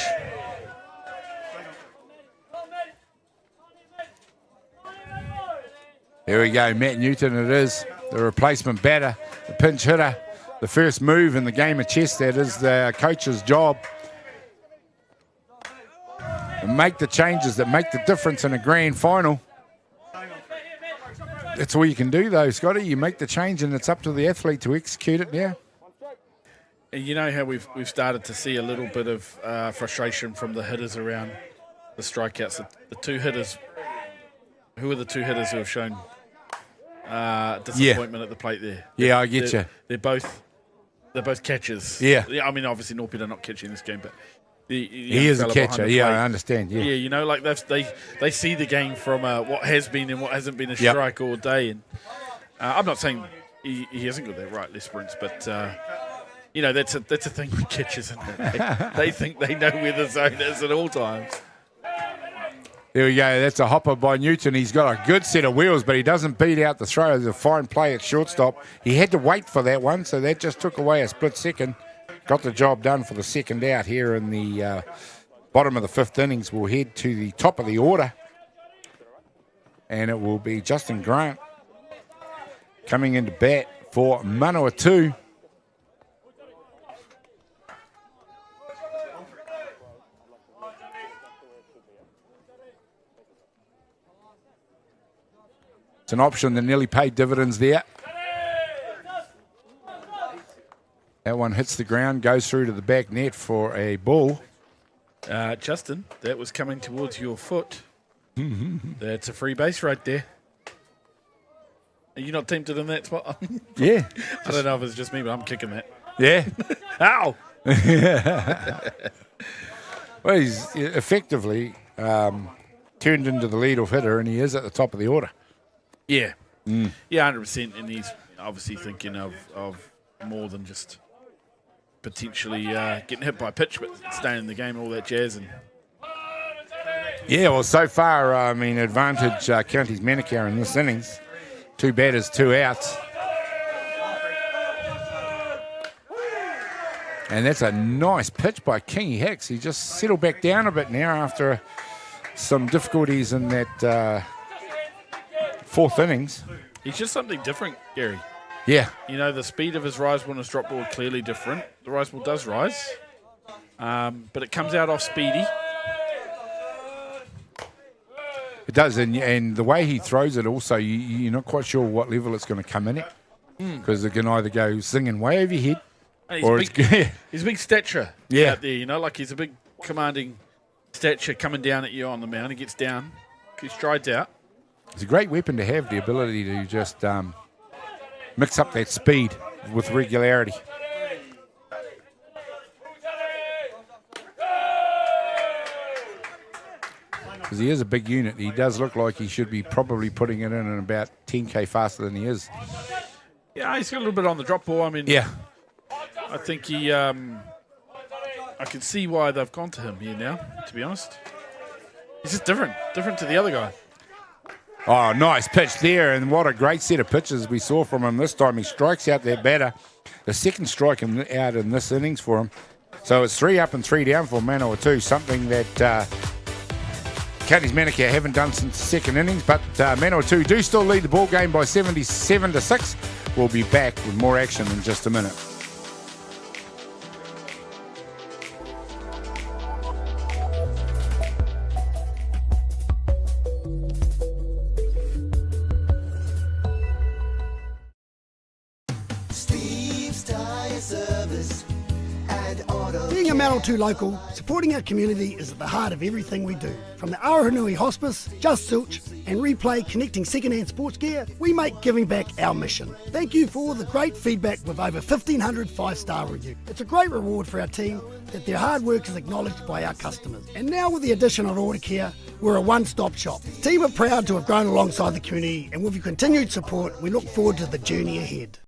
Here we go, Matt Newton it is, the replacement batter, the pinch hitter, the first move in the game of chess. That is the coach's job. And make the changes that make the difference in a grand final. That's all you can do though, Scotty. You make the change and it's up to the athlete to execute it now. You know how we've started to see a little bit of frustration from the hitters around the strikeouts. The two hitters, who are the two hitters who have shown disappointment at the plate there? Yeah, I get you. They're both catchers. Yeah. I mean, obviously Norpeter not catching this game, but He is a catcher. Yeah, I understand. Yeah. Yeah, you know, like they see the game from what has been and what hasn't been a strike all day. And I'm not saying he hasn't got that right, Les Sprints, but you know, that's a thing with catchers, isn't it? They think they know where the zone is at all times. There we go. That's a hopper by Newton. He's got a good set of wheels, but he doesn't beat out the throw. It's a fine play at shortstop. He had to wait for that one, so that just took away a split second. Got the job done for the second out here in the bottom of the fifth innings. We'll head to the top of the order, and it will be Justin Grant coming into bat for Manawatū. It's an option that nearly paid dividends there. That one hits the ground, goes through to the back net for a ball. Justin, that was coming towards your foot. That's a free base right there. Are you not tempted in that spot? Yeah. I don't know if it's just me, but I'm kicking that. Yeah. Ow! Well, he's effectively turned into the lead-off hitter, and he is at the top of the order. Yeah. Yeah, 100%. And he's obviously thinking of more than just potentially getting hit by a pitch, but staying in the game, all that jazz. And yeah, well, so far, I mean, advantage Counties Manukau in this innings. 2 batters, 2 outs. And that's a nice pitch by Kingy Hicks. He just settled back down a bit now after some difficulties in that fourth innings. He's just something different, Gary. Yeah. You know, the speed of his rise ball and his drop ball are clearly different. The rise ball does rise, but it comes out off speedy. It does, and the way he throws it also, you're not quite sure what level it's going to come in at, because it can either go singing way over your head, or he's a big stature out there, you know, like he's a big commanding stature coming down at you on the mound. He gets down, he strides out. It's a great weapon to have, the ability to just mix up that speed with regularity. Because he is a big unit. He does look like he should be probably putting it in about 10k faster than he is. Yeah, he's got a little bit on the drop ball. I mean, yeah, I think he. I can see why they've gone to him here now, to be honest. He's just different to the other guy. Oh, nice pitch there, and what a great set of pitches we saw from him this time. He strikes out that batter. The second strike out in this innings for him. So it's 3 up and 3 down for Manawatū, something that Counties Manukau haven't done since the second innings, but Manawatū do still lead the ball game by 77-6. We'll be back with more action in just a minute. Being a Manawatū local, supporting our community is at the heart of everything we do. From the Aoranui Hospice, Just Zilch, and Replay connecting second-hand sports gear, we make giving back our mission. Thank you for all the great feedback with over 1,500 5-star reviews. It's a great reward for our team that their hard work is acknowledged by our customers. And now with the addition of Order Care, we're a one-stop shop. The team are proud to have grown alongside the community, and with your continued support, we look forward to the journey ahead.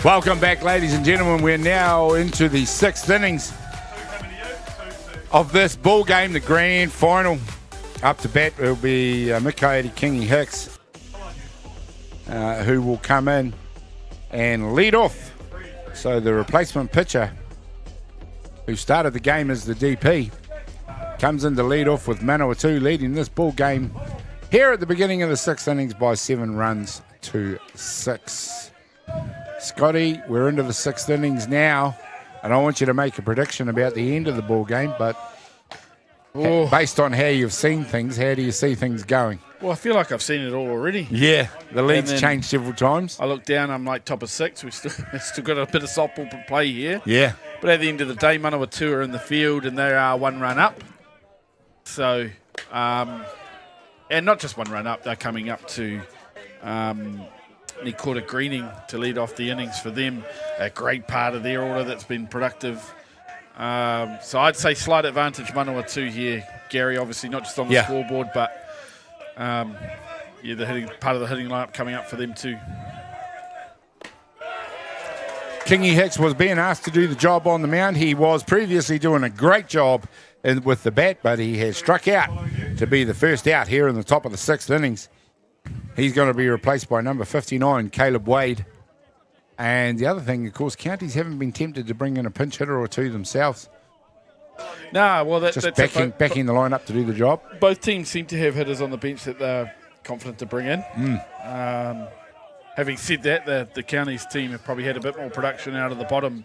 Welcome back, ladies and gentlemen. We're now into the 6th innings of this ball game, the grand final. Up to bat will be Mikaeli Kingy Hicks, who will come in and lead off. So the replacement pitcher who started the game as the DP comes in to lead off with Manawatū leading this ball game here at the beginning of the 6th innings by 7 runs to 6. Scotty, we're into the 6th innings now, and I want you to make a prediction about the end of the ball game, but based on how you've seen things, how do you see things going? Well, I feel like I've seen it all already. Yeah, the lead's then- changed several times. I look down, I'm like top of 6. We've still got a bit of softball to play here. Yeah. But at the end of the day, Manawatū are in the field and they are 1 run up. So, and not just 1 run up, they're coming up to Nikora Greening to lead off the innings for them. A great part of their order that's been productive. So I'd say slight advantage Manawatū here, Gary, obviously not just on the scoreboard, but the hitting part of the hitting lineup coming up for them too. Kingy Hicks was being asked to do the job on the mound. He was previously doing a great job with the bat, but he has struck out to be the first out here in the top of the 6th innings. He's going to be replaced by number 59, Caleb Wade. And the other thing, of course, counties haven't been tempted to bring in a pinch hitter or two themselves. No, well, that's backing the line up to do the job. Both teams seem to have hitters on the bench that they're confident to bring in. Having said that, the counties team have probably had a bit more production out of the bottom.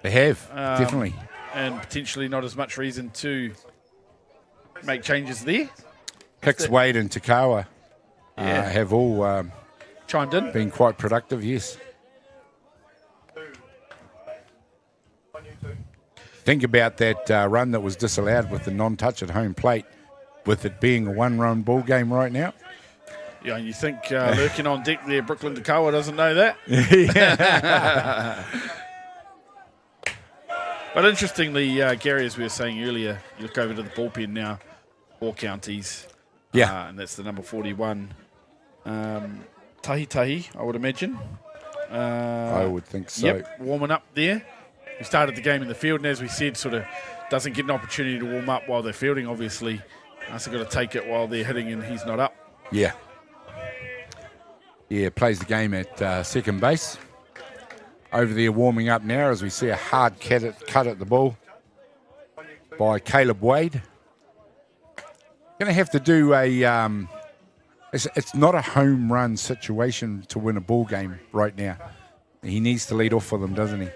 They have, definitely. And potentially not as much reason to make changes there. Hicks, Wade and Takawa have all chimed in. Been quite productive, yes. Think about that run that was disallowed with the non-touch at home plate, with it being a 1-run ball game right now. Yeah, and you think lurking on deck there, Brooklyn Dugout doesn't know that? But interestingly, Gary, as we were saying earlier, you look over to the bullpen now, 4 counties. Yeah. And that's the number 41. Tahi, I would imagine. I would think so. Yep, warming up there. We started the game in the field, and as we said, sort of doesn't get an opportunity to warm up while they're fielding, obviously. So got to take it while they're hitting and he's not up. Yeah. Yeah, plays the game at second base. Over there warming up now as we see a hard cut at the ball by Caleb Wade. Going to have to do a... it's not a home run situation to win a ball game right now. He needs to lead off for them, doesn't he?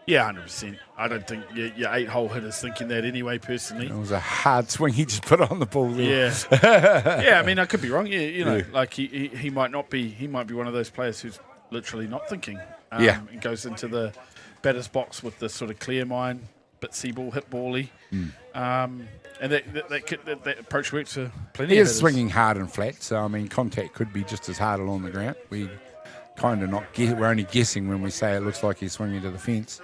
Yeah, 100%. I don't think your 8-hole hitter's thinking that anyway, personally. It was a hard swing he just put on the ball there. Yeah. Yeah, I mean, I could be wrong. Yeah, like he might not be. He might be one of those players who's literally not thinking. And goes into the batter's box with the sort of clear mind, bit see-ball, hit bally. And that approach works for plenty of hitters. He is swinging hard and flat, so, I mean, contact could be just as hard along the ground. We kind of we're only guessing when we say it looks like he's swinging to the fence.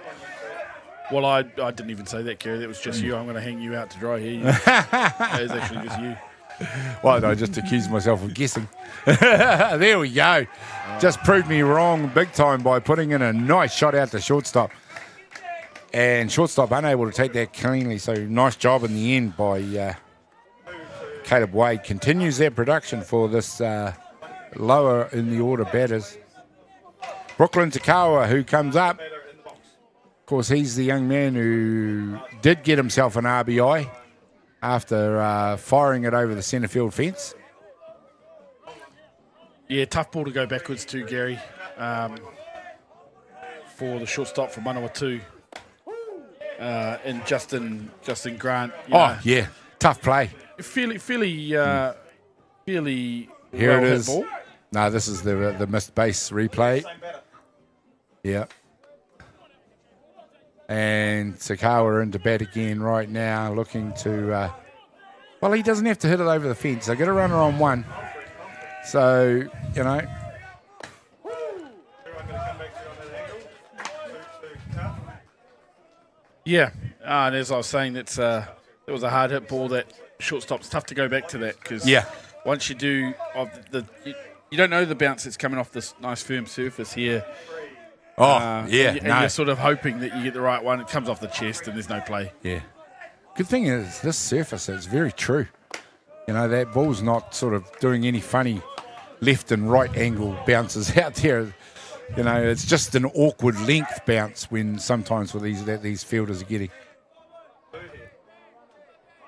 Well, I didn't even say that, Kerry. That was just you. I'm going to hang you out to dry here. That was actually just you. Why did I just accuse myself of guessing? There we go. Just proved me wrong big time by putting in a nice shot out to shortstop. And shortstop unable to take that cleanly, so nice job in the end by Caleb Wade. Continues their production for this lower in the order batters. Brooklyn Takawa, who comes up. Of course, he's the young man who did get himself an RBI after firing it over the centre field fence. Yeah, tough ball to go backwards to, Gary, for the shortstop from Manawatū. And Justin Grant. Yeah, tough play. Fairly Here well it is. hit ball. No, this is the missed base replay. Yeah. And Sakawa into bat again right now, looking to... well, he doesn't have to hit it over the fence. They get a runner on one. So, you know... Yeah, and as I was saying, it was a hard hit ball. That shortstop's tough to go back to that because once you do, you don't know the bounce that's coming off this nice firm surface here. And you're sort of hoping that you get the right one. It comes off the chest and there's no play. Yeah. Good thing is this surface is very true. You know, that ball's not sort of doing any funny left and right angle bounces out there. You know, it's just an awkward length bounce when sometimes with these fielders are getting.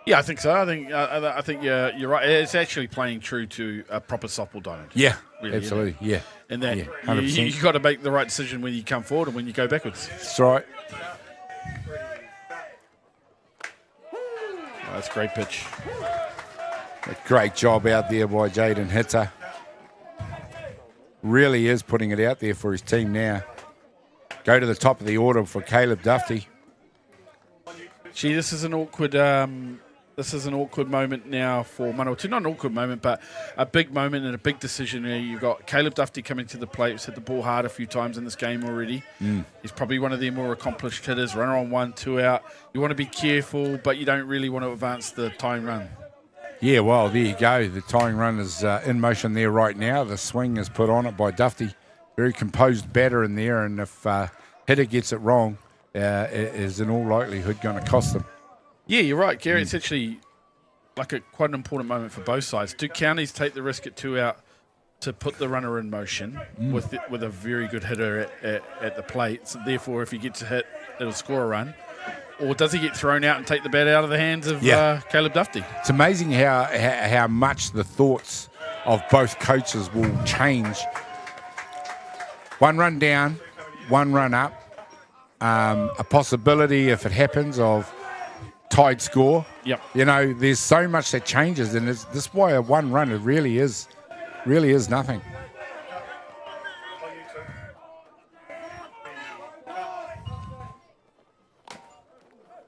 Yeah, I think so. I think you're right. It's actually playing true to a proper softball diamond. Yeah, really, absolutely. Yeah, and that 100%. you got to make the right decision when you come forward and when you go backwards. That's right. Oh, that's a great pitch. A great job out there by Jaden Hitter. Really is putting it out there for his team now. Go to the top of the order for Caleb Dufty. Gee, this is an awkward moment now for Manawatū. Not an awkward moment, but a big moment and a big decision. You've got Caleb Dufty coming to the plate. He's hit the ball hard a few times in this game already. He's probably one of their more accomplished hitters. Runner on 1, 2 out. You want to be careful, but you don't really want to advance the tying run. Yeah, well, there you go. The tying run is in motion there right now. The swing is put on it by Dufty. Very composed batter in there, and if hitter gets it wrong, it is in all likelihood going to cost them. Yeah, you're right, Gary. It's actually like quite an important moment for both sides. Do counties take the risk at 2 out to put the runner in motion with a very good hitter at the plate? So therefore, if he gets a hit, it'll score a run. Or does he get thrown out and take the bat out of the hands of Caleb Dufty? It's amazing how much the thoughts of both coaches will change. 1 run down, 1 run up. A possibility, if it happens, of tied score. Yep. You know, there's so much that changes, and this is why a 1 run, it really is nothing.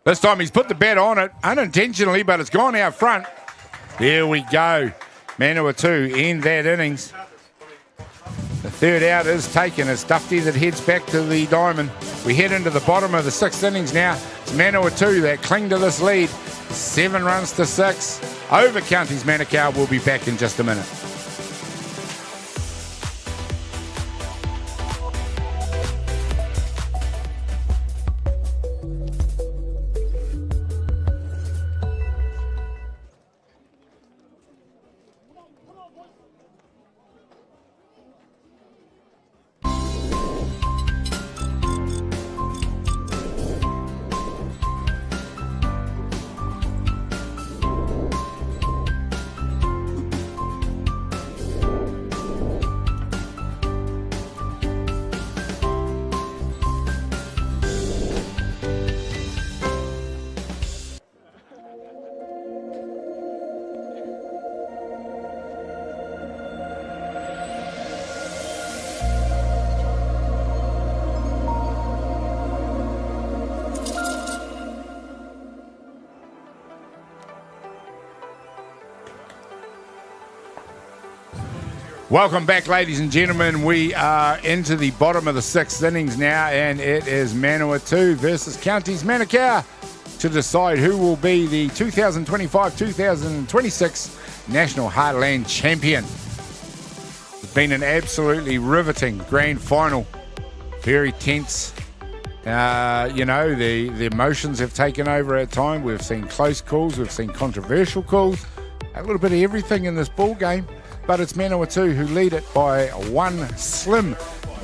This time he's put the bat on it unintentionally, but it's gone out front. There we go. Manawatū end that innings. The 3rd out is taken. It's Dufty that heads back to the diamond. We head into the bottom of the 6th innings now. It's Manawatū that cling to this lead. 7 runs to 6 over Counties Manukau. We'll be back in just a minute. Welcome back, ladies and gentlemen. We are into the bottom of the 6th innings now, and it is Manawatū versus Counties Manukau to decide who will be the 2025-2026 National Heartland Champion. It's been an absolutely riveting grand final. Very tense. The emotions have taken over at time. We've seen close calls. We've seen controversial calls. A little bit of everything in this ball game. But it's Manawatū who lead it by 1 slim,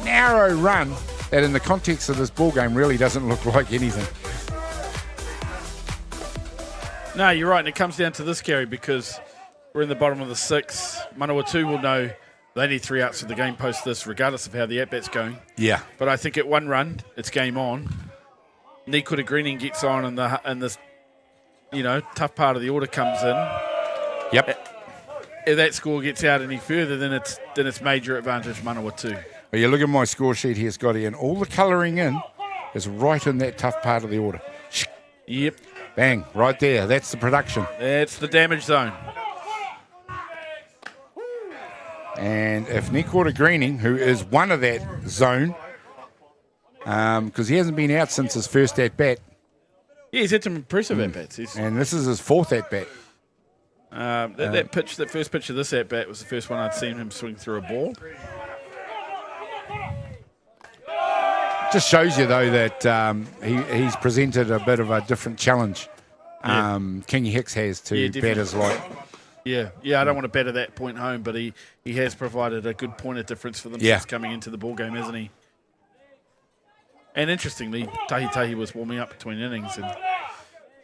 narrow run that in the context of this ball game really doesn't look like anything. No, you're right, and it comes down to this, Gary, because we're in the bottom of the 6th. Manawatū will know they need 3 outs for the game post this, regardless of how the at-bat's going. Yeah. But I think at 1 run, it's game on. Nikura Greening gets on, and this, tough part of the order comes in. Yep. If that score gets out any further, then it's major advantage Manawatū. Well, you look at my score sheet here, Scotty, and all the colouring in is right in that tough part of the order. Yep. Bang, right there. That's the production. That's the damage zone. And if Nikura Greening, who is one of that zone, because he hasn't been out since his first at-bat. Yeah, he's had some impressive at-bats. And this is his 4th at-bat. That first pitch of this at-bat was the first one I'd seen him swing through a ball. Just shows you, though, that he's presented a bit of a different challenge. King Hicks has to batters like. Yeah, I don't want to batter that point home, but he has provided a good point of difference for them since coming into the ball game, hasn't he? And interestingly, Tahi was warming up between innings, and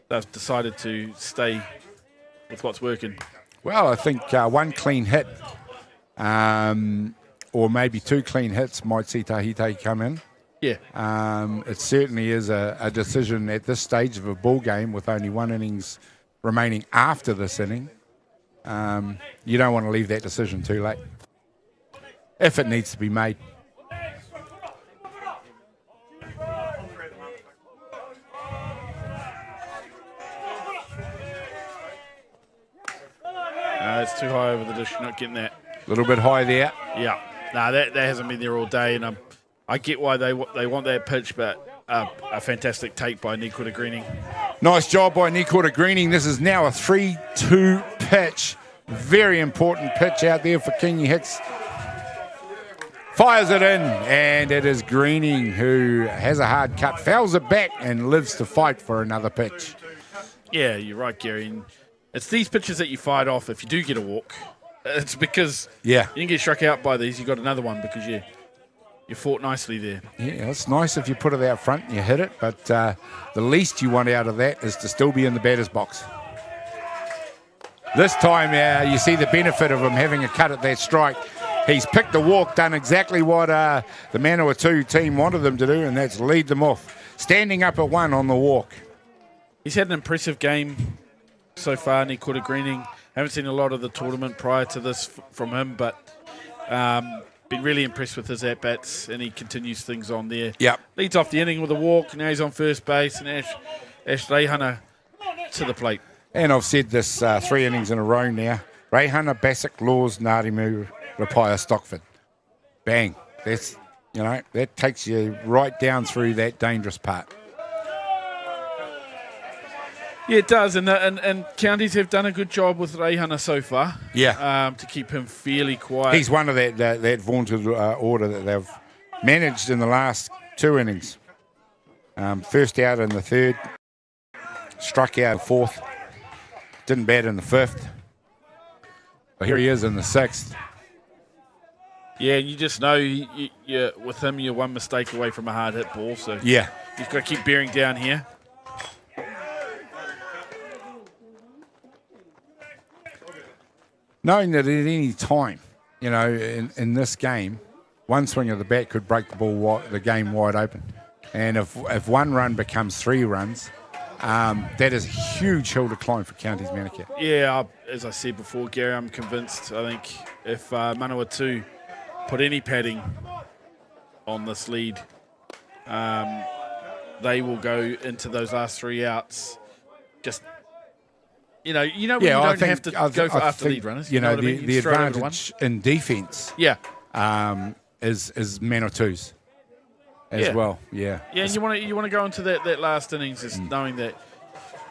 they've decided to stay with what's working. Well, I think 1 clean hit, or maybe 2 clean hits might see Tahi come in. Yeah. It certainly is a decision at this stage of a ball game with only 1 innings remaining after this inning. You don't want to leave that decision too late if it needs to be made. It's too high over the dish. You're not getting that. A little bit high there. Yeah. No, that hasn't been there all day, and I get why they want that pitch, but a fantastic take by Nikota Greening. Nice job by Nikota Greening. This is now a 3-2 pitch. Very important pitch out there for Kingy Hicks. Fires it in, and it is Greening who has a hard cut, fouls it back, and lives to fight for another pitch. Yeah, you're right, Gary. And it's these pitches that you fight off if you do get a walk. It's because you didn't get struck out by these. You got another one because you fought nicely there. Yeah, it's nice if you put it out front and you hit it, but the least you want out of that is to still be in the batter's box. This time, you see the benefit of him having a cut at that strike. He's picked the walk, done exactly what the Manawatū team wanted them to do, and that's lead them off. Standing up at 1 on the walk. He's had an impressive game so far, Nikota Greening. Haven't seen a lot of the tournament prior to this from him, but been really impressed with his at-bats, and he continues things on there. Yep. Leads off the inning with a walk. Now he's on first base, and Ash Reihana to the plate. And I've said this 3 innings in a row now. Reihana, Bassick, Laws, Ngarimu, Rapaya, Stockford. Bang. That's, that takes you right down through that dangerous part. Yeah, it does, and counties have done a good job with Reihana so far. Yeah. To keep him fairly quiet. He's one of that vaunted order that they've managed in the last 2 innings. First out in the 3rd, struck out in the 4th, didn't bat in the 5th. But here he is in the 6th. Yeah, you just know with him, you're one mistake away from a hard hit ball. So yeah, you've got to keep bearing down here. Knowing that at any time, in this game, one swing of the bat could break the game wide open. And if 1 run becomes 3 runs, that is a huge hill to climb for Counties Manukau. Yeah, as I said before, Gary, I'm convinced. I think if Manawatū put any padding on this lead, they will go into those last 3 outs. Just, when you don't have to go for after lead runners. The advantage in defence is Manawatū's as well. Yeah. Yeah, and you want to go into that last innings just knowing that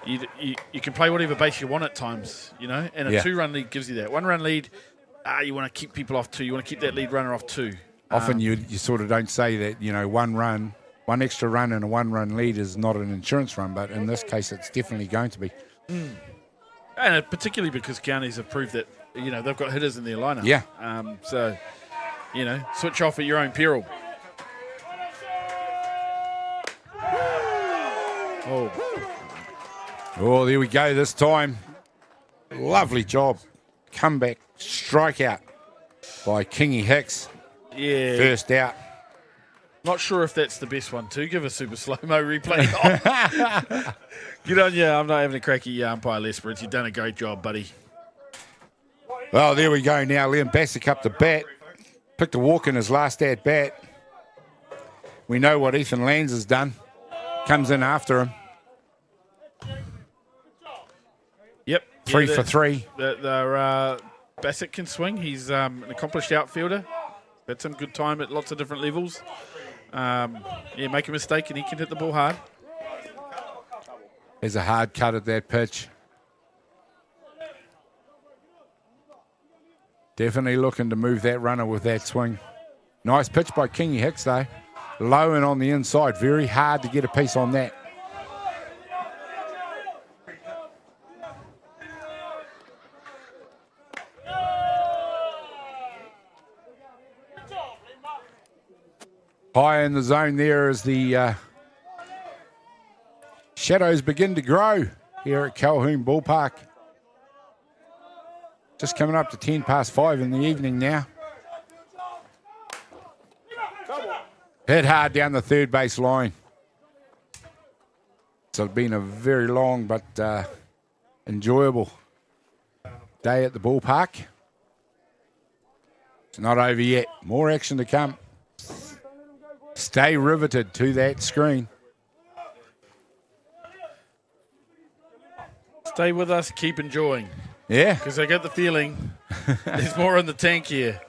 you can play whatever base you want at times, and a 2-run lead gives you that. 1-run lead, you want to keep people off 2. You want to keep that lead runner off 2. Often you sort of don't say that, 1 extra run and a 1-run lead is not an insurance run, but in this case it's definitely going to be. And particularly because counties have proved that, they've got hitters in their lineup. Yeah. So, switch off at your own peril. Oh, there we go this time. Lovely job. Comeback, strikeout by Kingy Hicks. Yeah. First out. Not sure if that's the best one too. Give a super slow-mo replay. Good on you. I'm not having a crack at you, umpire Lesperance. You've done a great job, buddy. Well, there we go now. Liam Bassick up to bat. Picked a walk in his last at-bat. We know what Ethan Lands has done. Comes in after him. Yep. 3 for 3. Bassick can swing. He's an accomplished outfielder. Had some good time at lots of different levels. Make a mistake and he can hit the ball hard. There's a hard cut at that pitch. Definitely looking to move that runner with that swing. Nice pitch by Kingy Hicks, though. Low and on the inside. Very hard to get a piece on that. High in the zone there as the shadows begin to grow here at Colquhoun Ballpark. Just coming up to 5:10 in the evening now. Hit hard down the third base line. So it's been a very long but enjoyable day at the ballpark. It's not over yet. More action to come. Stay riveted to that screen. Stay with us, keep enjoying. Yeah. Because I get the feeling there's more in the tank here.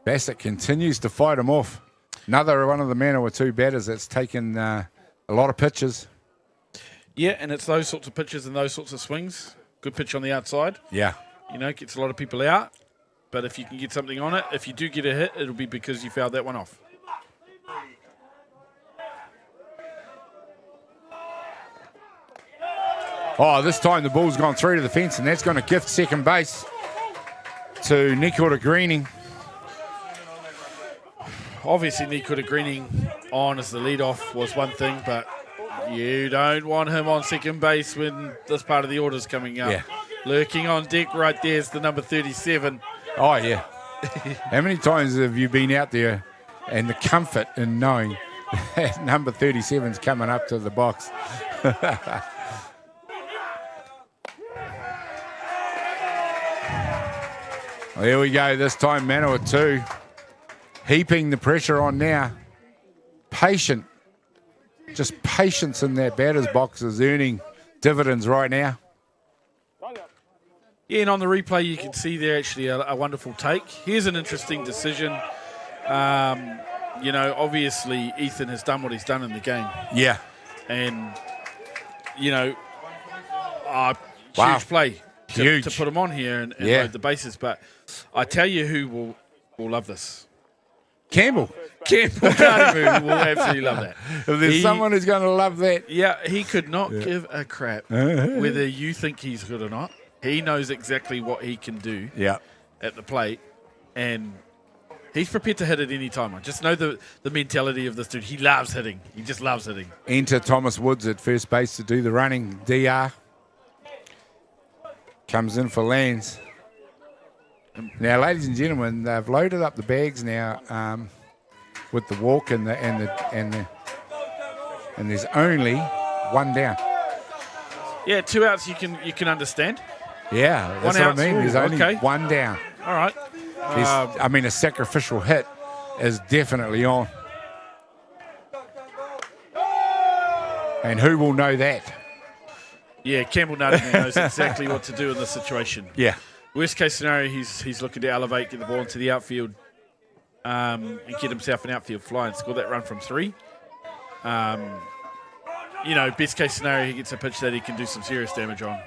Bassett continues to fight him off. Another one of the Manawatū batters that's taken a lot of pitches. Yeah, and it's those sorts of pitches and those sorts of swings. Good pitch on the outside. Yeah. You know, gets a lot of people out. But if you can get something on it, if you do get a hit, it'll be because you fouled that one off. Oh, this time the ball's gone through to the fence, and that's going to gift second base to Nikota Greening. Obviously, Nikota Greening on as the leadoff was one thing, but you don't want him on second base when this part of the order's coming up. Yeah. Lurking on deck right there is the number 37. Oh, yeah. How many times have you been out there and the comfort in knowing that number 37's coming up to the box? Well, here we go. This time Manawatū heaping the pressure on now. Patient. Just patience in that batter's box is earning dividends right now. Yeah, and on the replay, you can see there actually a wonderful take. Here's an interesting decision. You know, obviously, Ethan has done what he's done in the game. Yeah. And, you know, Wow. huge play Huge. to put him on here and Yeah. load the bases. But I tell you who will love this. Campbell. Campbell Cardimu will absolutely love that. If there's someone who's going to love that. Yeah, he could not give a crap whether you think he's good or not. He knows exactly what he can do Yeah. at the plate, and he's prepared to hit at any time. I just know the mentality of this dude. He loves hitting. He just loves hitting. Enter Thomas Woods at first base to do the running. DR comes in for Lands. Now, ladies and gentlemen, they've loaded up the bags now with the walk and there's only one down. Yeah, 2 outs you can understand. Yeah, that's One what out. I mean. There's Ooh, only okay. one down. All right. I mean, a sacrificial hit is definitely on. And who will know that? Yeah, Campbell Nutting knows exactly what to do in this situation. Yeah. Worst case scenario, he's looking to elevate, get the ball into the outfield, and get himself an outfield fly and score that run from 3. You know, best case scenario, he gets a pitch that he can do some serious damage on.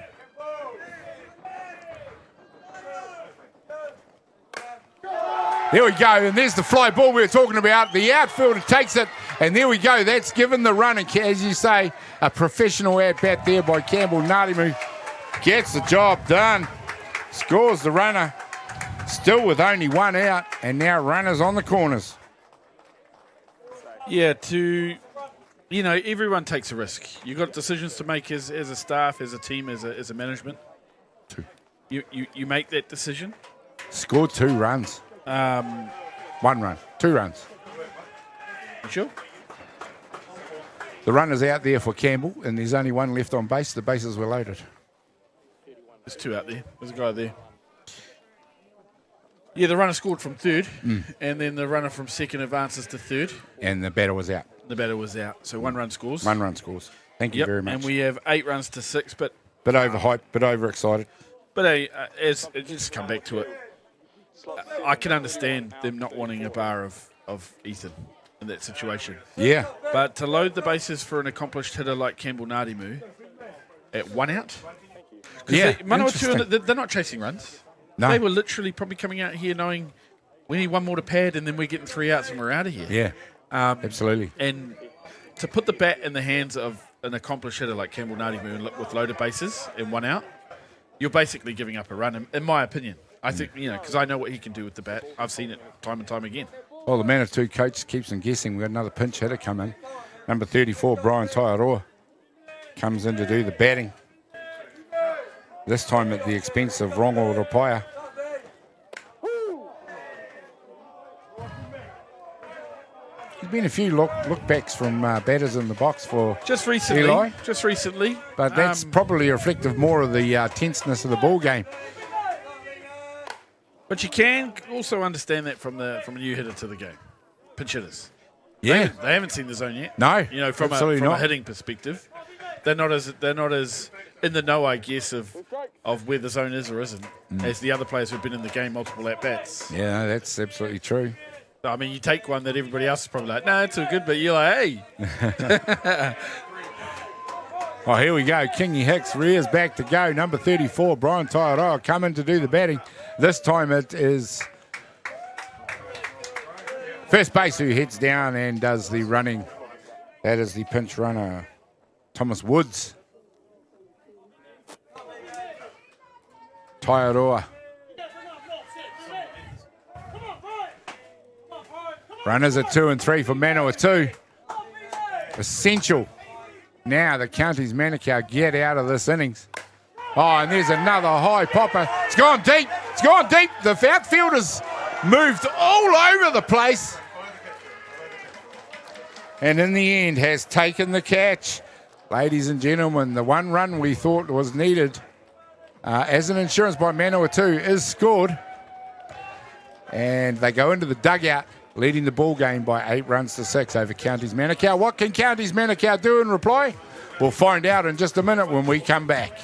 There we go, and there's the fly ball we were talking about. The outfielder takes it, and there we go. That's given the run, and as you say, a professional at-bat there by Campbell Narimu. Gets the job done, scores the runner, still with only one out, and now runners on the corners. Yeah, you know, everyone takes a risk. You've got decisions to make as a staff, as a team, as a management. You make that decision. Scored 2 runs. 1 run, 2 runs. You sure? The runner's out there for Campbell, and there's only 1 left on base. The bases were loaded. There's 2 out there. There's a guy there. Yeah, the runner scored from 3rd, and then the runner from 2nd advances to 3rd. And the batter was out. The batter was out, so 1 run scores. 1 run scores. Thank you very much. And we have 8 runs to 6, but Bit overhyped, bit overexcited. as just come back to it, I can understand them not wanting a bar of Ethan in that situation. Yeah. But to load the bases for an accomplished hitter like Campbell Narimu at 1 out, Yeah, Manawatū, they're not chasing runs. No. They were literally probably coming out here knowing we need 1 more to pad, and then we're getting 3 outs and we're out of here. Yeah, absolutely. And to put the bat in the hands of an accomplished hitter like Campbell Narimu with loaded bases and 1 out, you're basically giving up a run, in my opinion. I think, you know, because I know what he can do with the bat. I've seen it time and time again. Well, the Manawatū coach keeps them guessing. We've got another pinch hitter come in. Number 34, Brian Taiaroa, comes in to do the batting. This time at the expense of Rongo Rapaya. There's been a few look-backs from batters in the box for Just recently. Eli. Just recently. But that's probably reflective more of the tenseness of the ball game. But you can also understand that from a new hitter to the game. Pinch hitters. Yeah. They haven't seen the zone yet. No, You know, from absolutely a not. hitting perspective. They're not as in the know, I guess, of where the zone is or isn't, as the other players who've been in the game multiple at-bats. Yeah, no, that's absolutely true. I mean, you take one that everybody else is probably like, no, it's all good, but you're like, hey. Oh, here we go. Kingy Hicks rears back to go. Number 34, Brian Taiaroa, coming to do the batting. This time it is first base who heads down and does the running. That is the pinch runner, Thomas Woods. Taiaroa. Runners at 2 and 3 for Manawatū. Essential. Now the Counties Manukau get out of this innings. Oh, and there's another high popper. It's gone deep. It's gone deep. The outfielders moved all over the place. And in the end has taken the catch. Ladies and gentlemen, the one run we thought was needed as an insurance by Manawatū is scored. And they go into the dugout, leading the ball game by 8 runs to 6 over Counties Manukau. What can Counties Manukau do in reply? We'll find out in just a minute when we come back.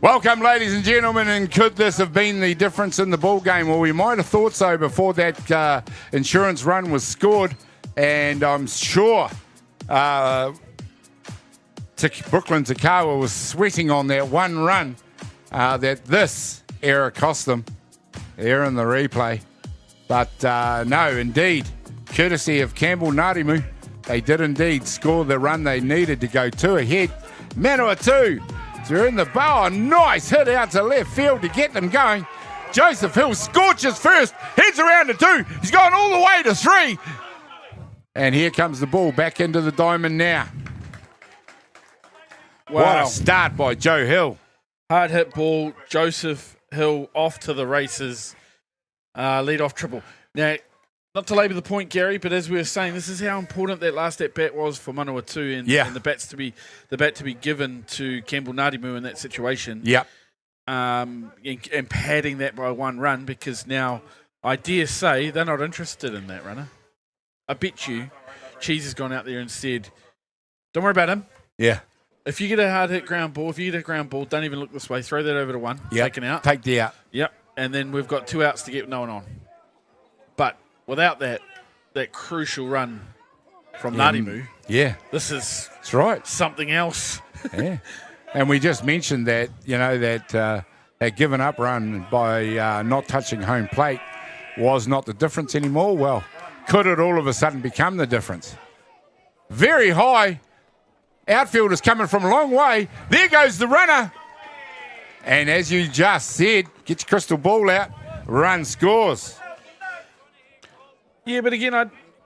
Welcome, ladies and gentlemen, and could this have been the difference in the ball game? Well, we might have thought so before that insurance run was scored, and I'm sure Brooklyn Takawa was sweating on that one run that this error cost them. Error in the replay. But no, indeed, courtesy of Campbell Ngārimu, they did indeed score the run they needed to go 2 ahead. Manawatū, they're in the bow. A nice hit out to left field to get them going. Joseph Hill scorches first, heads around to 2. He's gone all the way to 3. And here comes the ball back into the diamond now. Wow. What a start by Joe Hill. Hard hit ball. Joseph Hill off to the races. Lead off triple. Now, not to labour the point, Gary, but as we were saying, this is how important that last at bat was for Manawatū and the bat to be given to Campbell Ngārimu in that situation. Yep. And padding that by 1 run, because now I dare say they're not interested in that runner. I bet you Cheese has gone out there and said, don't worry about him. Yeah. If you get a hard hit ground ball, don't even look this way. Throw that over to 1. Yep. Taken out. Take the out. Yep. And then we've got 2 outs to get no one on. But without that crucial run from Ngārimu, that's right. Something else. Yeah. And we just mentioned that, that given up run by not touching home plate was not the difference anymore. Well, could it all of a sudden become the difference? Very high. Outfielders coming from a long way. There goes the runner. And as you just said, get your crystal ball out, run scores. Yeah, but again,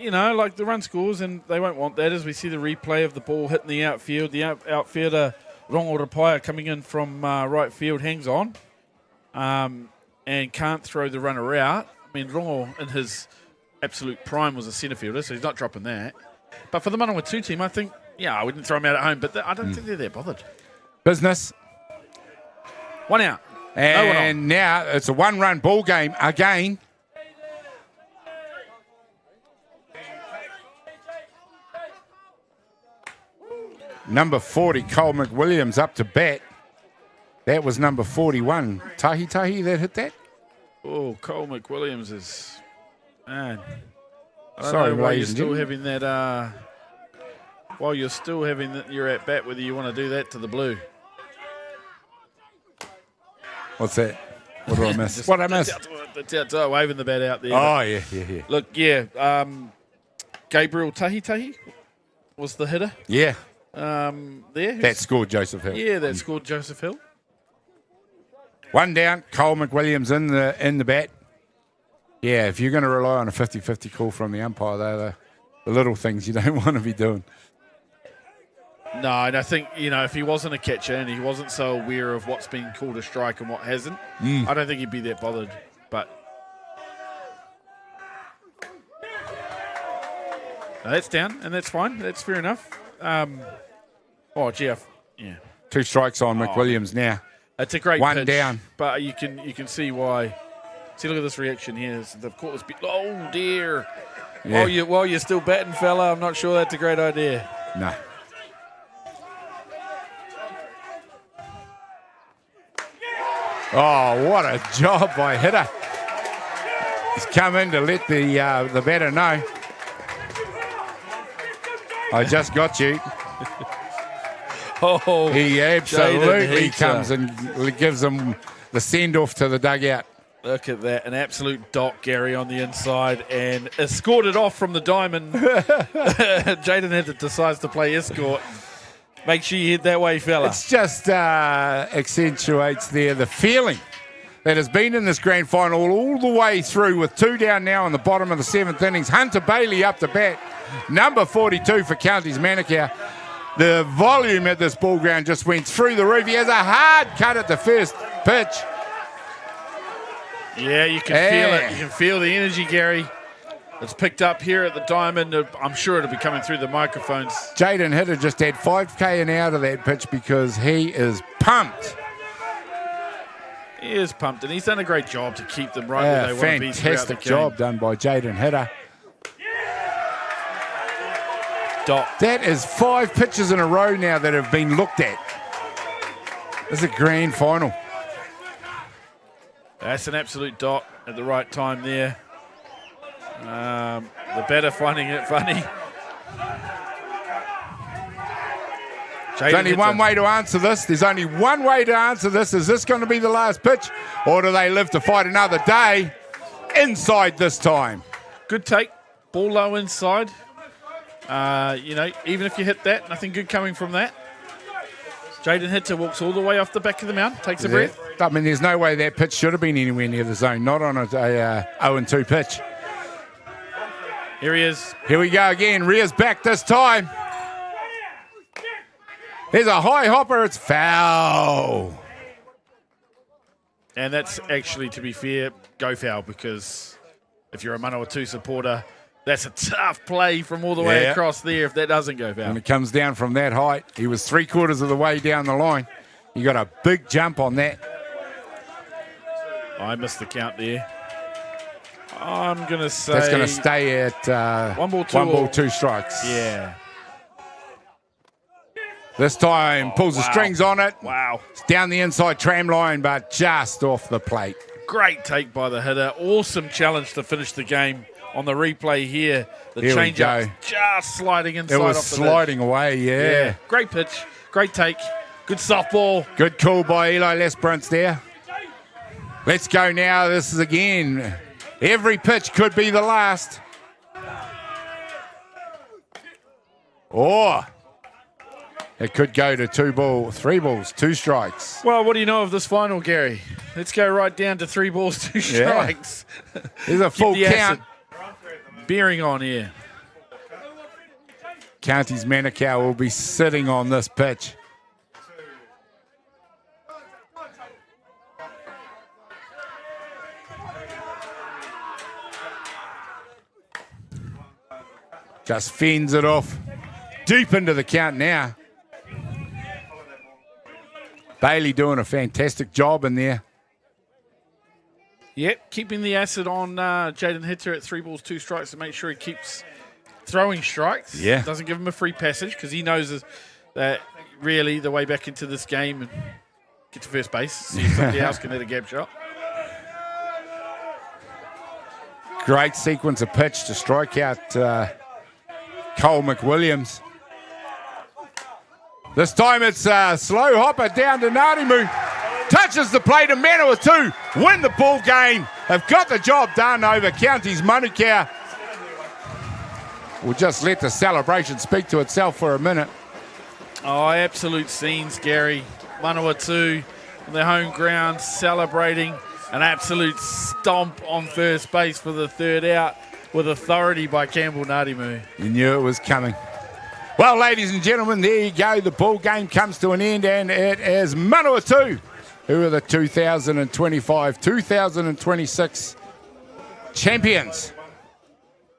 the run scores, and they won't want that as we see the replay of the ball hitting the outfield. The outfielder Rongo Rapaya coming in from right field, hangs on and can't throw the runner out. I mean, Rongo in his absolute prime was a centre fielder, so he's not dropping that. But for the Manawatū team, I think, I wouldn't throw him out at home, but I don't think they're that bothered. Business. 1 out. And now it's a 1-run ball game again. Number 40, Cole McWilliams up to bat. That was number 41. Tahi that hit that? Oh, Cole McWilliams is... Man. I don't Sorry, know why you're ladies and still gentlemen. having that... while you're still having that, you're at bat, whether you want to do that to the blue. What's that? What did I miss? What did I miss? That's waving the bat out there. Oh, yeah. Look, Gabriel Tahi was the hitter. Yeah, There. that scored Joseph Hill. Yeah, that scored Joseph Hill. 1 down, Cole McWilliams in the bat. Yeah, if you're going to rely on a 50-50 call from the umpire, they're the little things you don't want to be doing. No, and I think, if he wasn't a catcher and he wasn't so aware of what's been called a strike and what hasn't, I don't think he'd be that bothered. But no, that's down, and that's fine. That's fair enough. Jeff, yeah. 2 strikes on McWilliams now. It's a great 1 pitch, down. but you can see why. See, look at this reaction here. They've caught this. Oh dear! Yeah. While you're still batting, fella, I'm not sure that's a great idea. No. Oh, what a job by hitter. He's come in to let the batter know. I just got you. Oh, He absolutely Jaden comes and gives him the send-off to the dugout. look at that. An absolute dot, Gary, on the inside, and escorted off from the diamond. Jaden Hitter decides to play escort. Make sure you head that way, fella. It's just accentuates the feeling that has been in this grand final all the way through, with 2 down now in the bottom of the 7th innings. Hunter Bailey up to bat, number 42 for Counties Manukau. The volume at this ball ground just went through the roof. He has a hard cut at the first pitch. Yeah, you can feel it. You can feel the energy, Gary. It's picked up here at the diamond. I'm sure it'll be coming through the microphones. Jaden Hitter just had 5K and out of that pitch because he is pumped. He is pumped, and he's done a great job to keep them right where they want to be throughout the Fantastic game. job done by Jaden Hitter. Dot. That is 5 pitches in a row now that have been looked at. This is a grand final. That's an absolute dot at the right time there. The batter finding it funny. There's only one way to answer this. There's only one way to answer this. Is this going to be the last pitch, or do they live to fight another day inside this time? Good take. Ball low inside. Even if you hit that, nothing good coming from that. Jaden Hitter walks all the way off the back of the mound, takes a breath. I mean, there's no way that pitch should have been anywhere near the zone, not on a 0-2 pitch. Here he is. Here we go again. Rears back this time. There's a high hopper. It's foul. And that's actually, to be fair, go foul, because if you're a Manawatū supporter, that's a tough play from all the way across there if that doesn't go foul. And it comes down from that height. He was 3/4 of the way down the line. He got a big jump on that. I missed the count there. I'm going to say... That's going to stay at 1 ball, 2 1 ball, all. 2 strikes. Yeah. This time pulls the strings on it. Wow. It's down the inside tram line, but just off the plate. Great take by the hitter. Awesome challenge to finish the game. On the replay here, the Here we change-up go. just sliding inside It was off the sliding away, yeah. Great pitch. Great take. Good softball. Good call by Eli Lesbrunts there. Let's go now. This is again. Every pitch could be the last. Or it could go to 3 balls, 2 strikes. Well, what do you know of this final, Gary? Let's go right down to 3 balls, 2 strikes. There's a full Keep the count. acid bearing on here. Counties Manukau will be sitting on this pitch. Just fends it off. Deep into the count now. Bailey doing a fantastic job in there. Yep, keeping the acid on Jaden Hitter at 3 balls, 2 strikes to make sure he keeps throwing strikes. Yeah. Doesn't give him a free passage because he knows that really the way back into this game and get to first base, see if somebody else can hit a gap shot. Great sequence of pitch to strike out Cole McWilliams. This time it's a slow hopper down to Ngārimu. Touches the plate of Manawatū. Win the ball game. Have got the job done over Counties Manukau. We'll just let the celebration speak to itself for a minute. Oh, absolute scenes, Gary. Manawatū on their home ground celebrating an absolute stomp on first base for the 3rd out with authority by Campbell Ngārimu. You knew it was coming. Well, ladies and gentlemen, there you go. The ball game comes to an end, and it is Manawatū who are the 2025-2026 champions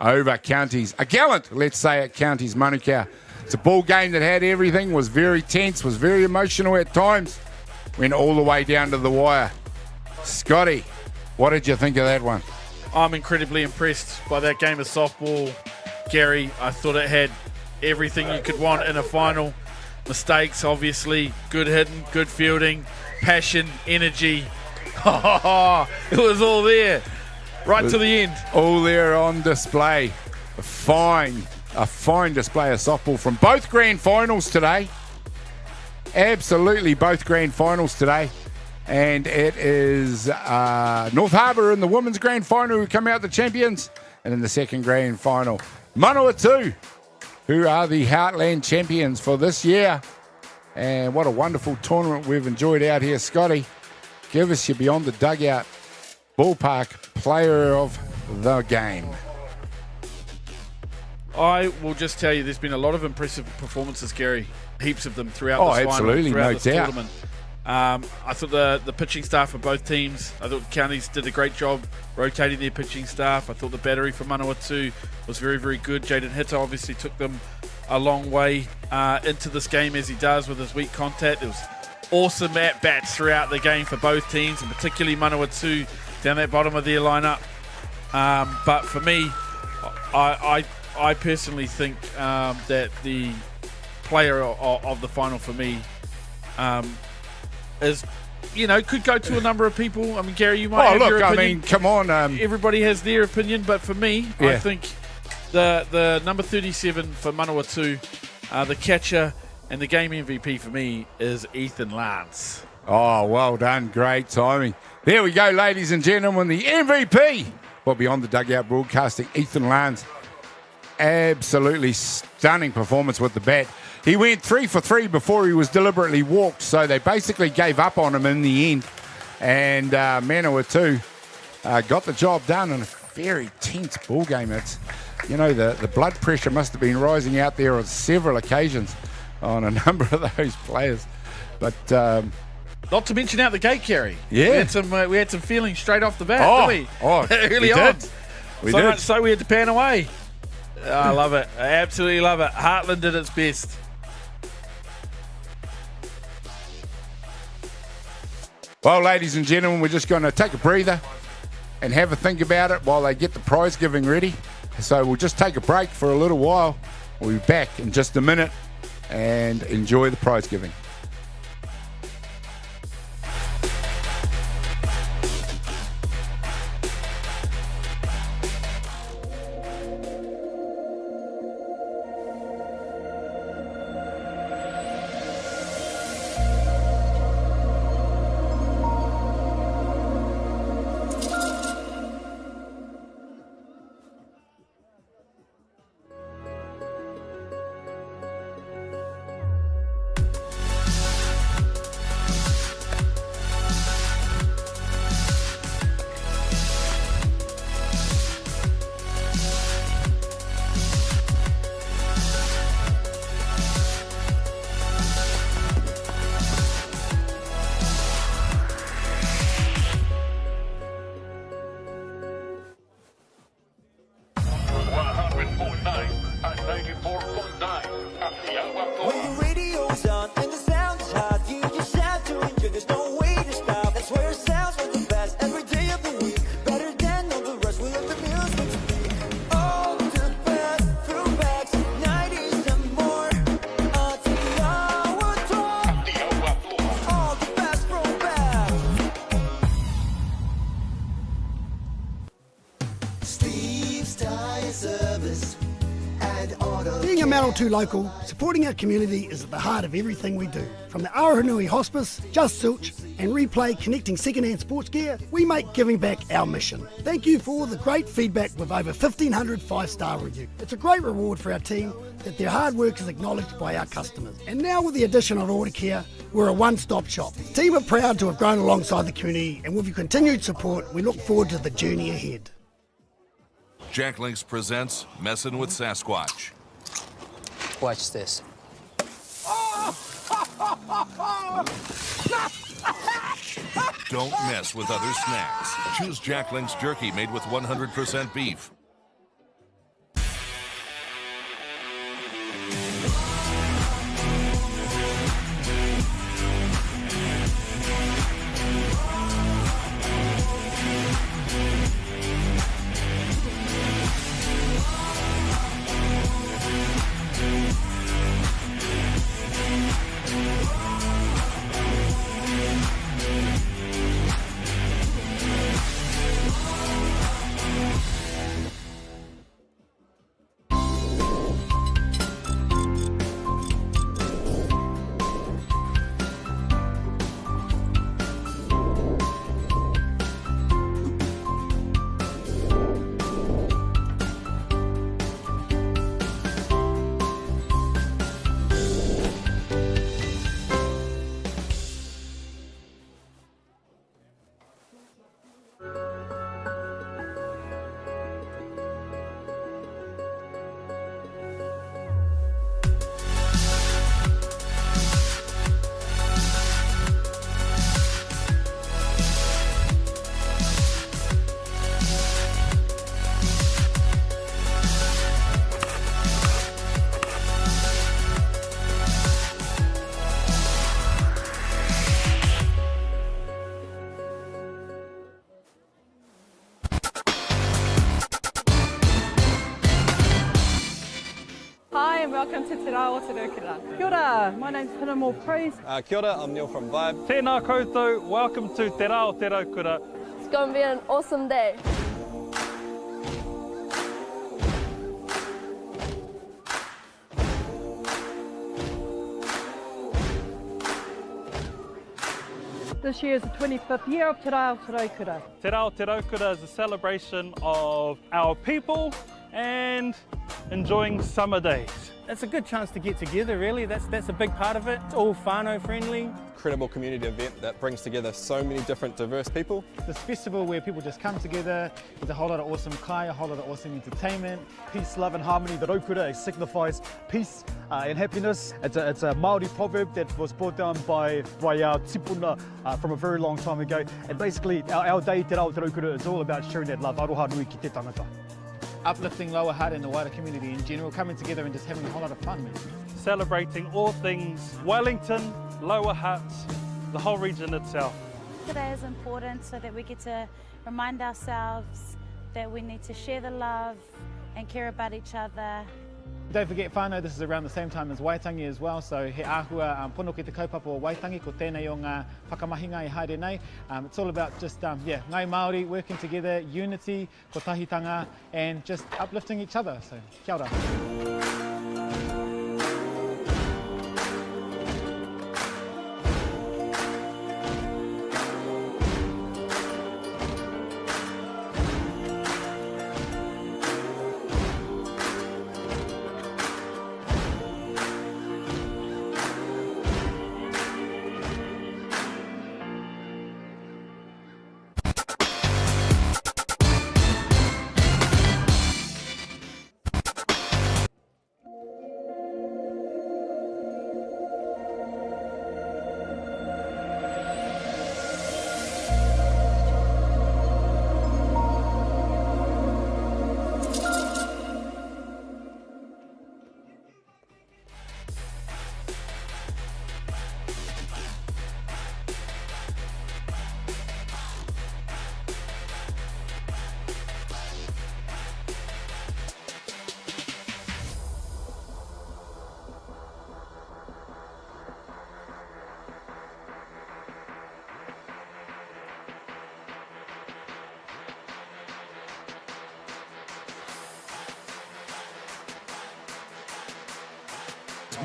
over Counties. A gallant, let's say, at Counties Manukau. It's a ball game that had everything, was very tense, was very emotional at times, went all the way down to the wire. Scotty, what did you think of that one? I'm incredibly impressed by that game of softball, Gary. I thought it had everything you could want in a final. Mistakes, obviously, good hitting, good fielding, passion, energy. It was all there, right to the end. All there on display. A fine display of softball from both grand finals today. Absolutely both grand finals today. And it is North Harbour in the women's grand final who come out the champions. And in the second grand final, Manawatū, who are the Heartland champions for this year. And what a wonderful tournament we've enjoyed out here, Scotty. Give us your Beyond the Dugout Ballpark player of the game. I will just tell you, there's been a lot of impressive performances, Gary. Heaps of them throughout this absolutely, final, throughout no this doubt. tournament. I thought the pitching staff of both teams, I thought the Counties did a great job rotating their pitching staff. I thought the battery for Manawatū was very, very good. Jaden Hitter obviously took them a long way into this game, as he does with his weak contact. It was awesome at-bats throughout the game for both teams, and particularly Manawatū down that bottom of their lineup. But for me, I personally think that the player of the final for me is, could go to a number of people. I mean, Gary, you might have your opinion. I mean, come on. Everybody has their opinion, but for me, Yeah. I think the number 37 for Manawatū, the catcher and the game MVP for me is Ethan Lance. Oh, well done. Great timing. There we go, ladies and gentlemen. The MVP for Beyond the Dugout Broadcasting, Ethan Lance. Absolutely stunning performance with the bat. He went 3 for 3 before he was deliberately walked, so they basically gave up on him in the end. And Manawatū got the job done in a very tense ball game. It's, the blood pressure must have been rising out there on several occasions on a number of those players. But not to mention out the gate, Gary. Yeah. We had some feelings straight off the bat, didn't we? Early on. We so did. much so we had to pan away. I love it. I absolutely love it. Heartland did its best. Well, ladies and gentlemen, we're just going to take a breather and have a think about it while they get the prize giving ready. So we'll just take a break for a little while. We'll be back in just a minute and enjoy the prize giving. Manawatū local, supporting our community is at the heart of everything we do. From the Aotearoa Hospice, Just Silch and Replay connecting second-hand sports gear, we make giving back our mission. Thank you for all the great feedback with over 1,500 5-star reviews. It's a great reward for our team that their hard work is acknowledged by our customers. And now with the addition of Order Care, we're a one-stop shop. The team are proud to have grown alongside the community, and with your continued support, we look forward to the journey ahead. Jack Links presents Messin' with Sasquatch. Watch this. Don't mess with other snacks. Choose Jack Links jerky made with 100% beef. Hi and welcome to Te Rā o Te Rūkura. Kia ora, my name's Pinamo Priest. Kia ora, I'm Neil from Vibe. Tēnā koutou, welcome to Te Rā o Te Rūkura. It's going to be an awesome day. This year is the 25th year of Te Rā o Te Rūkura. Te Rā o Te Rūkura is a celebration of our people and enjoying summer days. It's a good chance to get together, really. That's a big part of it. It's all whānau friendly. Incredible community event that brings together so many different diverse people. This festival where people just come together, there's a whole lot of awesome kai, a whole lot of awesome entertainment. Peace, love and harmony. The Rūkura signifies peace and happiness. It's a Māori proverb that was brought down by our tipuna from a very long time ago. And basically our day, Te Rā o Te Rūkura, is all about sharing that love. Aroha nui ki te tangata. Uplifting lower heart and the wider community in general, coming together and just having a whole lot of fun, man. Celebrating all things Wellington, Lower Hutt, the whole region itself. Today is important so that we get to remind ourselves that we need to share the love and care about each other. Don't forget whānau, this is around the same time as Waitangi as well, so he āhua pono ki te kaupapa o Waitangi, ko tēnei o ngā whakamahinga I haere nei. It's all about just, ngai Māori working together, unity, ko tahitanga, and just uplifting each other, so kia ora.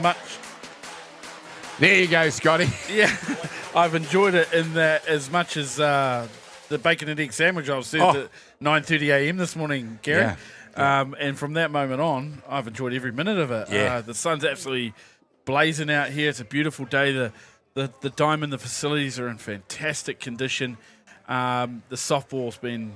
much. There you go, Scotty. Yeah, I've enjoyed it in that as much as the bacon and egg sandwich I was served at 9:30 a.m. this morning, Gary. Yeah. And from that moment on, I've enjoyed every minute of it. Yeah. The sun's absolutely blazing out here. It's a beautiful day. The diamond, the facilities are in fantastic condition. The softball's been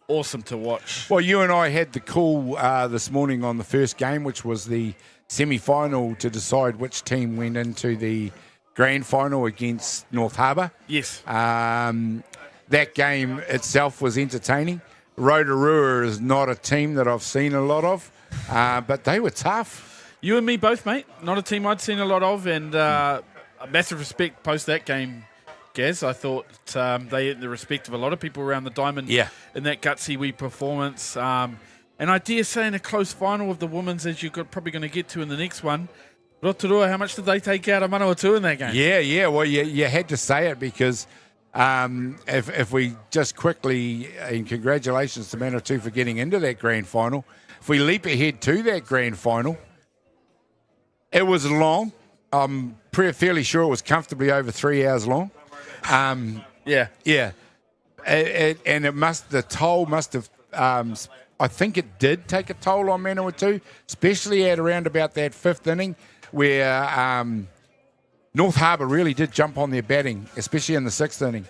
awesome to watch. Well, you and I had the call this morning on the first game, which was the semi-final to decide which team went into the grand final against North Harbour. Yes. That game itself was entertaining. Rotorua is not a team that I've seen a lot of, but they were tough. You and me both, mate. Not a team I'd seen a lot of, and a massive respect post that game, Gaz. I thought they had the respect of a lot of people around the diamond in that gutsy wee performance. And I dare say in a close final of the women's, as you're probably going to get to in the next one, Rotorua, how much did they take out of Manawatū in that game? Yeah. Well, you had to say it because if we just quickly, and congratulations to Manawatū for getting into that grand final, if we leap ahead to that grand final, it was long. I'm fairly sure it was comfortably over 3 hours long. Yeah. And the toll must have, I think it did take a toll on Manawatū, especially at around about that fifth inning where North Harbour really did jump on their batting, especially in the sixth inning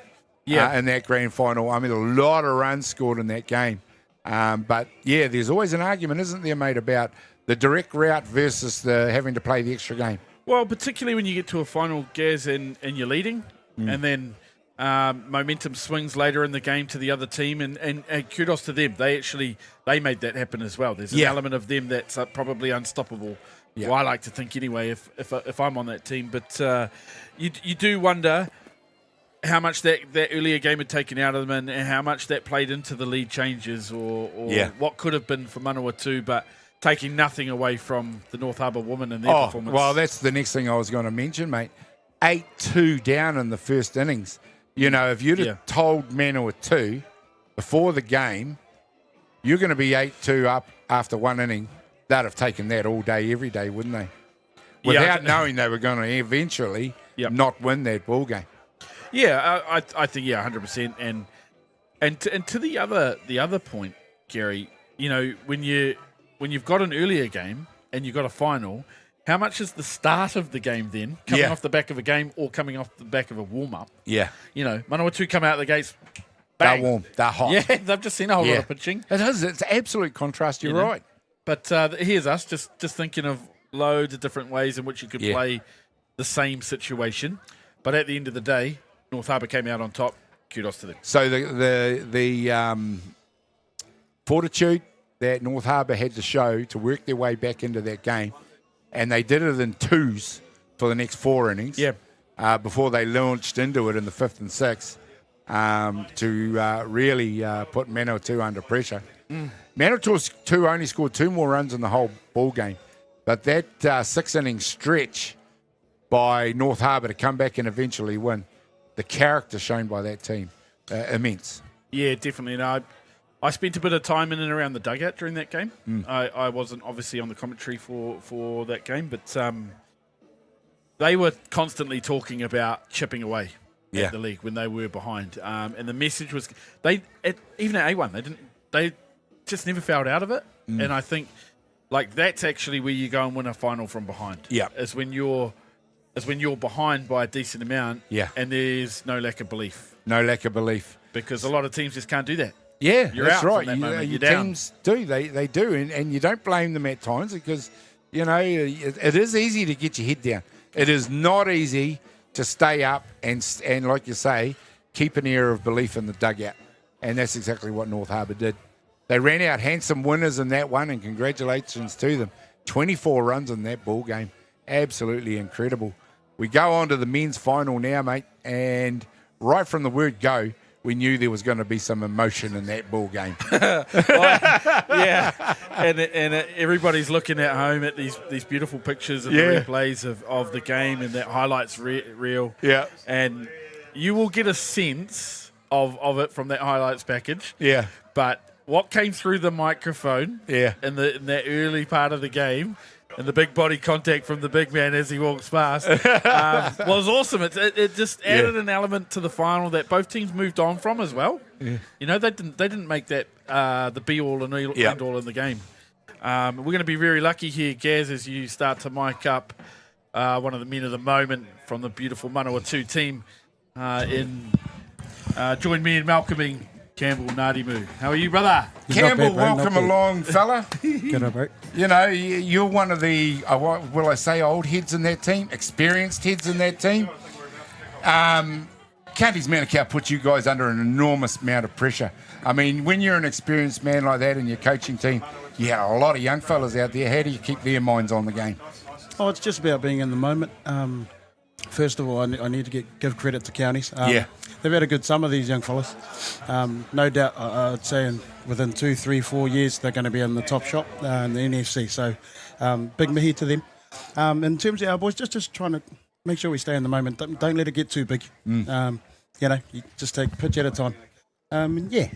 in that grand final. I mean, a lot of runs scored in that game. But, yeah, there's always an argument, isn't there, mate, about the direct route versus the having to play the extra game. Well, particularly when you get to a final, Gaz, and you're leading, and then momentum swings later in the game to the other team, and kudos to them. They made that happen as well. There's an element of them that's probably unstoppable. Yeah. Well, I like to think anyway, if I'm on that team. But you do wonder how much that earlier game had taken out of them, and how much that played into the lead changes, or what could have been for Manawatū, but taking nothing away from the North Harbour women and their performance. Well, that's the next thing I was going to mention, mate. 8-2 down in the first innings. You know, if you'd have told Manawatū before the game, you're going to be 8-2 up after one inning, they'd have taken that all day, every day, wouldn't they? Without knowing they were going to eventually not win that ball game. Yeah, I think 100%. And to the other point, Gary, you know, when you've got an earlier game and you've got a final, how much is the start of the game then coming off the back of a game or coming off the back of a warm-up? Yeah. You know, Manawatū come out the gates, bang. They're warm. They're hot. Yeah, they've just seen a whole lot of pitching. It is. It's absolute contrast. You're right. But here's us just thinking of loads of different ways in which you could play the same situation. But at the end of the day, North Harbour came out on top. Kudos to them. So the fortitude that North Harbour had to show to work their way back into that game, and they did it in twos for the next 4 innings before they launched into it in the 5th and 6th to really put Manawatū under pressure. Manawatū only scored 2 more runs in the whole ball game, but that 6-inning stretch by North Harbour to come back and eventually win, the character shown by that team, immense. Yeah, definitely. And I spent a bit of time in and around the dugout during that game. I wasn't obviously on the commentary for that game, but they were constantly talking about chipping away at the league when they were behind. And the message was even at A1 they just never fouled out of it. And I think that's actually where you go and win a final from behind. Yeah, is when you're behind by a decent amount. Yeah, and there's no lack of belief. No lack of belief because a lot of teams just can't do that. Yeah, you're that's out right. From that moment. Your down. teams do. They do. And you don't blame them at times because, you know, it is easy to get your head down. It is not easy to stay up and like you say, keep an air of belief in the dugout. And that's exactly what North Harbour did. They ran out handsome winners in that one, and congratulations to them. 24 runs in that ball game. Absolutely incredible. We go on to the men's final now, mate, and right from the word go, we knew there was going to be some emotion in that ball game. And everybody's looking at home at these beautiful pictures and the replays of the game and that highlights reel. Yeah. And you will get a sense of it from that highlights package. Yeah. But what came through the microphone in that early part of the game and the big body contact from the big man as he walks past was awesome. It just added an element to the final that both teams moved on from as well. Yeah. You know, they didn't make that the be all and end all in the game. We're going to be very lucky here, Gaz, as you start to mic up one of the men of the moment from the beautiful Manawatū team join me in welcoming Campbell Ngātimu. How are you, brother? Campbell, welcome along, fella. G'day, bro. You know, you're one of the, what will I say, old heads in that team, experienced heads in that team. Counties Manukau put you guys under an enormous amount of pressure. I mean, when you're an experienced man like that in your coaching team, you have a lot of young fellas out there. How do you keep their minds on the game? Oh, it's just about being in the moment. First of all, I need to give credit to counties. They've had a good summer, these young fellas. No doubt, I'd say within 2, 3, 4 years, they're going to be in the top shop in the NFC. So big mihi to them. In terms of our boys, just trying to make sure we stay in the moment. Don't let it get too big. You know, you just take pitch at a time. And it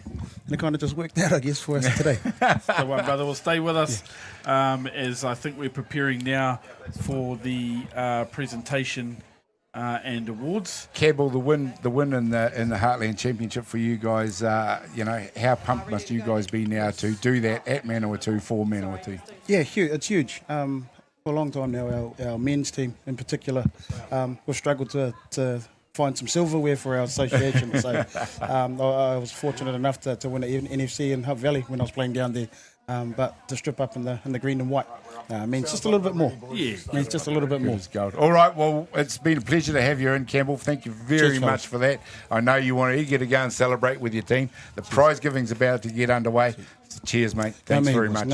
kind of just worked out, I guess, for us today. The one, brother. Will stay with us as I think we're preparing now for the presentation and awards. Campbell, the win in the Heartland Championship for you guys. You know, how pumped must you guys be now to do that at Manawatū for Manawatū? Yeah, it's huge. For a long time now, our men's team in particular, we've struggled to find some silverware for our association. So I was fortunate enough to win an NFC in Hutt Valley when I was playing down there. But to strip up in the green and white means just a little bit more. Yeah. Means just a little bit more. Gold. All right, well, it's been a pleasure to have you in, Campbell. Thank you very much for that. I know you want to eager to go and celebrate with your team. The prize giving's about to get underway. Cheers, mate. Thanks very much.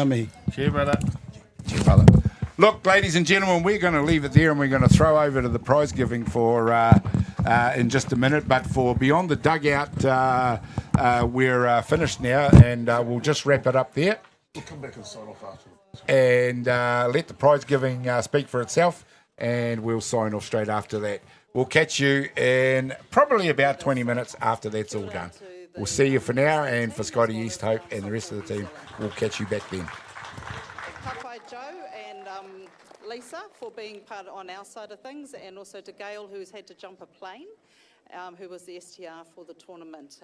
Cheers, brother. Cheers, brother. Look, ladies and gentlemen, we're going to leave it there and we're going to throw over to the prize giving for in just a minute. But for Beyond the Dugout, we're finished now and we'll just wrap it up there. We'll come back and sign off after. And let the prize giving speak for itself, and we'll sign off straight after that. We'll catch you in probably about 20 minutes after that's all done. We'll see you for now, and for Scotty East Hope and the rest of the team, we'll catch you back then. Kapai Joe and Lisa for being part on our side of things, and also to Gail, who's had to jump a plane. Who was the STR for the tournament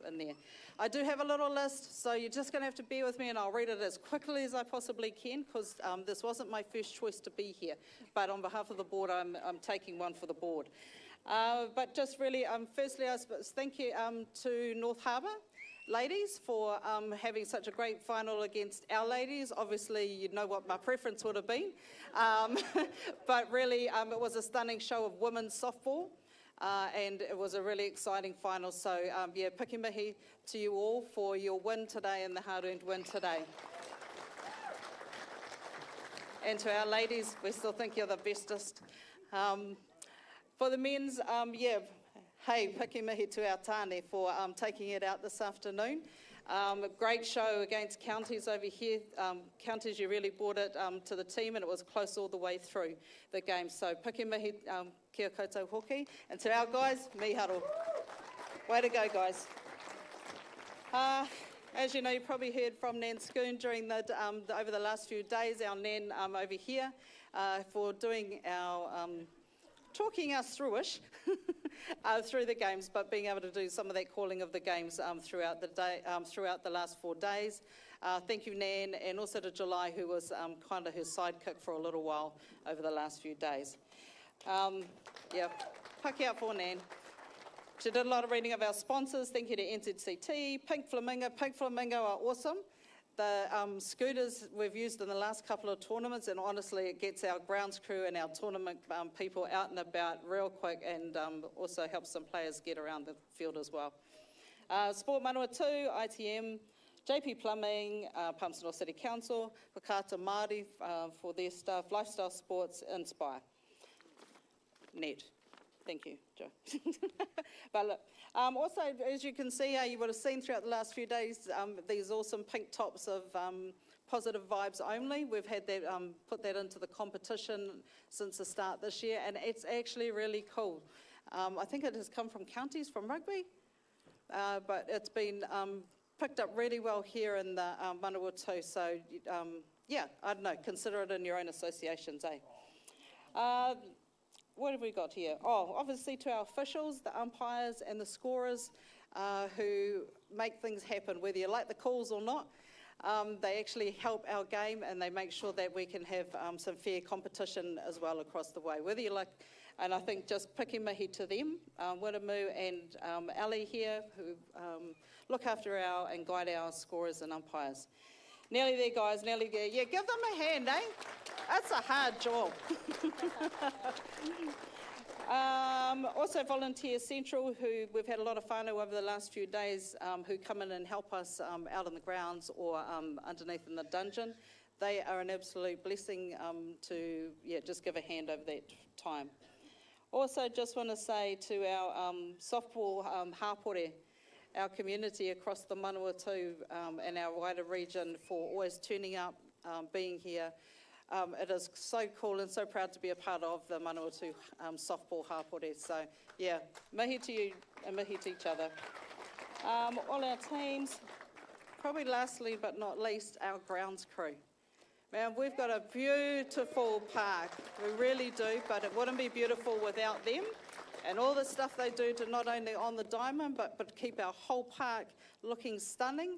in there. I do have a little list, so you're just going to have to bear with me and I'll read it as quickly as I possibly can because this wasn't my first choice to be here. But on behalf of the board, I'm taking one for the board. But just really, firstly, I suppose thank you to North Harbour ladies for having such a great final against our ladies. Obviously, you know what my preference would have been. But really, it was a stunning show of women's softball. And it was a really exciting final. So, piki mihi to you all for your win today and the hard-earned win today. And to our ladies, we still think you're the bestest. For the men's, hey, piki mihi to our tāne for taking it out this afternoon. A great show against counties over here. Counties, you really brought it to the team and it was close all the way through the game. So piki mihi, kia koutou hoki. And to our guys, miharo. Way to go, guys. As you know, you probably heard from Nan Schoon during over the last few days, our Nan over here, for doing our talking us through-ish through the games, but being able to do some of that calling of the games throughout the day, throughout the last 4 days. Thank you, Nan, and also to July, who was kind of her sidekick for a little while over the last few days. Paki out for Nan. She did a lot of reading of our sponsors. Thank you to NZCT, Pink Flamingo. Pink Flamingo are awesome. The scooters we've used in the last couple of tournaments, and honestly it gets our grounds crew and our tournament people out and about real quick, and also helps some players get around the field as well. Sport Manawatū, ITM, JP Plumbing, Palmerston North City Council, Whakata Māori for their stuff, Lifestyle Sports, Inspire. Net. Thank you, Joe. But look, also, as you can see, you would have seen throughout the last few days, these awesome pink tops of positive vibes only. We've had that, put that into the competition since the start this year, and it's actually really cool. I think it has come from counties, from rugby, but it's been picked up really well here in the Manawatū. So, yeah, I don't know, consider it in your own associations, eh? What have we got here? Oh, obviously to our officials, the umpires and the scorers who make things happen, whether you like the calls or not. They actually help our game and they make sure that we can have some fair competition as well across the way. Whether you like, and I think just piki mihi to them, Wiramu and Ali here who look after and guide our scorers and umpires. Nearly there, guys, nearly there. Yeah, give them a hand, eh? That's a hard job. Also Volunteer Central, who we've had a lot of whānau over the last few days, who come in and help us out on the grounds or underneath in the dungeon. They are an absolute blessing to just give a hand over that time. Also just want to say to our softball hapore, our community across the Manawatū and our wider region for always turning up, being here. It is so cool and so proud to be a part of the Manawatū softball hapore. So yeah, mihi to you and mihi to each other. All our teams, probably lastly but not least, our grounds crew. Man, we've got a beautiful park, we really do, but it wouldn't be beautiful without them. And all the stuff they do to not only on the diamond, but keep our whole park looking stunning.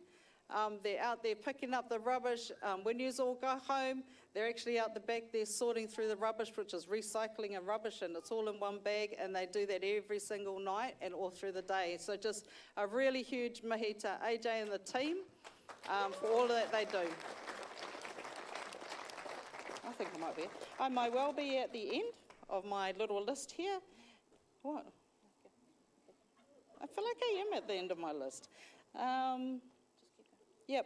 They're out there picking up the rubbish. When you all go home, they're actually out the back there sorting through the rubbish, which is recycling and rubbish, and it's all in one bag, and they do that every single night and all through the day. So just a really huge mihi to AJ and the team for all that they do. I think I might be. I might well be at the end of my little list here. What? I feel like I am at the end of my list.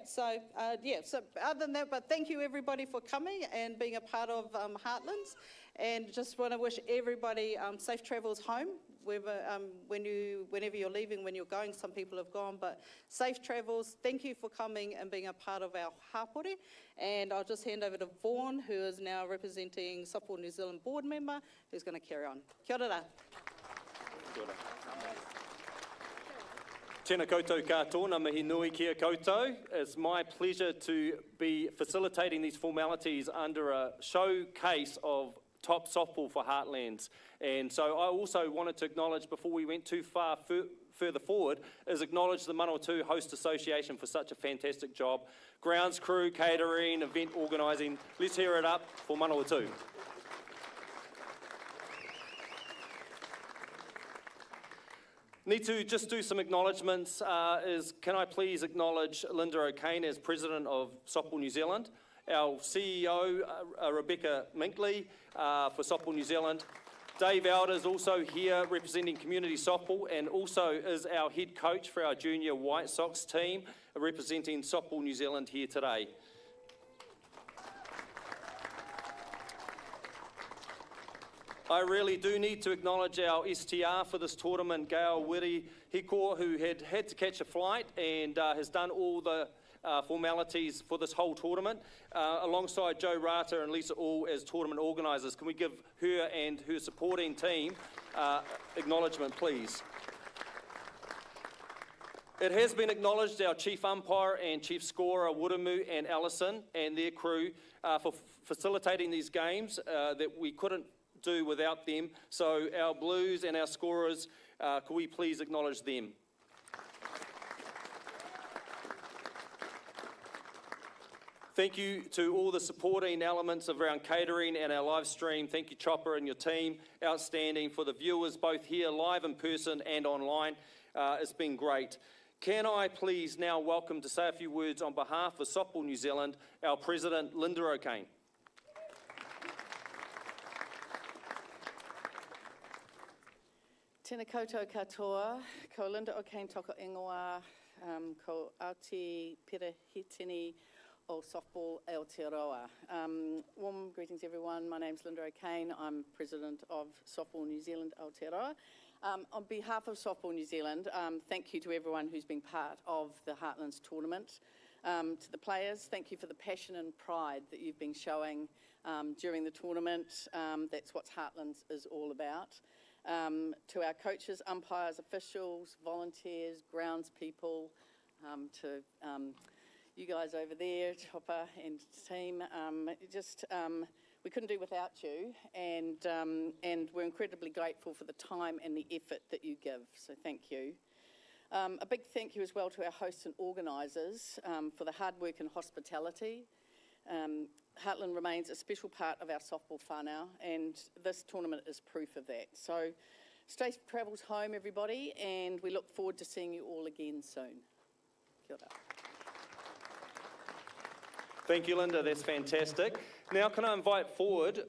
So other than that, but thank you everybody for coming and being a part of Heartlands, and just want to wish everybody safe travels home, whenever you're leaving, when you're going. Some people have gone, but safe travels. Thank you for coming and being a part of our hapore, and I'll just hand over to Vaughan, who is now representing Softball New Zealand board member, who's going to carry on. Kia ora. Tēnā koutou katoa, mihi nui kia koutou. It's my pleasure to be facilitating these formalities under a showcase of top softball for Heartlands. And so I also wanted to acknowledge, before we went too far further forward, is acknowledge the Manawatū Host Association for such a fantastic job. Grounds crew, catering, event organising. Let's hear it up for Manawatū. Need to just do some acknowledgements. Can I please acknowledge Linda O'Kane as President of Softball New Zealand, our CEO Rebecca Minkley for Softball New Zealand, Dave Elder's also here representing community softball, and also is our head coach for our junior White Sox team representing Softball New Zealand here today. I really do need to acknowledge our STR for this tournament, Gail Wiri Hiko, who had to catch a flight and has done all the formalities for this whole tournament, alongside Joe Rata and Lisa All as tournament organisers. Can we give her and her supporting team acknowledgement, please? It has been acknowledged our chief umpire and chief scorer, Wiramu and Allison, and their crew for facilitating these games that we couldn't do without them. So our Blues and our scorers, could we please acknowledge them? Thank you to all the supporting elements around catering and our live stream. Thank you, Chopper and your team. Outstanding. For the viewers, both here live in person and online, it's been great. Can I please now welcome to say a few words on behalf of Softball New Zealand, our President, Linda O'Kane. Tēnā koutou katoa, ko Linda O'Kane toko ingoa, ko Aote Perehitini o Softball Aotearoa. Warm greetings everyone, my name's Linda O'Kane, I'm President of Softball New Zealand Aotearoa. On behalf of Softball New Zealand, thank you to everyone who's been part of the Heartlands tournament. To the players, thank you for the passion and pride that you've been showing during the tournament. That's what Heartlands is all about. To our coaches, umpires, officials, volunteers, grounds people, to you guys over there, Chopper and team. We couldn't do without you, and we're incredibly grateful for the time and the effort that you give, so thank you. A big thank you as well to our hosts and organisers for the hard work and hospitality. Heartland remains a special part of our softball whānau, and this tournament is proof of that. So safe travels home, everybody, and we look forward to seeing you all again soon. Kia ora. Thank you, Linda. That's fantastic. Now, can I invite forward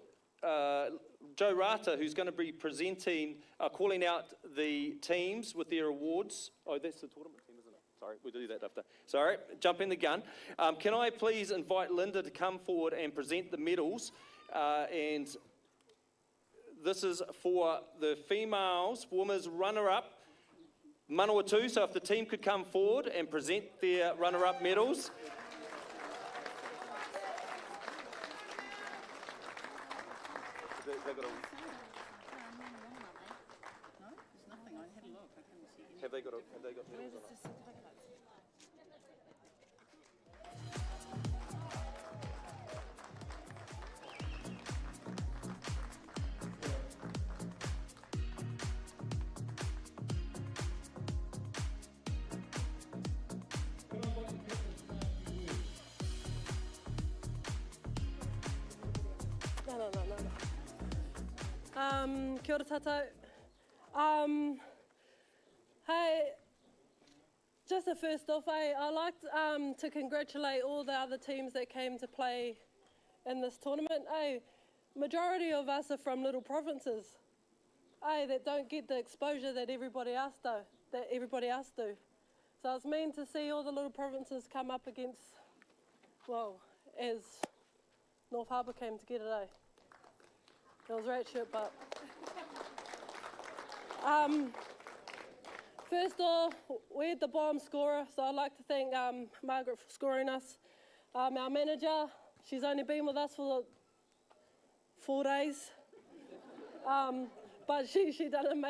Joe Rata, who's going to be presenting, calling out the teams with their awards. Oh, that's the tournament team, isn't it? Sorry, we'll do that after. Sorry, jumping the gun. Can I please invite Linda to come forward and present the medals? And this is for the females, women's runner-up, Manawatū. So if the team could come forward and present their runner-up medals. Have they got Kia ora tātou. Hey, just first off, I'd like to congratulate all the other teams that came to play in this tournament. Majority of us are from little provinces that don't get the exposure that everybody else do. So it's mean to see all the little provinces come up against, well, as North Harbour came together, It was right shit, but first off, we had the bomb scorer, so I'd like to thank Margaret for scoring us. Our manager, she's only been with us for 4 days, but she done an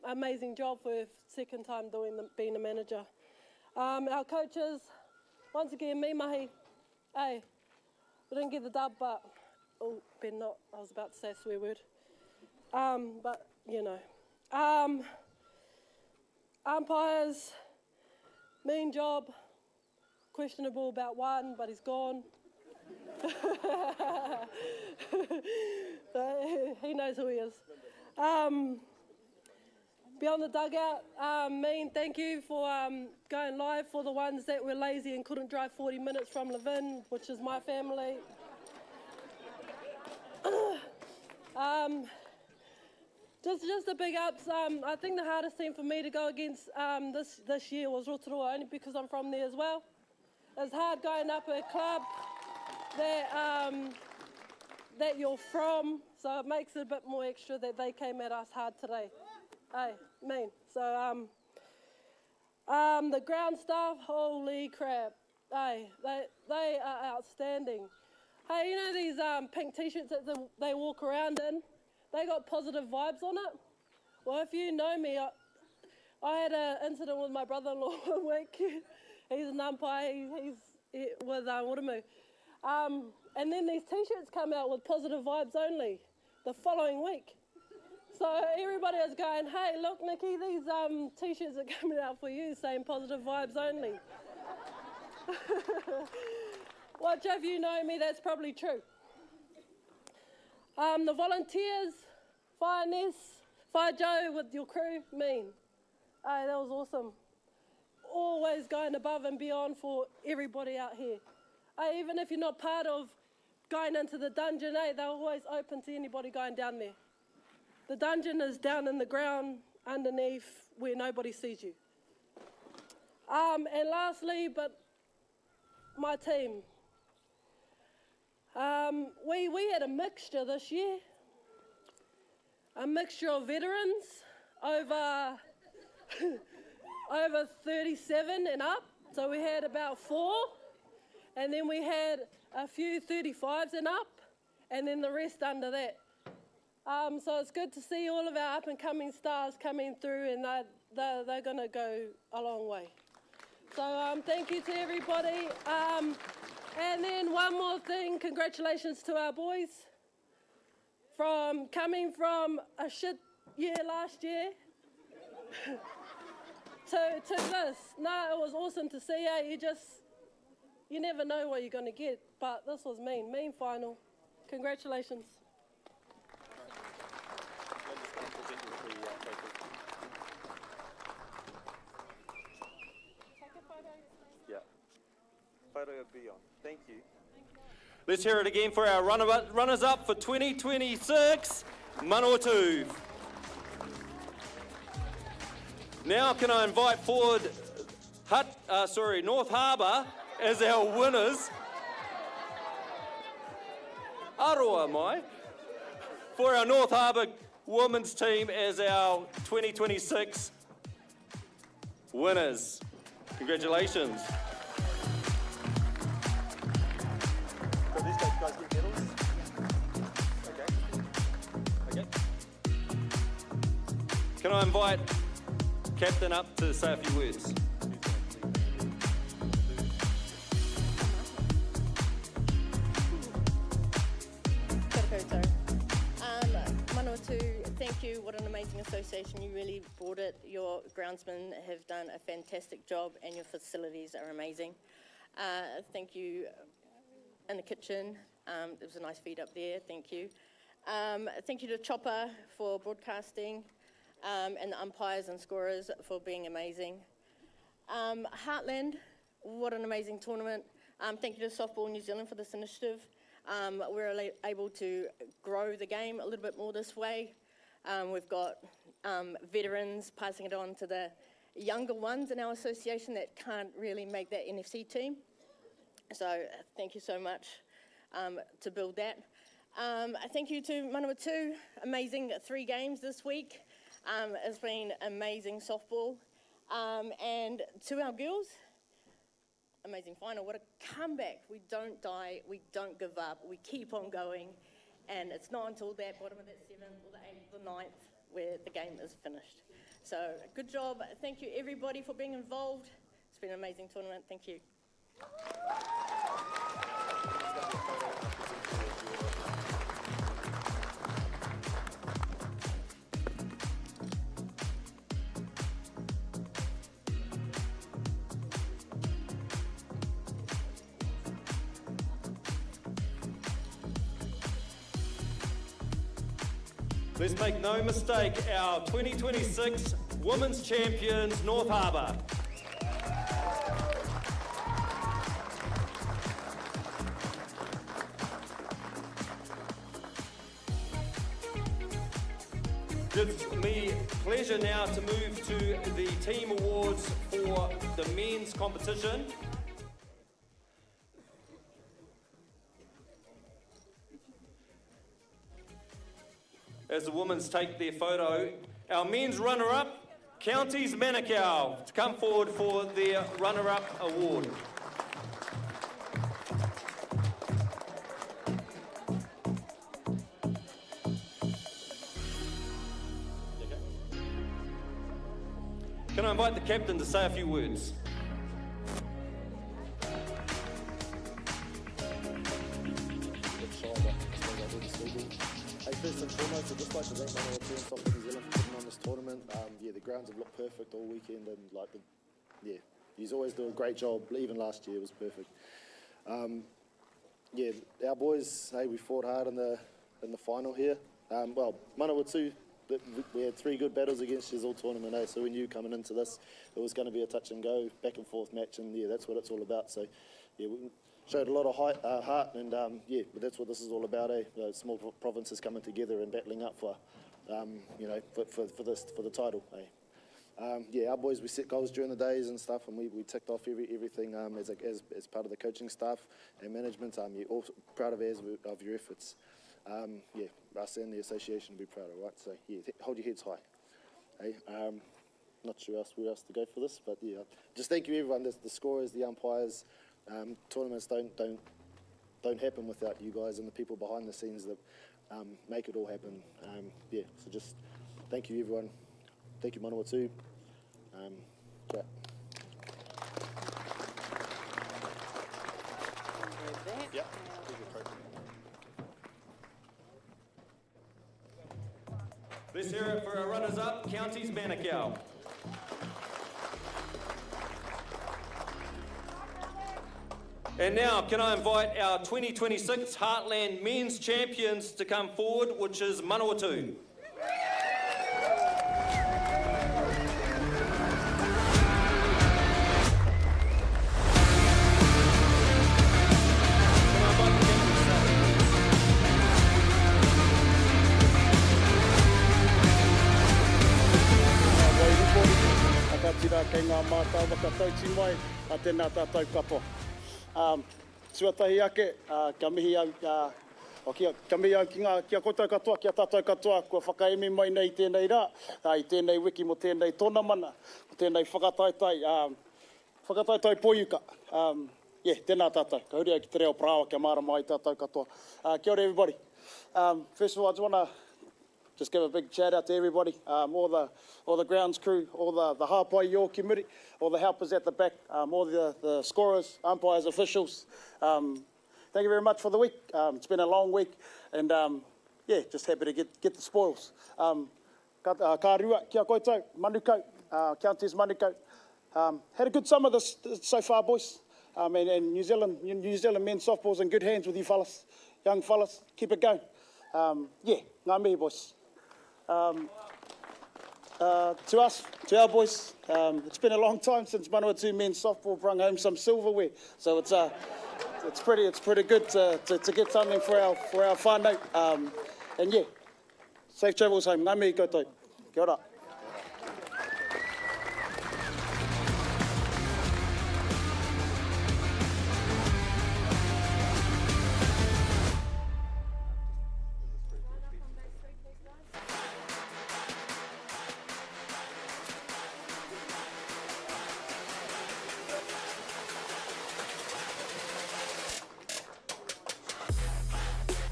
amazing job for her second time being a manager. Our coaches, once again, me mahi. Hey, we didn't get the dub, but better not. I was about to say a swear word, but you know. Umpires, mean job, questionable about one, but he's gone. He knows who he is. Beyond the dugout, mean thank you for going live for the ones that were lazy and couldn't drive 40 minutes from Levin, which is my family. Just a big ups. I think the hardest team for me to go against this year was Rotorua, only because I'm from there as well. It's hard going up a club that you're from, so it makes it a bit more extra that they came at us hard today. Mean. So the ground staff, holy crap. They are outstanding. Hey, you know these pink t-shirts that they walk around in? They got positive vibes on it. Well, if you know me, I had an incident with my brother-in-law one week. He's an umpire, he's with Waramu. And then these t-shirts come out with positive vibes only the following week. So everybody was going, hey, look, Nikki, these t-shirts are coming out for you saying positive vibes only. Watch, if you know me, that's probably true. The volunteers, Fire Ness, Fire Joe with your crew, mean. That was awesome. Always going above and beyond for everybody out here. Even if you're not part of going into the dungeon, they're always open to anybody going down there. The dungeon is down in the ground underneath where nobody sees you. And lastly, but my team. We had a mixture this year. A mixture of veterans over 37 and up. So we had about 4. And then we had a few 35s and up. And then the rest under that. So it's good to see all of our up-and-coming stars coming through, and they're going to go a long way. So thank you to everybody. And then one more thing, congratulations to our boys. Coming from a shit year last year to this. No, it was awesome to see you. You never know what you're going to get, but this was mean final. Congratulations. Yeah. Photo of Beyond. Thank you. Let's hear it again for our runners-up for 2026, Manawatū. Now can I invite forward North Harbour as our winners. Aroa mai. For our North Harbour women's team as our 2026 winners. Congratulations. So these guys get medals? Okay. Can I invite Captain up to say a few words? Manawatū, thank you. What an amazing association. You really brought it. Your groundsmen have done a fantastic job and your facilities are amazing. Thank you in the kitchen. There was a nice feed up there. Thank you. Thank you to Chopper for broadcasting and the umpires and scorers for being amazing. Heartland, what an amazing tournament. Thank you to Softball New Zealand for this initiative. We're able to grow the game a little bit more this way. We've got veterans passing it on to the younger ones in our association that can't really make that NFC team. So thank you so much to build that. Thank you to Manawatū, amazing 3 games this week. It's been amazing softball. And to our girls, amazing final. What a comeback. We don't die, we don't give up, we keep on going. And it's not until that bottom of that 7th or the 8th or the 9th where the game is finished. So good job. Thank you everybody for being involved. It's been an amazing tournament. Thank you. Let's make no mistake, our 2026 Women's Champions, North Harbour. Gives me pleasure now to move to the team awards for the men's competition. As the women's take their photo, our men's runner-up, Counties Manukau, to come forward for their runner-up award. Can I invite the captain to say a few words? First and foremost, I'd just like to thank Manawatū and Softball New Zealand for putting on this tournament. The grounds have looked perfect all weekend, and he's always doing a great job. Even last year was perfect. Our boys, we fought hard in the final here. Manawatū, we had 3 good battles against you all tournament, so we knew coming into this it was going to be a touch and go, back and forth match, and that's what it's all about. So we showed a lot of heart, and but that's what this is all about, small provinces coming together and battling up for, for the title. Our boys, we set goals during the days and stuff, and we ticked off everything as part of the coaching staff and management. You're all proud of your efforts. Us and the association will be proud of, right? So hold your heads high. Not sure where else to go for this, but just thank you everyone. The scorers, the umpires. Tournaments don't happen without you guys and the people behind the scenes that make it all happen. So just thank you everyone. Thank you Manawatū. Yeah. Let's hear it for our runners-up, Counties Manukau. And now, can I invite our 2026 Heartland Men's Champions to come forward, which is Manawatū. Tira kei ngā mātau waka tauti mai a tēnā tātou katoa. Tuatahi ake, kia mihi au, kia mihi au kia koutou katoa, kia tātou katoa, kua whakaemi mai nei tēnei rā, i tēnei wiki mo tēnei tōna mana, mo tēnei whakataitai poiuka. Tēnā tātou, ka huri au ki te reo prāwa, kia mārama ai tātou katoa. Kia ora everybody. First of all, I just want to just give a big shout out to everybody, all the grounds crew, all the hāpai your committee, all the helpers at the back, all the scorers, umpires, officials. Thank you very much for the week. It's been a long week, and just happy to get the spoils. Ka rua kia koutou, Manukau, Counties Manukau. Had a good summer so far, boys. And New Zealand men's softball's in good hands with you fellas, young fellas. Keep it going. Ngā mihi, boys. To us, to our boys, it's been a long time since Manawatū men's softball brought home some silverware, so it's pretty good to get something for our whānau. And safe travels home. Ngā mihi koutou. Kia ora.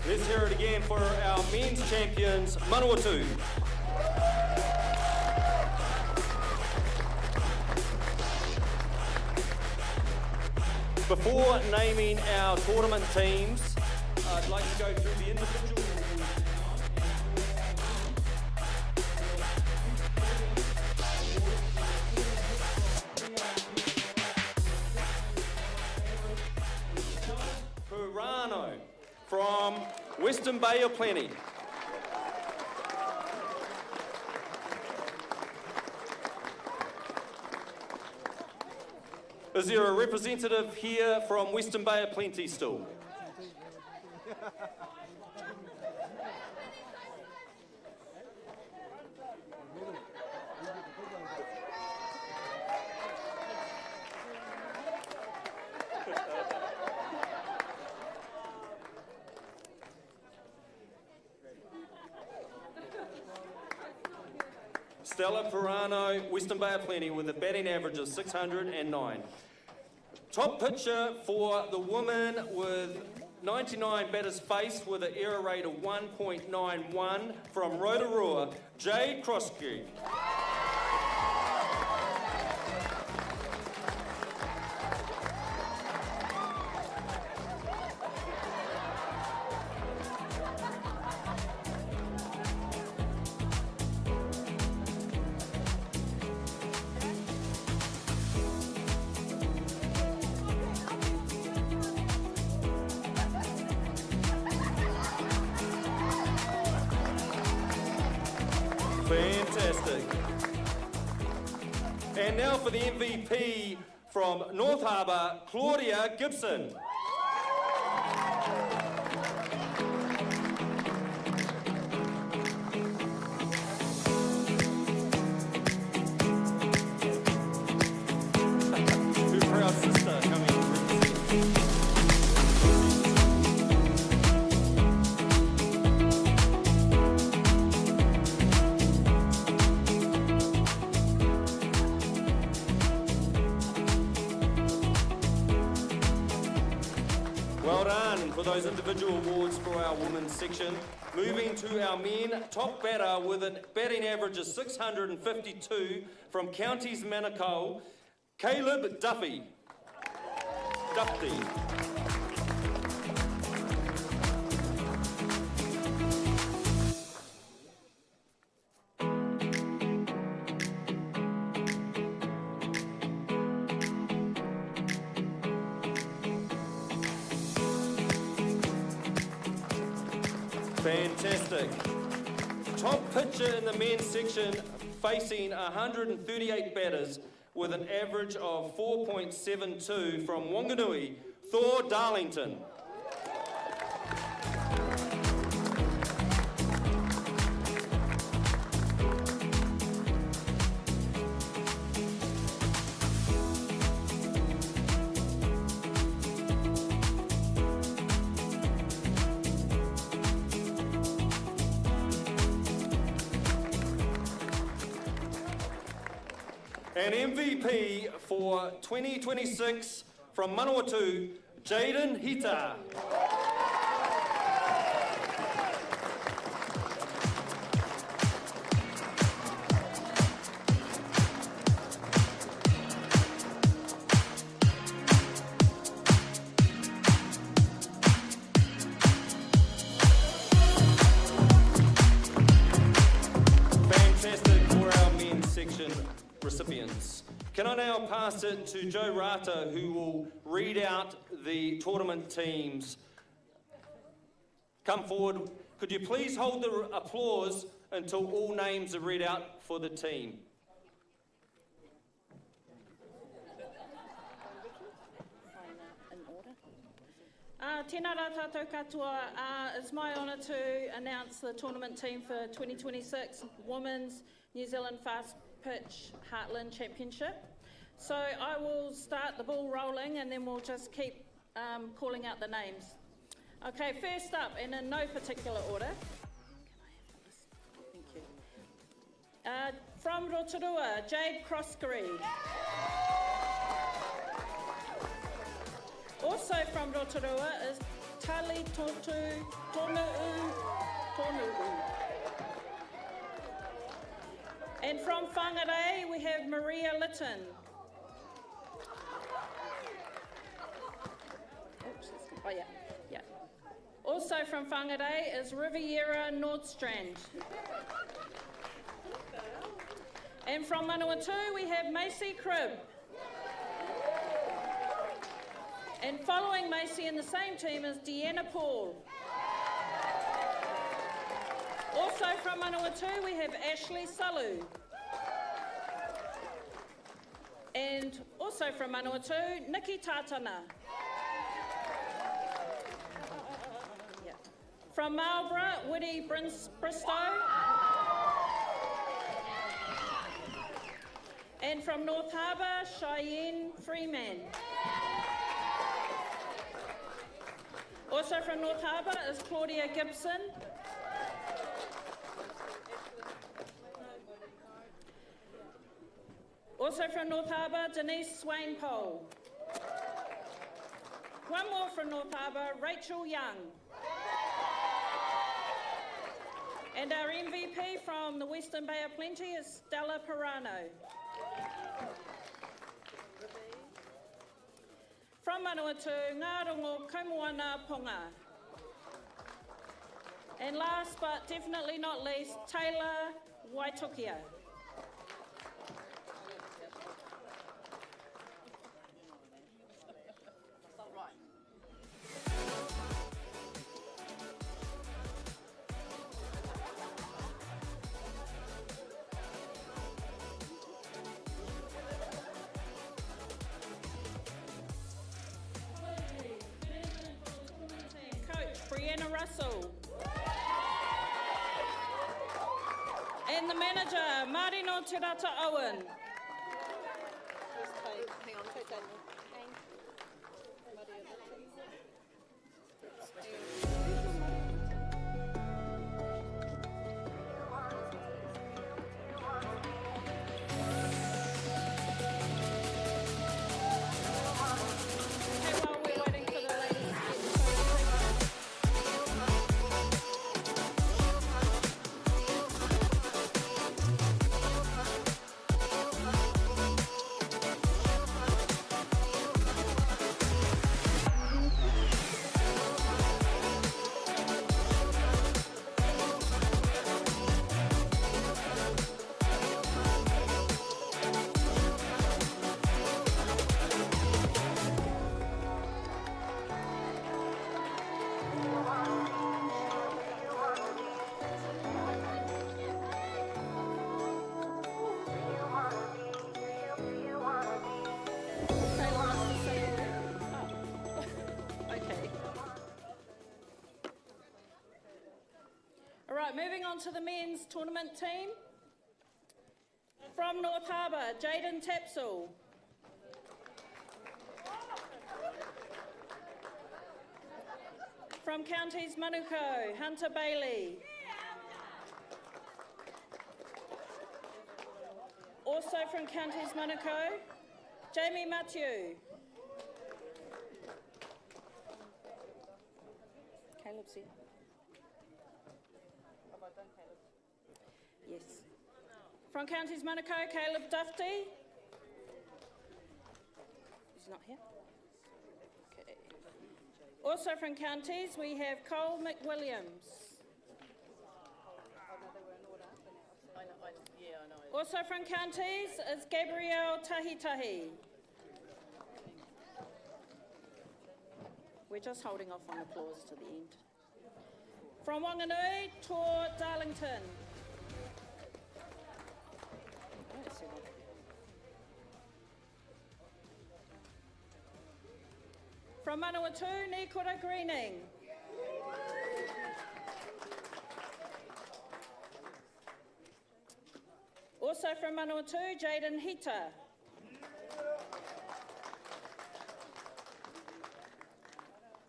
Let's hear it again for our men's champions, Manawatū. Before naming our tournament teams, I'd like to go through the individual. Purano from Western Bay of Plenty. Is there a representative here from Western Bay of Plenty still? Stella Purano, Western Bay of Plenty, with a batting average of 609. Top pitcher for the women with 99 batters faced with an error rate of 1.91 from Rotorua, Jade Croskew. Fantastic. And now for the MVP from North Harbour, Claudia Gibson. Her proud sister coming to represent. Well done for those individual awards for our women's section. Moving to our men, top batter with a batting average of 652 from Counties Manukau, Caleb Duffy. Fantastic. Top pitcher in the men's section facing 138 batters with an average of 4.72 from Wanganui, Thor Darlington. And MVP for 2026 from Manawatū, Jaden Hita. Fantastic for our men's section recipients. Can I now pass it to Joe Rata, who will read out the tournament teams. Come forward. Could you please hold the applause until all names are read out for the team? Tēnā rā tātou katoa. It's my honour to announce the tournament team for 2026 Women's New Zealand Fast Pitch Heartland Championship. So I will start the ball rolling and then we'll just keep calling out the names. Okay, first up, and in no particular order. Thank you. From Rotorua, Jade Croskery. Also from Rotorua is Tali Tonuu. And from Whangarei, we have Maria Litton. Oh, yeah. Also from Whangarei is Riviera Nordstrand. And from Manawatū, we have Macy Cribb. And following Macy in the same team is Deanna Paul. Also from Manawatū, we have Ashley Salu. And also from Manawatū, Nikki Tatana. Yeah. From Marlborough, Woody Bristow. And from North Harbour, Cheyenne Freeman. Also from North Harbour is Claudia Gibson. Also from North Harbour, Denise Swain-Pole. One more from North Harbour, Rachel Young. And our MVP from the Western Bay of Plenty is Stella Pirano. From Manawatū, Ngā Rongo Kaumoana Ponga. And last but definitely not least, Taylor Waitukia. Russell. And the manager, Marino Tirata Owen. Hang on, take that. on to the men's tournament team. From North Harbour, Jaden Tapsell. From Counties Manukau, Hunter Bailey. Also from Counties Manukau, Jamie Matthew. Caleb's here. Have I done Caleb? Yes. From Counties Manukau, Caleb Dufty. He's not here. Okay. Also from Counties, we have Cole McWilliams. Also from Counties is Gabrielle Tahitahi. We're just holding off on applause to the end. From Wanganui, Tor Darlington. From Manawatū, Nikora Greening. Also from Manawatū, Jaden Hita.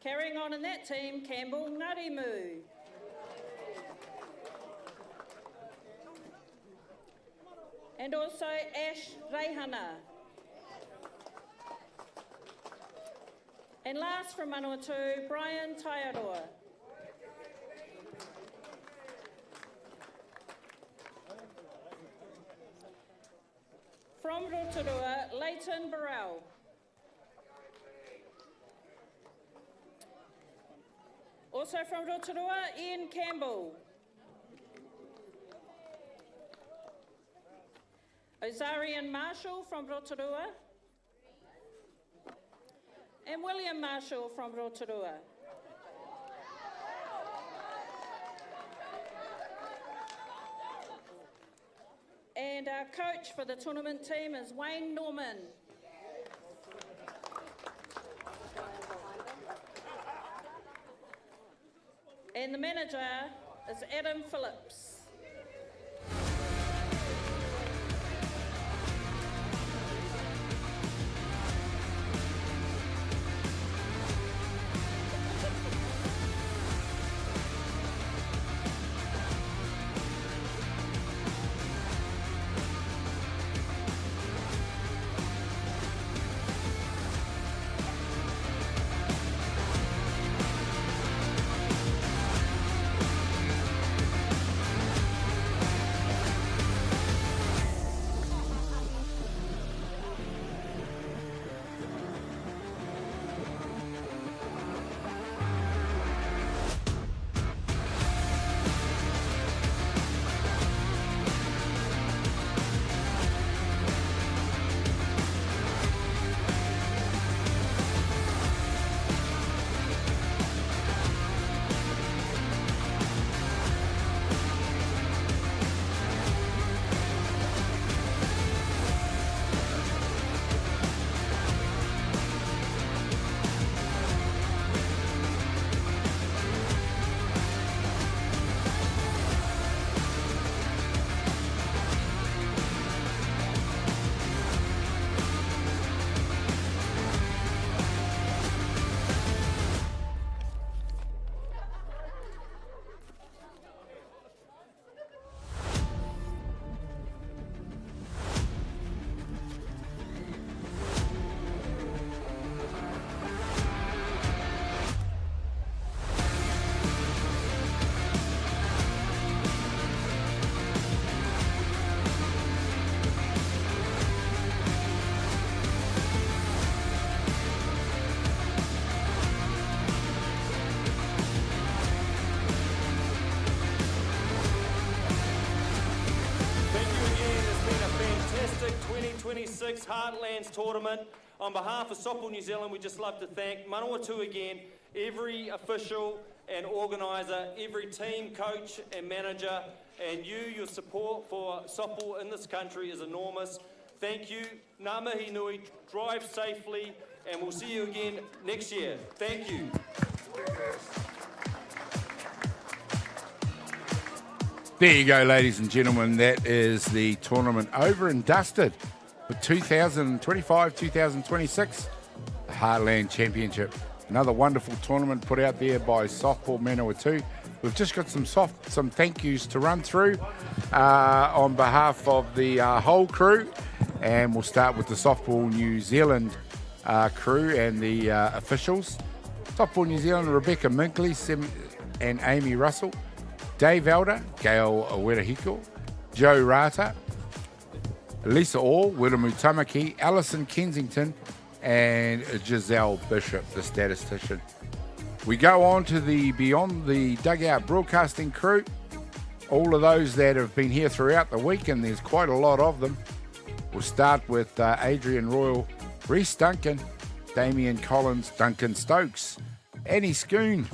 Carrying on in that team, Campbell Ngarimu. And also Ash Reihana. And last from Manawatū, Brian Taiaroa. From Rotorua, Leighton Burrell. Also from Rotorua, Ian Campbell. Ozarian Marshall from Rotorua. And William Marshall from Rotorua. And our coach for the tournament team is Wayne Norman. And the manager is Adam Phillips. Heartlands tournament. On behalf of Softball New Zealand, we'd just love to thank Manawatū again, every official and organiser, every team, coach and manager, and your support for softball in this country is enormous. Thank you. Ngā mihi nui, drive safely, and we'll see you again next year. Thank you. There you go, ladies and gentlemen. That is the tournament over and dusted for 2025-2026, the Heartland Championship. Another wonderful tournament put out there by Softball Manawatū. We've just got some thank yous to run through on behalf of the whole crew, and we'll start with the Softball New Zealand crew and the officials. Softball New Zealand, Rebecca Minkley and Amy Russell, Dave Elder, Gail Werahiko, Joe Rata, Lisa Orr, Wiramu Tamaki, Alison Kensington, and Giselle Bishop, the statistician. We go on to the Beyond the Dugout broadcasting crew, all of those that have been here throughout the week, and there's quite a lot of them. We'll start with Adrian Royal, Reese Duncan, Damien Collins, Duncan Stokes, Annie Schoon,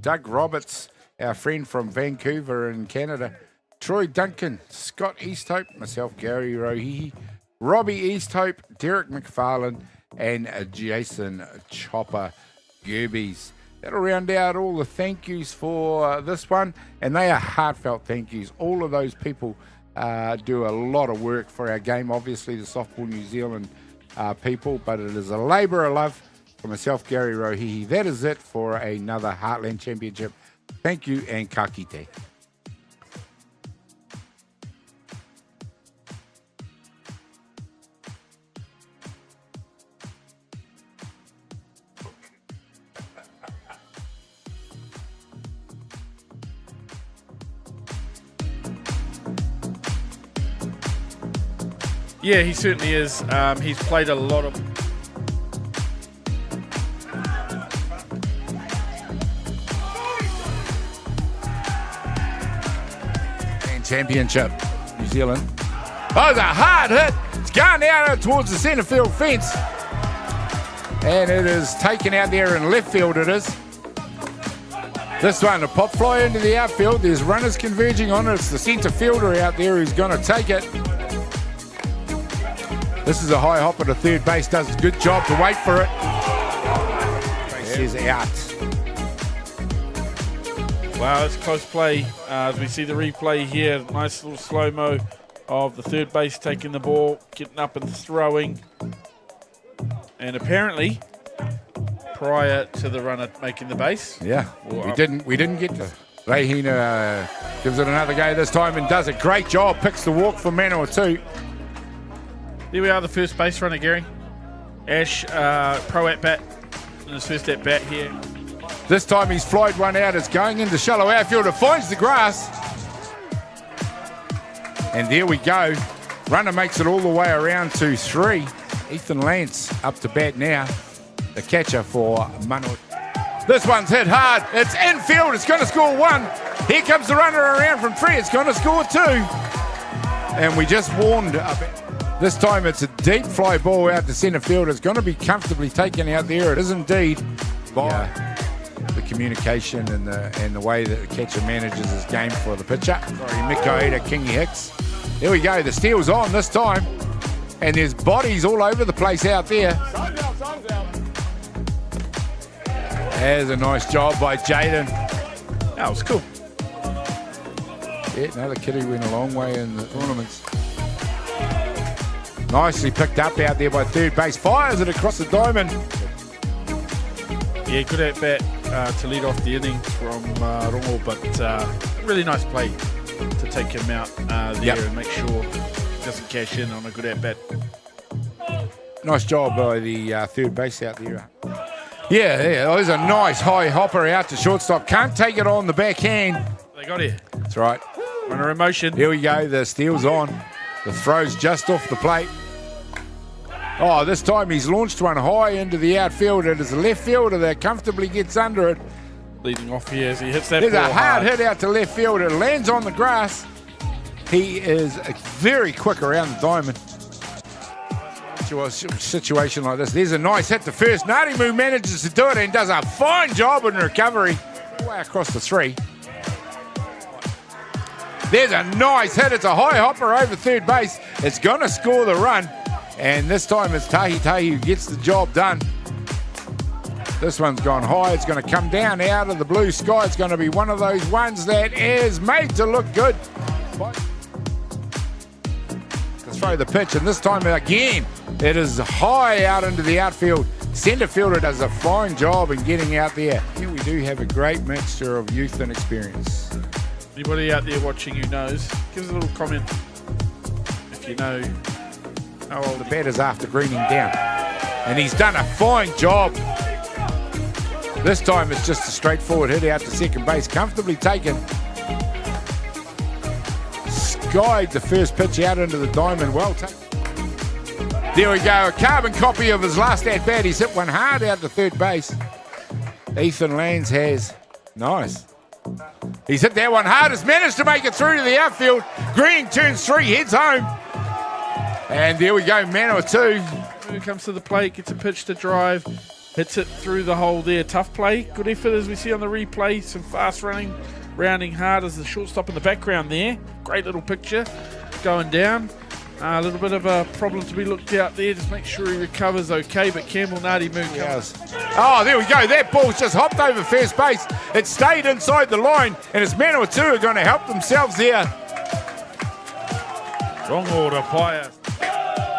Doug Roberts, our friend from Vancouver in Canada, Troy Duncan, Scott Easthope, myself, Gary Rohihi, Robbie Easthope, Derek McFarlane, and Jason Chopper Gerbes. That'll round out all the thank yous for this one, and they are heartfelt thank yous. All of those people do a lot of work for our game, obviously the Softball New Zealand people, but it is a labour of love for myself, Gary Rohihi. That is it for another Heartland Championship. Thank you, and ka kite. Yeah, he certainly is. He's played a lot of... Championship, New Zealand. Oh, it's a hard hit. It's gone out towards the centre field fence. And it is taken out there in left field, it is. This one, a pop fly into the outfield. There's runners converging on it. It's the centre fielder out there who's going to take it. This is a high hopper to third base. Does a good job to wait for it. Base is out. Wow, it's close play. As we see the replay here, nice little slow-mo of the third base taking the ball, getting up and throwing. And apparently, prior to the runner making the base. Yeah, we didn't get to. Rahina gives it another go this time and does a great job. Picks the walk for Manawatū. There we are, the first base runner, Gary. Ash, pro at-bat in his first at-bat here. This time he's flied one out. It's going into shallow outfield. It finds the grass. And there we go. Runner makes it all the way around to 3. Ethan Lance up to bat now. The catcher for Manawatū. This one's hit hard. It's infield. It's going to score 1. Here comes the runner around from 3. It's going to score 2. And we just warned up. This time it's a deep fly ball out to centre field. It's going to be comfortably taken out there. It is indeed. By the communication and the way that the catcher manages his game for the pitcher. Sorry, Miko Ida, Kingy Hicks. There we go. The steel's on this time. And there's bodies all over the place out there. There's a nice job by Jaden. That was cool. Yeah, another kid who went a long way in the tournaments. Nicely picked up out there by third base. Fires it across the diamond. Yeah, good at bat to lead off the innings from Rongo, but really nice play to take him out there and make sure he doesn't cash in on a good at bat. Nice job by the third base out there. Yeah, there's a nice high hopper out to shortstop. Can't take it on the backhand. They got here. That's right. Runner in motion. Here we go. The steel's on. The throw's just off the plate. Oh, this time he's launched one high into the outfield. It is a left fielder that comfortably gets under it. Leading off here as he hits that There's ball a hard hit out to left field. It lands on the grass. He is very quick around the diamond. Situation like this. There's a nice hit to first. Narimu manages to do it and does a fine job in recovery. Way across the 3. There's a nice hit. It's a high hopper over third base. It's going to score the run. And this time it's Tahi who gets the job done. This one's gone high. It's going to come down out of the blue sky. It's going to be one of those ones that is made to look good. To throw the pitch, and this time again, it is high out into the outfield. Centre fielder does a fine job in getting out there. Here we do have a great mixture of youth and experience. Anybody out there watching who knows, give us a little comment if you know how old the batter's after greening down. And he's done a fine job. This time it's just a straightforward hit out to second base, comfortably taken. Skied the first pitch out into the diamond, well taken. There we go, a carbon copy of his last at-bat. He's hit one hard out to third base. Ethan Lands has. Nice. He's hit that one hard. Has managed to make it through to the outfield. Green turns 3, heads home. And there we go, Manawatū. When it comes to the plate, gets a pitch to drive. Hits it through the hole there. Tough play. Good effort as we see on the replay. Some fast running. Rounding hard as the shortstop in the background there. Great little picture going down. A little bit of a problem to be looked out there. Just make sure he recovers okay. But Campbell Ngāti covers. Oh, there we go. That ball's just hopped over first base. It stayed inside the line. And it's Manawatū are going to help themselves there. Wrong order, Paya.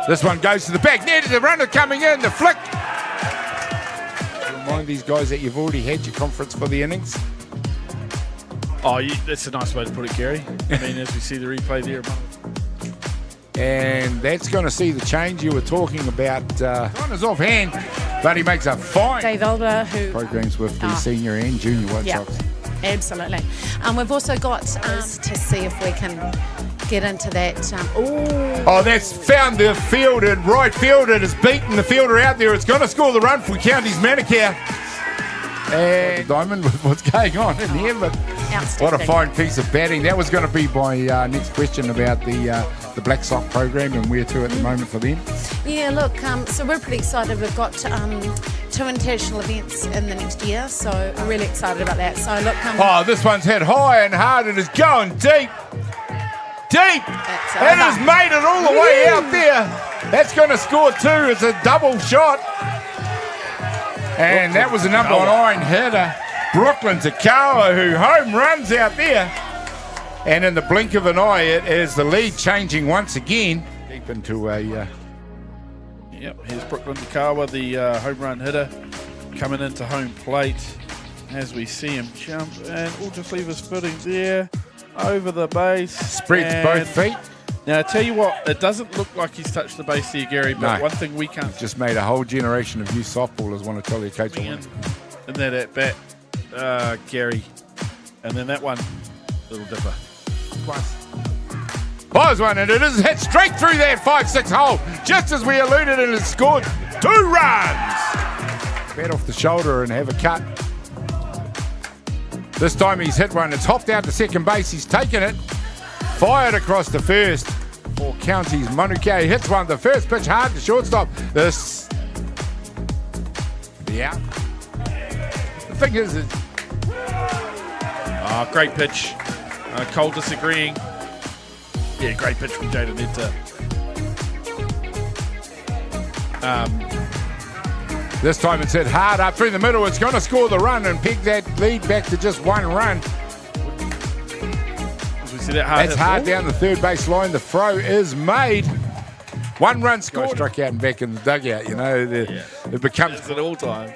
This one goes to the back net. The runner coming in. The flick. Remind these guys that you've already had your conference for the innings. Oh, that's a nice way to put it, Gary. I mean, as we see the replay there. And that's going to see the change you were talking about. Runners off hand, but he makes a fine. Dave Elder, who programs with the senior and junior White Sox. Absolutely. We've also got to see if we can get into that. Oh, that's found the field in right field. It has beaten the fielder out there. It's going to score the run for Counties Manukau. And Diamond with what's going on in here, but what a fine piece of batting. That was going to be my next question about the Black Sock program and where to at the moment for them. Yeah, look, so we're pretty excited. We've got 2 international events in the next year, so we're really excited about that. So look, oh, this one's hit high and hard. It is going deep. Deep. It has made it all the way out there. That's going to score 2. It's a double shot. And that was the number 9 hitter, Brooklyn Takawa, who home runs out there. And in the blink of an eye, it is the lead changing once again. Deep into a... Yep, here's Brooklyn Takawa, the home run hitter, coming into home plate as we see him jump. And we'll just leave his footing there, over the base. Spreads both feet. Now, I tell you what, it doesn't look like he's touched the base there, Gary, but one thing we can't... Just made a whole generation of youth softballers want to tell their coach. In that at-bat, Gary. And then that one, little dipper. Fires one, and it is hit straight through that 5-6 hole, just as we alluded, and it's scored 2 runs. Bat off the shoulder and have a cut. This time he's hit one. It's hopped out to second base. He's taken it. Fired across the first for Counties Manukau. He hits one. The first pitch hard to shortstop. This. The out. The thing is. Great pitch. Cole disagreeing. Yeah, great pitch from Jaden Netta. This time it's hit hard up through the middle. It's going to score the run and peg that lead back to just 1 run. See that hard That's hard down the third base line. The throw is made. 1 run scored. Struck out and back in the dugout. You know, it becomes at all times.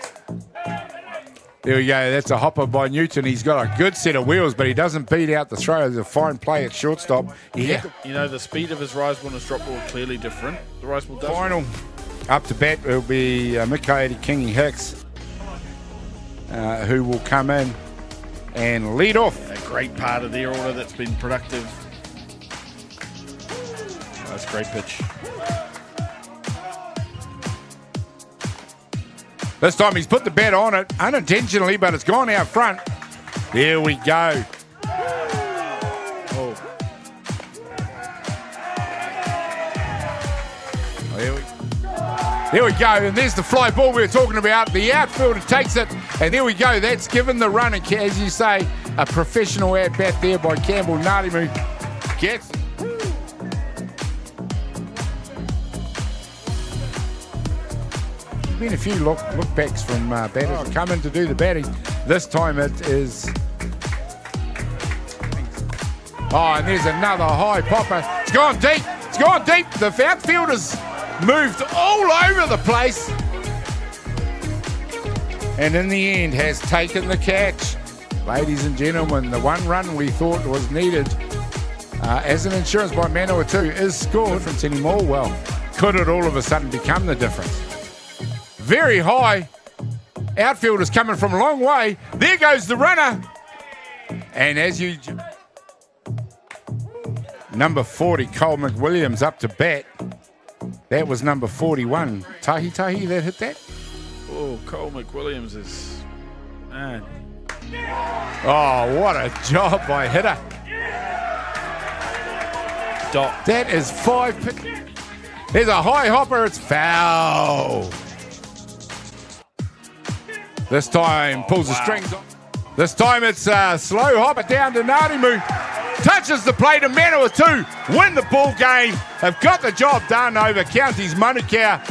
There we go. That's a hopper by Newton. He's got a good set of wheels, but he doesn't beat out the throw. It's a fine play at shortstop. Yeah. You know, the speed of his rise ball and his drop ball are clearly different. The rise ball does. Final. Up to bat will be Mikaeli Kingi Hicks, who will come in and lead off. A great part of their order that's been productive. That's a great pitch. This time he's put the bat on it unintentionally, but it's gone out front. There we go. Oh. There we go, and there's the fly ball we were talking about. The outfielder takes it, and there we go. That's given the run, and as you say, a professional at-bat there by Campbell Ngāti gets. been a few look backs from batters coming to do the batting. This time it is. Oh, and there's another high popper. It's gone deep. It's gone deep. The outfielders moved all over the place. And in the end has taken the catch. Ladies and gentlemen, the one run we thought was needed as an insurance by Manawatū is scored. Difference anymore? Well, could it all of a sudden become the difference? Very high. Outfielders coming from a long way. There goes the runner. And as you... Number 40, Cole McWilliams up to bat. That was number 41. Tahi that hit that? Oh, Cole McWilliams is... Man. Oh, what a job by hitter. Dot. That is 5. There's a high hopper. It's foul. This time pulls the strings off. This time it's a slow hopper down to Ngārimu. Touches the plate and Manawatū win the ball game. Have got the job done over Counties Manukau.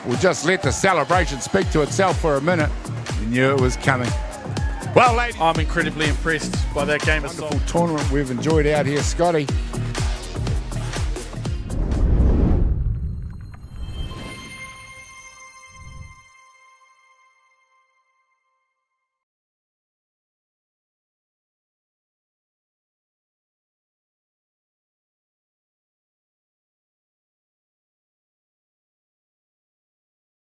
We'll just let the celebration speak to itself for a minute. You knew it was coming. Well, ladies, I'm incredibly impressed by that game. Wonderful tournament we've enjoyed out here, Scotty.